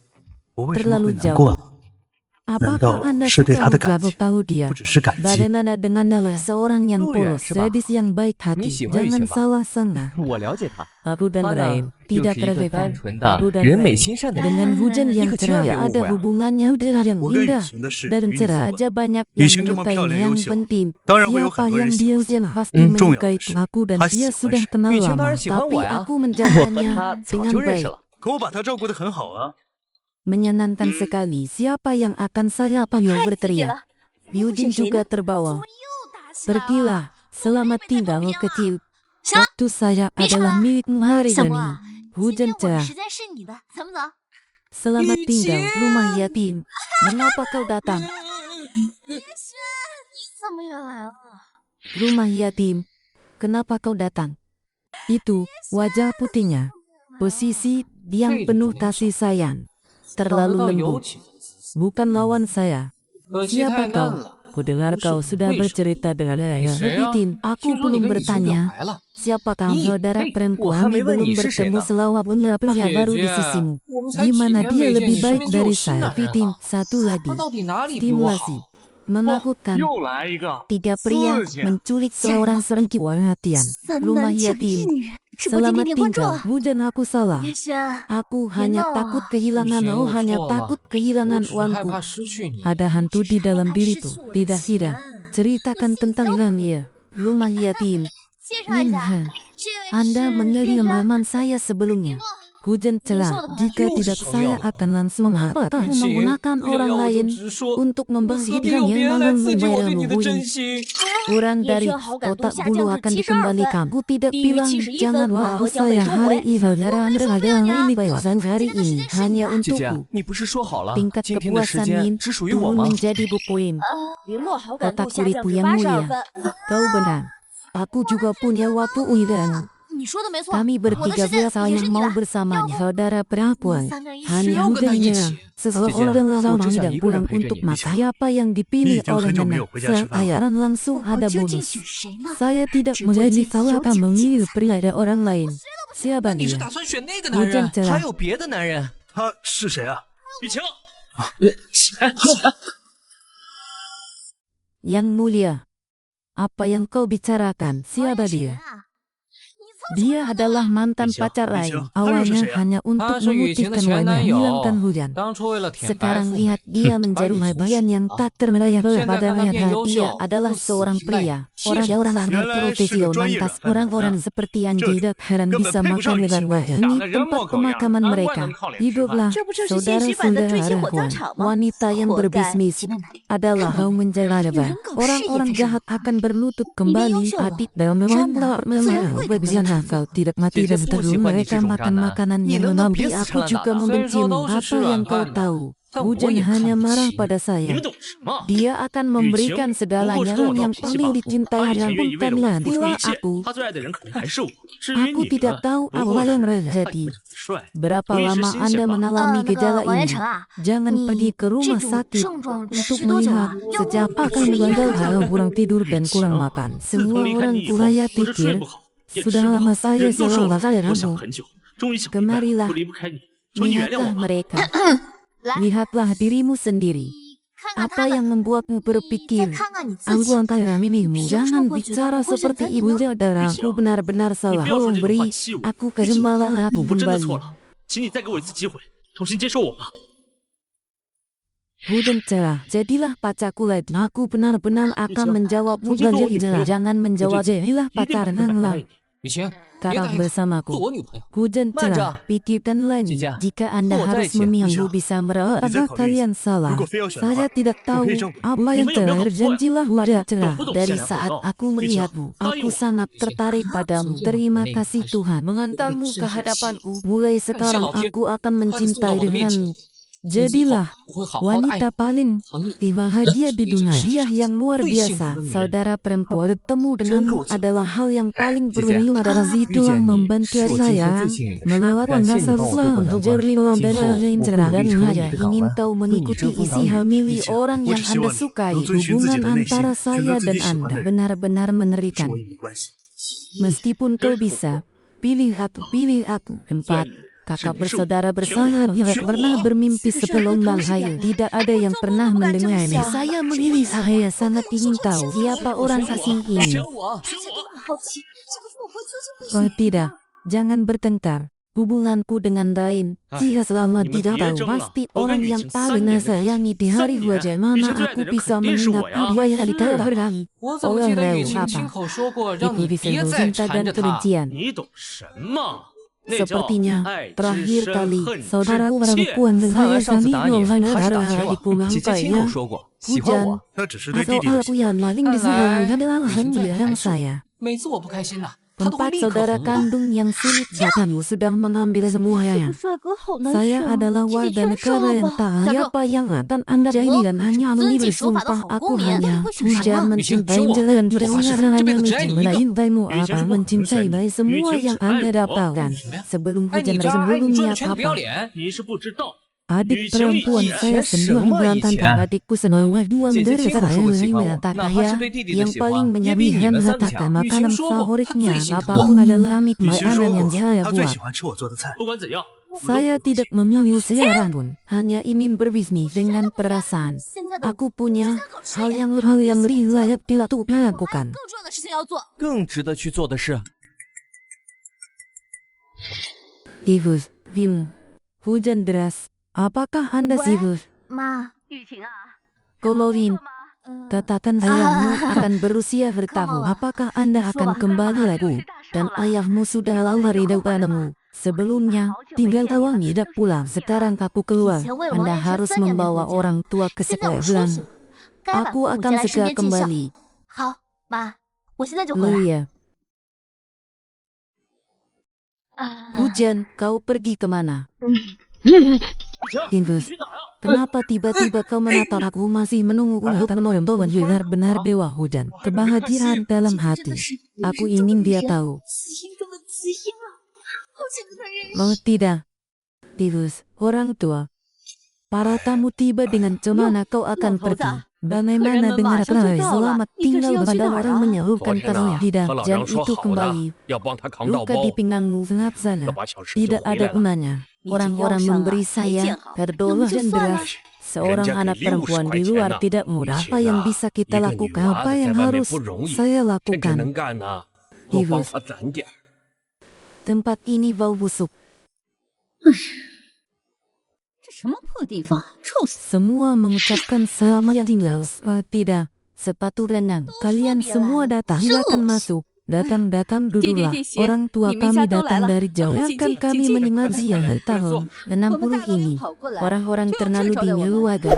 我为什么 terlalu 会难 jauh. 过？难 Apakah 道 Anda 是对 suka 他的感 bergabung 激， tahu dia? 不只是感激？ Bagaimana dengan Nala, seorang yang 路远 polos, 是吧？ sadis yang baik hati. 你喜欢雨 Jangan 晴吧？ salah sangka. 我了解他， Abu dan 他 Rain 呢又 tidak 是一个 relevan. 单纯的 Abu dan 人美 Rain 心善的人。 dengan hujan yang Ikut cerah cewek ada bukan? hubungannya udara yang 我跟雨 indah 晴的事 dan 与你无 cerah 关， aja banyak 雨 yang 晴这么漂 menyukainya 亮 yang 优秀， penting. 当然会有 Siapa 很多人 yang 喜 dia 欢。 ujian pasti 重要的 menyukai 是 aku dan 他 dia 喜欢 sudah 谁？ kenal 雨晴当 lama. 然喜欢 Tapi 我呀， aku 我和 menjaganya 他早 dengan 就认 baik. 识了。可我把他照顾得很好啊。 Menyenangkan sekali. Siapa yang akan saya panggil berteriak? Yujin juga terbawa. 又打起来了。 Pergilah, selamat tinggal kecil. Waktu saya adalah milikmu hari 小 ini. 莫啊，今 Hujan 天我的 cerah. 时间是你的，咱们走。 Selamat 雨 tinggal 晴 rumah yatim. Mengapa kau datang? 叶轩，你怎么也来了？ Rumah yatim. Kenapa kau datang? Itu wajah putihnya. Posisi yang penuh kasih sayang. 找得 Terlalu 到有 lembut. 请的姿势， Bukan lawan saya. 可惜太 Siapa 嫩 kau? 了。 Kudengar kau sudah bercerita dengan saya. Saya? Levitin, aku 听说你 belum 跟雨晴表 bertanya. 白了， Siapakah Ni, saudara hey, perempuan wah, belum ni si bertemu Shena. selama pria baru di姐姐 sisimu? 我们才 Di 几 mana 天 dia 没见， lebih 你身 baik 边就有 dari 新 saya? 男人 Vitin, 了， satu 他 lagi. 到底哪里比我好？ Stimulasi. Menakutkan. 又来一个， Tiga pria 刺激。 menculik seorang serengki hatian. 三 Rumah 男抢 yatim. 一女人，直播间 Selamat 点点关注 tinggal. 啊！ Hujan aku salah. 叶轩， Aku hanya Nino. takut kehilangan 雨晴 kau, 我 hanya 错了 takut 我 kehilangan 只是害 uangku. 怕失去你。 Ada hantu di dalam Apa diriku. sih Tidak, tidak. Ceritakan tentang ilangnya. Rumah yatim. 介绍一下， Minhan. 这位 Anda 是 menerima 叶轩。 teman saya sebelumnya. Hujan cerah. Jika tidak, saya akan langsung harta 雨晴 menggunakan 要 orang 要我就 lain 直说， untuk 何 membahagiakan 必用别 yang 人来 dalam 刺激我对 membayar 你的真 hubungan. 心？ Kurang 叶 dari 轩好感度 otak 下 bulu 降至 akan 72 分， dikembalikan. Aku tidak 低于 bilang 71 jangan 分， wahai 我将被 saya 收 hari 回。 ini adalah ini bawasan hari ini hanya 姐姐 untukku. 你不是说好了， Tingkat 今天的时 kepuasan 间 Min 只属于我 turun 吗？ menjadi 2 poin. 林墨好感度 Otak 下降 kuliku 至 yang 82 mulia. 分。 Kau benar. Aku juga punya waktu undangan. 你说的没错， Kami 我的 bertiga 时间 biasa 也是 yang 你 mau 的。 bersamanya saudara perempuan. 三个人一起 Hanya 要跟他一 hujannya 起。 seseorang Cici, sama aku dan just pulang ingin untuk ikut mata. dengan Siapa yang dipilih Ni oleh jangan Nana? jauh-jauh kerja sebab. Ayaran langsung 我 ada 究竟 bonus. 选谁呢？ Saya tidak menjadi salah akan memilih pria dari orang lain. Siapa 你是 dia? 打算选那个男 Hujan 人？ cerah. 还有别的男人？他是谁啊？雨晴， Yang mulia, apa yang kau bicarakan? Siapa 谁 dia? 啊？你从 Dia adalah mantan Yuqing. pacar lain. Yuqing. Awalnya Harus hanya 他 untuk 是雨晴的 memutihkan 前 wajah, 男友 hilangkan hujan. 当初为了舔白 Sekarang 富美， lihat dia menjaruh 白 bayan yang 富 tak termerayap Siapa pada kata dia wajah.优秀， Dia adalah 不死 seorang 皮赖 pria. 贴 Orang-orang ahli原来是个 profesional 专业 lantas 软饭 orang-orang 男。 seperti yang 这 tidak heran 根本 bisa 配不 makan 上雨 dengan 晴。 wajah. 打 Ini 个人模 tempat 狗样， pemakaman 难怪 mereka. 能靠脸吃饭。 Hiduplah 这不正是现实版的追星火葬 saudara-saudaraku. 场吗？ Wanita yang 活该 berbisnis 急难难。 adalah kaum menjaga. Orang-orang jahat akan berlutut kembali. Hati dalam memang kau tidak mati dan terus mereka makan makanan yang menampi. Aku juga membencimu. Apa yang kau tahu? Hujan hanya marah pada 你 saya. 们懂什么？ Dia akan memberikan 不过 segalanya 是跟我闹 yang 脾气 paling 罢了。 dicintai 他以前 dan 愿意为了 bukanlah 我付出 bila 一切， aku. 他最爱的人肯定还是我。至于 Aku 你 tidak 们， tahu 不 apa 过 yang 他 terjadi. 长得帅， Berapa 我也是 lama 新 Anda 鲜吧。 mengalami 那 gejala 个王元 ini? 成啊， Jangan 你 pergi ke 这 rumah 种 sakit 症状 untuk 持多久 melihat 啊？要 sejak 不 akan 去医院 meninggal 看看？ kalau kurang tidur dan kurang makan. 自 Semua 从离开 orang 你以后， tua 不是睡 pikir 不好，也吃 sudah 不 lama 好， saya 人又瘦 selalu 了。 saya 我想 ragu. 很久，终于想明白， Kemarilah 我离不开你，求你原谅我 Lihatlah 吧。 mereka. 来， Lihatlah dirimu sendiri. 看看 Apa 他们， yang membuatmu 再 berpikir 看看你自 Aku 己。 antara mimimu. Jangan bicara seperti ibu saudara. Aku benar-benar 你 salah. 不要说 Tolong 这种话 beri 欺我。 aku kesempatan aku 我真的 kembali. 错了，请你再给我一次机会，重新接受我吧。 Hujan cerah. Jadilah pacarku lagi. Aku benar-benar akan menjawabmu dengan jelas. Jangan menjawab jadilah 一定 pacar 不会反 lah. 叛你。 雨晴，别 Tetap 答应他，做 bersamaku. 我女朋友。 Hujan 慢着。 cerah. Pikirkan lagi. Cica, Jika Anda 和我在 harus 一起。 memilih bisa merawat Cica, agar kalian salah. 如果非要选的话， Saya tidak 我 tahu 可以证明。 apa yang 你们有没有搞错呀？ terjadilah wajah cerah. 懂不懂 Dari 善良可 saat 靠？ aku 雨晴， melihatmu, 答 aku 应我。 sangat tertarik padamu. Terima kasih Tuhan mengantarmu ke hadapanku. Mulai sekarang aku akan mencintai denganmu. Jadilah 我会好好的爱 wanita paling 你。 bahagia di dunia. Dia yang luar biasa. Saudara perempuan bertemu denganmu adalah hal yang paling bernilai. Adalah itulah membantu saya melewati masa-masa jernih dan yang cerah dan saya ingin tahu mengikuti isi hamili orang yang Anda sukai. Hubungan antara saya dan Anda benar-benar mengerikan. 我与你关系。 Meskipun kau bisa pilih aku. Empat. Kakak bersaudara bersama tidak pernah bermimpi sebelum menghayal. Tidak ada yang pernah mendengarnya. Saya memilih. Saya sangat ingin tahu siapa orang asing ini. 选我， 好奇，这个复活究竟会 Oh tidak, jangan bertengkar. Hubunganku dengan Dain, jika selama tidak tahu pasti orang yang paling sayangi di hari wajah mana aku bisa mengingat apa yang dikatakan 我怎么记 orang 得 lain 雨晴亲 apa. 口说过，让 Itu 你 bisa 别再 cinta 缠 dan 着他？ kebencian. 你懂什么？那叫 Sepertinya 爱之 terakhir 深 kali 恨之 saudara 切。 perempuan 看 saya 来上次 sendiri 打你还是 ada 打情 di 了。 punggah 姐姐亲口 saya. 说过喜欢我， 他只是对弟 Atau 弟有 aku 兴趣。 yang paling disayang adalah hanya yang saya. 每次我不开心了，他都会 Empat 立刻 saudara 哄我。 kandung yang sulit datang sudah mengambil semuanya. 帅哥好难 Saya 选啊， adalah 这得 warga 全上 negara 了 yang 吧？ tak 小 apa yang akan Anda jadi dan hanya mengambil sumpah. Aku hanya hujan mencintai jalan dan mencintaimu apa mencintai dari semua yang Anda dapatkan. Sebelum 哎，你 hujan 这儿哎，你 sebelumnya 赚的钱不要 apa? 脸！ 你是不知道， Adik perempuan saya sendiri mantan adikku senang dua dari saya yang tak kaya yang paling menyedihkan mengatakan makanan favoritnya apapun adalah mie 雨晴 makanan 说 yang 过， saya 他最 buat. 喜欢吃我做的菜。 不管怎样， Saya tidak memilih sejarah pun, hanya ingin berbisnis dengan perasaan. 现在的 Aku punya hal yang lebih layak dilakukan. 更重要的事情要做。更值得去做的事。 Sibuk, Bim. Hujan deras. Apakah Anda sibuk? 妈， Kolorin, katakan ayahmu akan berusia bertahun. Apakah Anda akan kembali lagi? Dan ayahmu sudah lama rindu padamu. Sebelumnya, tinggal awang tidak pulang. Sekarang aku keluar. Anda harus membawa orang tua ke 现在我 sekolah. 说是，该把 Aku 父母接 akan 来身 segera 边尽孝。 kembali. 好，妈，我现在就回来。 Luya. 啊， Hujan, kau pergi kemana? Ingus, 去哪儿啊？ kenapa tiba-tiba kau menatap aku masih menunggu hutan membawa benar-benar dewa hujan. Kebahagiaan dalam hati. Aku ingin dia tahu. 紫英中的紫英啊，好想跟他认识。 Oh tidak. Ingus, orang tua. Para tamu tiba dengan cemana kau akan pergi. Bagaimana dengar kabar selamat tinggal pada orang menyerukan karunia tidak jam itu kembali. Luka di pinggangmu sangat sana. Tidak ada gunanya. Orang-orang memberi saya pertolongan dan beras. Seorang anak perempuan di luar tidak mudah. Apa yang bisa kita lakukan? Apa yang harus saya lakukan? Hibus. Tempat ini bau busuk. Semua mengucapkan selamat tinggal. Tidak, sepatu renang. Kalian semua datang masuk. Datang dululah. Orang tua kami datang dari jauh. Akan kami mendengar ziarah tahun 60 ini. Orang-orang terlalu diluaga.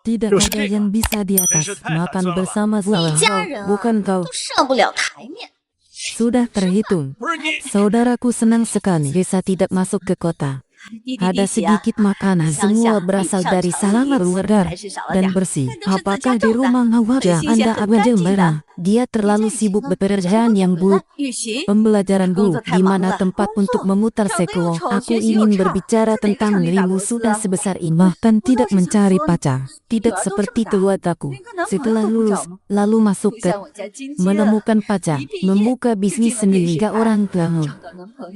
Tidak ada yang bisa di atas. Makan bersama bukan kau. Sudah terhitung. Saudaraku senang sekali bisa tidak masuk ke kota. Ada sedikit makanan, semua berasal dari salaman luar dan bersih. Apakah di rumah wajah Anda agak jembara? Dia terlalu sibuk bekerjaan yang buruk. Pembelajaran buruk, di mana tempat untuk memutar seklo. Aku ingin berbicara tentang dirimu sudah sebesar ini. Bahkan tidak mencari pacar. Tidak seperti keluargaku. Setelah lulus, lalu masuk ke menemukan pacar. Membuka bisnis sendiri ke orang tuamu.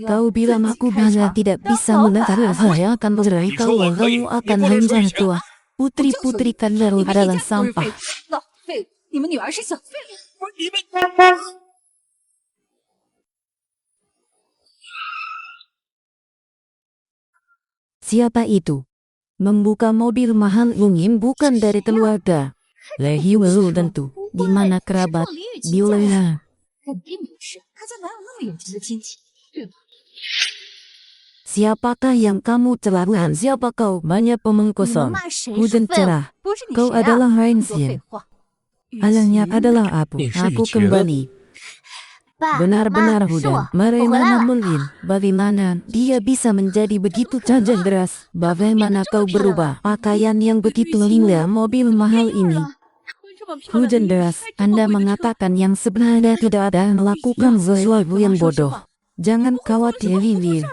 Kau bilang aku banyak tidak bisa mendengar. Saya akan bercerai kalau kamu akan hancur tua. Putri-putri kalian adalah sampah. Siapa itu? Membuka mobil mahal mungkin bukan dari keluarga. Lehi Welu tentu. Di mana kerabat? Biola. Siapakah yang kamu celakakan? Siapa kau? Banyak omong kosong. Hujan cerah. Kau adalah Heinzien. Alangnya adalah aku. Aku kembali. Benar-benar hujan. Bagaimana mungkin? Bagaimana dia bisa menjadi begitu hujan deras? Bagaimana kau berubah? Pakaian yang begitu indah, mobil mahal ini. Hujan deras. Anda mengatakan yang sebenarnya tidak ada. Melakukan sesuatu yang bodoh. Jangan khawatir, Lili.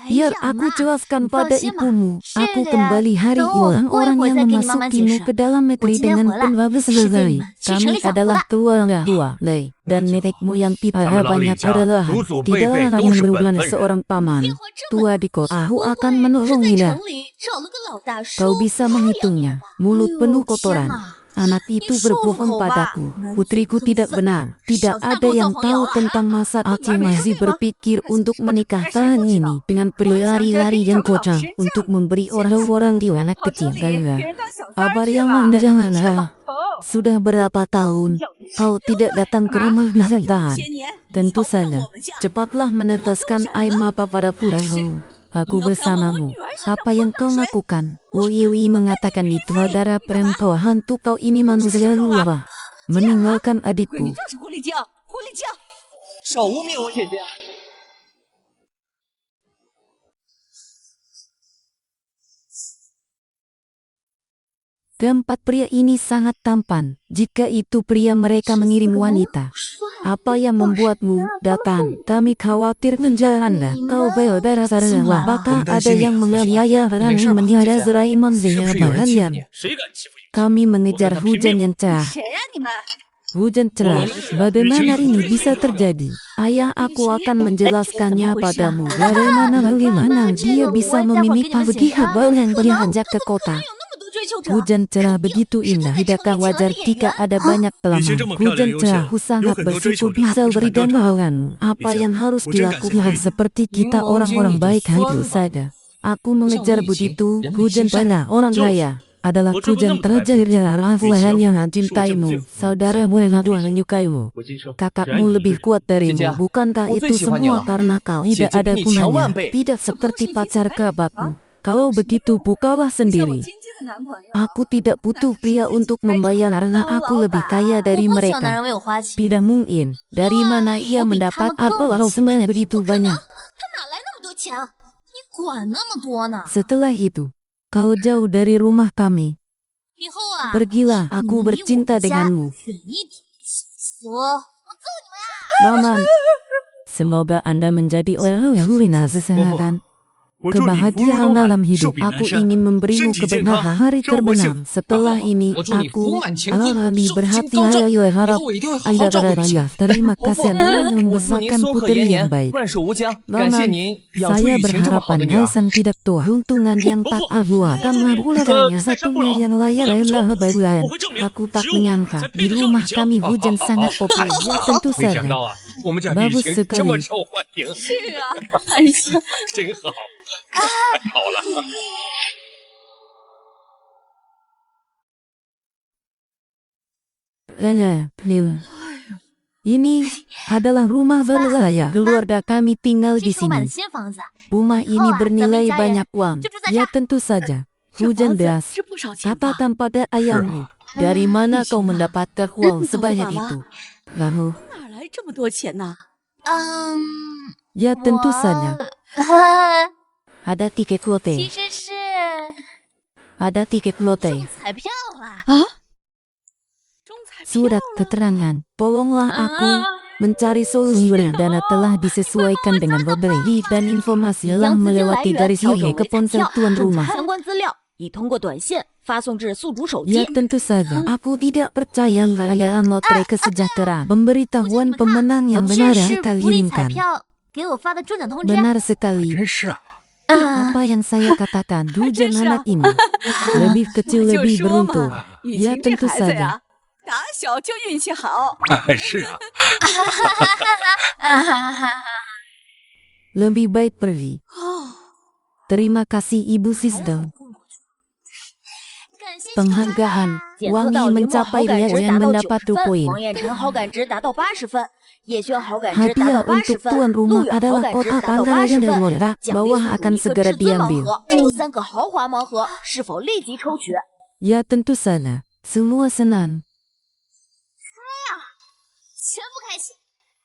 Biar aku jelaskan pada ibumu. Aku kembali hari orang yang memasukimu ke dalam negeri dengan penuh selesai. Kami adalah keluarga tua, Lei. Dan nenekmu yang pipa banyak adalah tidaklah yang berhubungan seorang paman tua di kota. Aku akan menolongnya. Kau bisa menghitungnya. Mulut penuh kotoran. Anak itu berbohong padaku. Putriku tidak benar. Tidak ada yang tahu tentang masa aku masih berpikir untuk menikah tahun ini dengan pelari-lari yang kocak untuk memberi orang-orang di anak kecil. Kabar yang anda janganlah. Sudah berapa tahun kau tidak datang ke rumah Nazaran? Tentu saja. Cepatlah menetaskan air mata pada purahu. Aku bersamamu. Apa yang kau lakukan? Wui mengatakan itu saudara perempuan hantu kau ini manusia luar. Meninggalkan adikku. Keempat pria ini sangat tampan. Jika itu pria mereka mengirim wanita. Apa yang membuatmu datang? Kami khawatir menjalanda. Kau berdarah salah. Apakah ada yang menganiaya dan menjara zerai menziar bahannya? Kami mengejar hujan yang cerah. Hujan cerah. Bagaimana ini bisa terjadi? Ayah, aku akan menjelaskannya padamu. Bagaimana dia bisa memimpikan begitu banyak berhanjak ke kota? Hujan cerah begitu indah. Tidakkah wajar jika ada banyak telaman? Hujan cerah sangat bersyukur bisa beri dambahan. Apa yang harus dilakukan? Seperti kita orang-orang baik itu saja. Aku mengejar begitu. Hujan pada orang kaya adalah hujan terjadi Rafael yang mencintaimu. Saudaramu yang menyukaimu. Kakakmu lebih kuat darimu. Bukankah itu semua karena kau tidak ada gunanya? Tidak seperti pacar kerabatmu. Kau begitu bukalah sendiri. Aku tidak butuh pria untuk membayar karena aku lebih kaya dari mereka. Tidak mungkin. Dari mana ia mendapat apa sebenarnya begitu banyak? Setelah itu, kau jauh dari rumah kami. Pergilah, aku bercinta denganmu. Paman, semoga Anda menjadi orang yang lunas kesehatan. kebahagiaan dalam hidup. 寿比南 Aku 山， ingin memberimu 身体健康， kebenaran hari 生活幸 terbenam. 福。 Setelah ini 我祝你 aku 福满前进， lebih 寿星 berhati 高照， ayo 以 harap 后我一定会好好 Aida 照顾你。 Raya. Terima kasih telah 我祝您 membesarkan 松可 putri 延 yang 年， baik. 万寿无疆。感谢 Namun, 您养出 saya 雨晴这么好的 berharapan 女儿。 Hasan tidak tua untungan yang tak ahuat karena ularnya satunya yang layak adalah baruan. Aku tak menyangka di rumah kami hujan sangat populer. Ya tentu 没想 saja. 到啊，我们家雨 Bagus 晴这么 sekali. 受欢迎， 哎呀， 真好，太好了。 Raya, Lil. Ini adalah rumah baru saya. Keluarga kami tinggal 这 di 是我买的 sini. 新房子， Rumah ini bernilai Tapi saya banyak uang. cucu Ya saja. tentu saja. 这 Hujan 房子 deras. 是不少钱吧？ Katakan pada ayahmu, dari mana kau mendapatkan uang sebanyak Mama. itu? Lalu, 哪来这么多钱呢？ ya tentu saja. 呃， Ada tiket 其 lotre. 实是 Ada tiket lotre. 彩票啦。中彩票 Surat keterangan. Tolonglah aku mencari solusinya. Dana telah disesuaikan dengan lotre dan informasi telah 将资金来 melewati 源 garis 调整 hingga 为 ke 彩 ponsel 票， tuan 正 rumah. 常相关资料已通过短信发送至宿主手 Ya 机。 tentu saja. Aku tidak percaya rayaan lotre kesejahteraan. Pemberitahuan pemenang yang 这 benar 是 akan 福利彩 kirimkan. 票给我发的中奖通知。 Benar sekali. 真是啊， Apa yang saya katakan, hujan anak ini lebih kecil 就 lebih 说 beruntung. 嘛，雨 Ya 晴这 tentu 孩子 saja. 呀，打小就运气好。是啊， Lebih baik pergi. 哦， Terima kasih Ibu Sister. 感谢 Penghargaan 检测 wangi 到林墨好 mencapai 感 dia 值 yang 达到 mendapat 90 2 分， poin. 王彦辰好感值达到80分，叶轩好感值达 Hadiah 到80 untuk 分， tuan 陆 rumah 远好 adalah 感值 kotak 达到 panganan 80 dan 分。 wadah 奖励 bawah 送 akan 一个 segera 至尊盲 diambil. 盒，有3个豪华盲盒，是否立即抽取？ Ya tentu saja. Semua senang. 全部开心，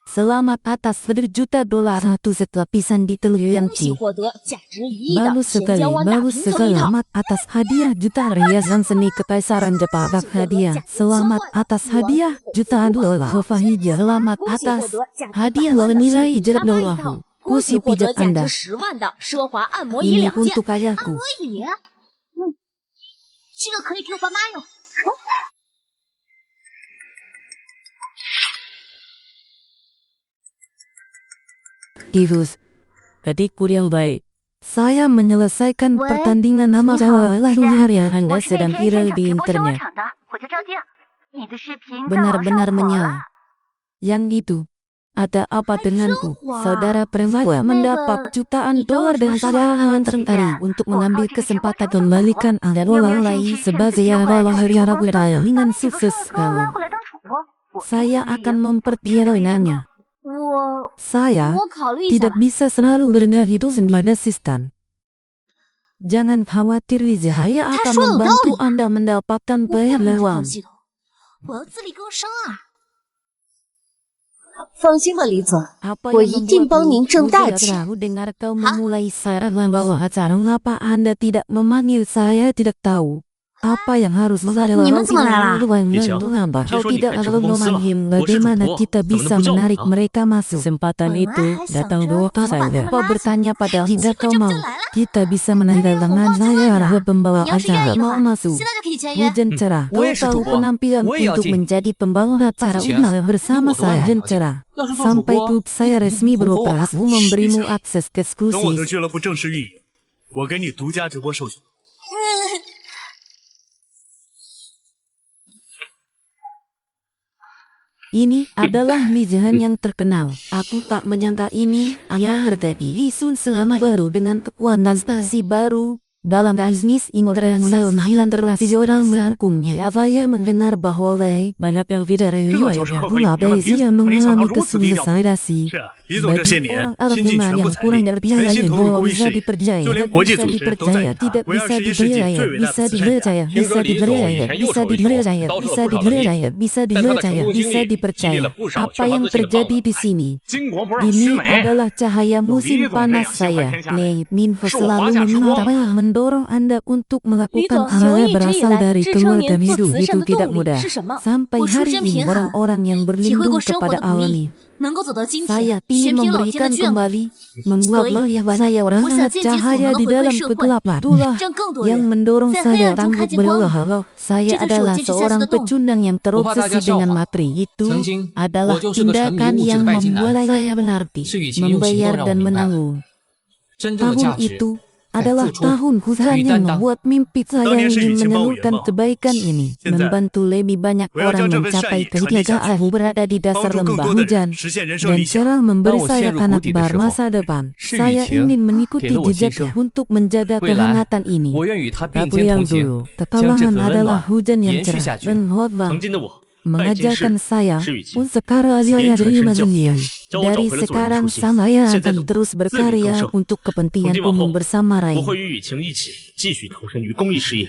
Selamat atas $1 juta satu set lapisan di telur 恭喜 Yanci. 获得价值1亿的 Bagus 钱 sekali, 江湾大 bagus 平层一套。 selamat atas hadiah juta riasan seni Kekaisaran Jepang. Hadiah, selamat atas hadiah jutaan dolar. Hafahijah, selamat 恭喜获 atas 得价值 hadiah 100万的 nilai 水 jerat 沙发一 dolar. 套，恭喜 Kursi 获得 pijat 价 Anda. 值10万的奢华按摩椅 Ini 2件。 untuk ayahku. 可以，这个可以给我爸妈用。 Divus, adikku yang baik. Saya menyelesaikan pertandingan nama saya lalu hari Anda sedang viral di internet. 我叫赵静，你的视频 Benar-benar menyala. Yang itu, ada apa denganku? Saudara perempuan mendapat jutaan dolar dan saya tertarik untuk mengambil kesempatan kembalikan dolar lagi sebagai awal hari Rabu Raya dengan sukses kamu. Saya akan mempertimbangkannya. 我 Saya 我考虑一下 tidak。bisa selalu berendah itu sembada sistem. Jangan khawatir, saya akan说有道理。 membantu Anda mendapatkan 我不 banyak 能 uang. 系统，我要自力更生啊！ 放心吧，李总， Apa 我 yang 一定帮 membuatmu 您挣大 tidak 钱。 tahu dengar kau memulai saran membawa acara. Mengapa Anda tidak memanggil saya? Tidak tahu. Apa yang harus saya lakukan? 你们怎么来了？ 叶强， Mengapa 听 kau 说你 tidak 开这 lalu 个公司了， memanggil 我是主 bagaimana 播， kita 怎么 bisa 能不叫 menarik 我呢？ mereka masuk? Kesempatan itu datang dua saja. Kau bertanya pada tidak kau mau. Kita bisa menarik lengan saya adalah pembawa 你要是愿 acara 意的 mau 话， masuk. 现在就可以签约。 Hujan cerah. Gue Kau ya tahu setuju. penampilan Gue ya untuk Jin. menjadi pembawa acara Jin. undangan bersama Jin. saya Jin. cerah. 要是做主 Sampai 播， klub saya resmi beroperasi memberimu akses 等我的 eksklusif. 俱乐部正式运营，我给你独家直播授权。 Ini adalah mijahan yang terkenal. Aku tak menyangka ini ayah terjadi. Isun selama baru dengan kekuatan stasi baru. Dalam bisnis imoran dalam hilang terasi orang mengharkumnya. Saya mendengar bahwa banyak yang tidak review pula besi yang mengalami kesulitan. 是啊，李总这些年 orang 倾尽 Arab 全部 yang 财 kurang 力， terbiaya 全心投入 bahwa 公益 bisa 事业， dipercaya, 就连国际 bisa 组织都在 dipercaya, 打 tidak 维尔 bisa 世界世界 dipercaya, 最伟大 bisa 的慈善家。 dipercaya, 听 bisa 说李总以 dipercaya, 前又 bisa 手一手 dipercaya, 刀 bisa 了不少人， dipercaya, bisa 但他的成 dipercaya, 功经 bisa 历经历 dipercaya. 了不少 Apa 缺乏 yang 自信的 terjadi 报 di 道。 sini? 巾帼不让须 Ini 眉， adalah cahaya musim Lidong panas yang saya. siapa yang Nih, Minfo Suruh selalu Wajah meminta Suruh. mendorong Anda untuk 李 melakukan 总，请 hal 问 yang 一直以 berasal 来 dari 支撑 keluarga 您做 hidup 慈善 itu 的 tidak 动力 mudah. 是什么？ Sampai 我出 hari 身 ini 贫寒， orang-orang yang 体会 berlindung 过生活的 kepada 不 Allah 易，能够走到今 Saya 天，全 pilih 凭老天的 memberikan 眷顾。 kembali, menguaplah ya saya orang 我想 hangat 间接所 cahaya 能 di 的回馈 dalam 社会， kegelapan. Itulah 让更多 yang 人 mendorong 在黑 saya 暗中看 rambut 见光明。 bergalau. 这 Saya 就是我 adalah 坚持下去 seorang 的动力。 pecundang yang terobsesi dengan materi. Itu 曾经 adalah 我就是个沉迷 tindakan 物质的 yang 拜金男， membuat saya berarti 是雨晴用行动 membayar 让我 dan 明白， menanggung. 真正的价 Tahun 值 itu 在 adalah 付出 tahun 与 khususnya 担当。 membuat mimpi saya 当年是 ingin 雨晴帮我圆 menyalurkan 梦， kebaikan ini, 现在 membantu lebih banyak 我要 orang 将这份善 mencapai 意传递下 kejagaan 去， berada di 帮 dasar 助更 lembah 多的 hujan 人实现人生 dan 理想。 cara memberi 当我 saya 陷入谷 kanak 底的 bar 时候， masa depan. 是雨 Saya 晴 ingin mengikuti 给了我新 jejaknya 生。 untuk menjaga 未来， kehangatan ini. 我愿与他并 Tapi 肩 yang 同行， dulu, 将这 pertolongan 份温 adalah 暖 hujan yang 延续 cerah 下去。 dan 曾 hotbang 经的我，拜金 mengajarkan 是 saya 是雨晴， pun sekarang saya 连传 terima 身教， sendiri. 教我找 Dari 回了做人 sekarang 初心。 saya 现在的 akan 我 terus 自力更 berkarya 生。 untuk 从 kepentingan 今往后， umum bersama 我 rakyat. 会与雨晴一起继续投身于公益事业。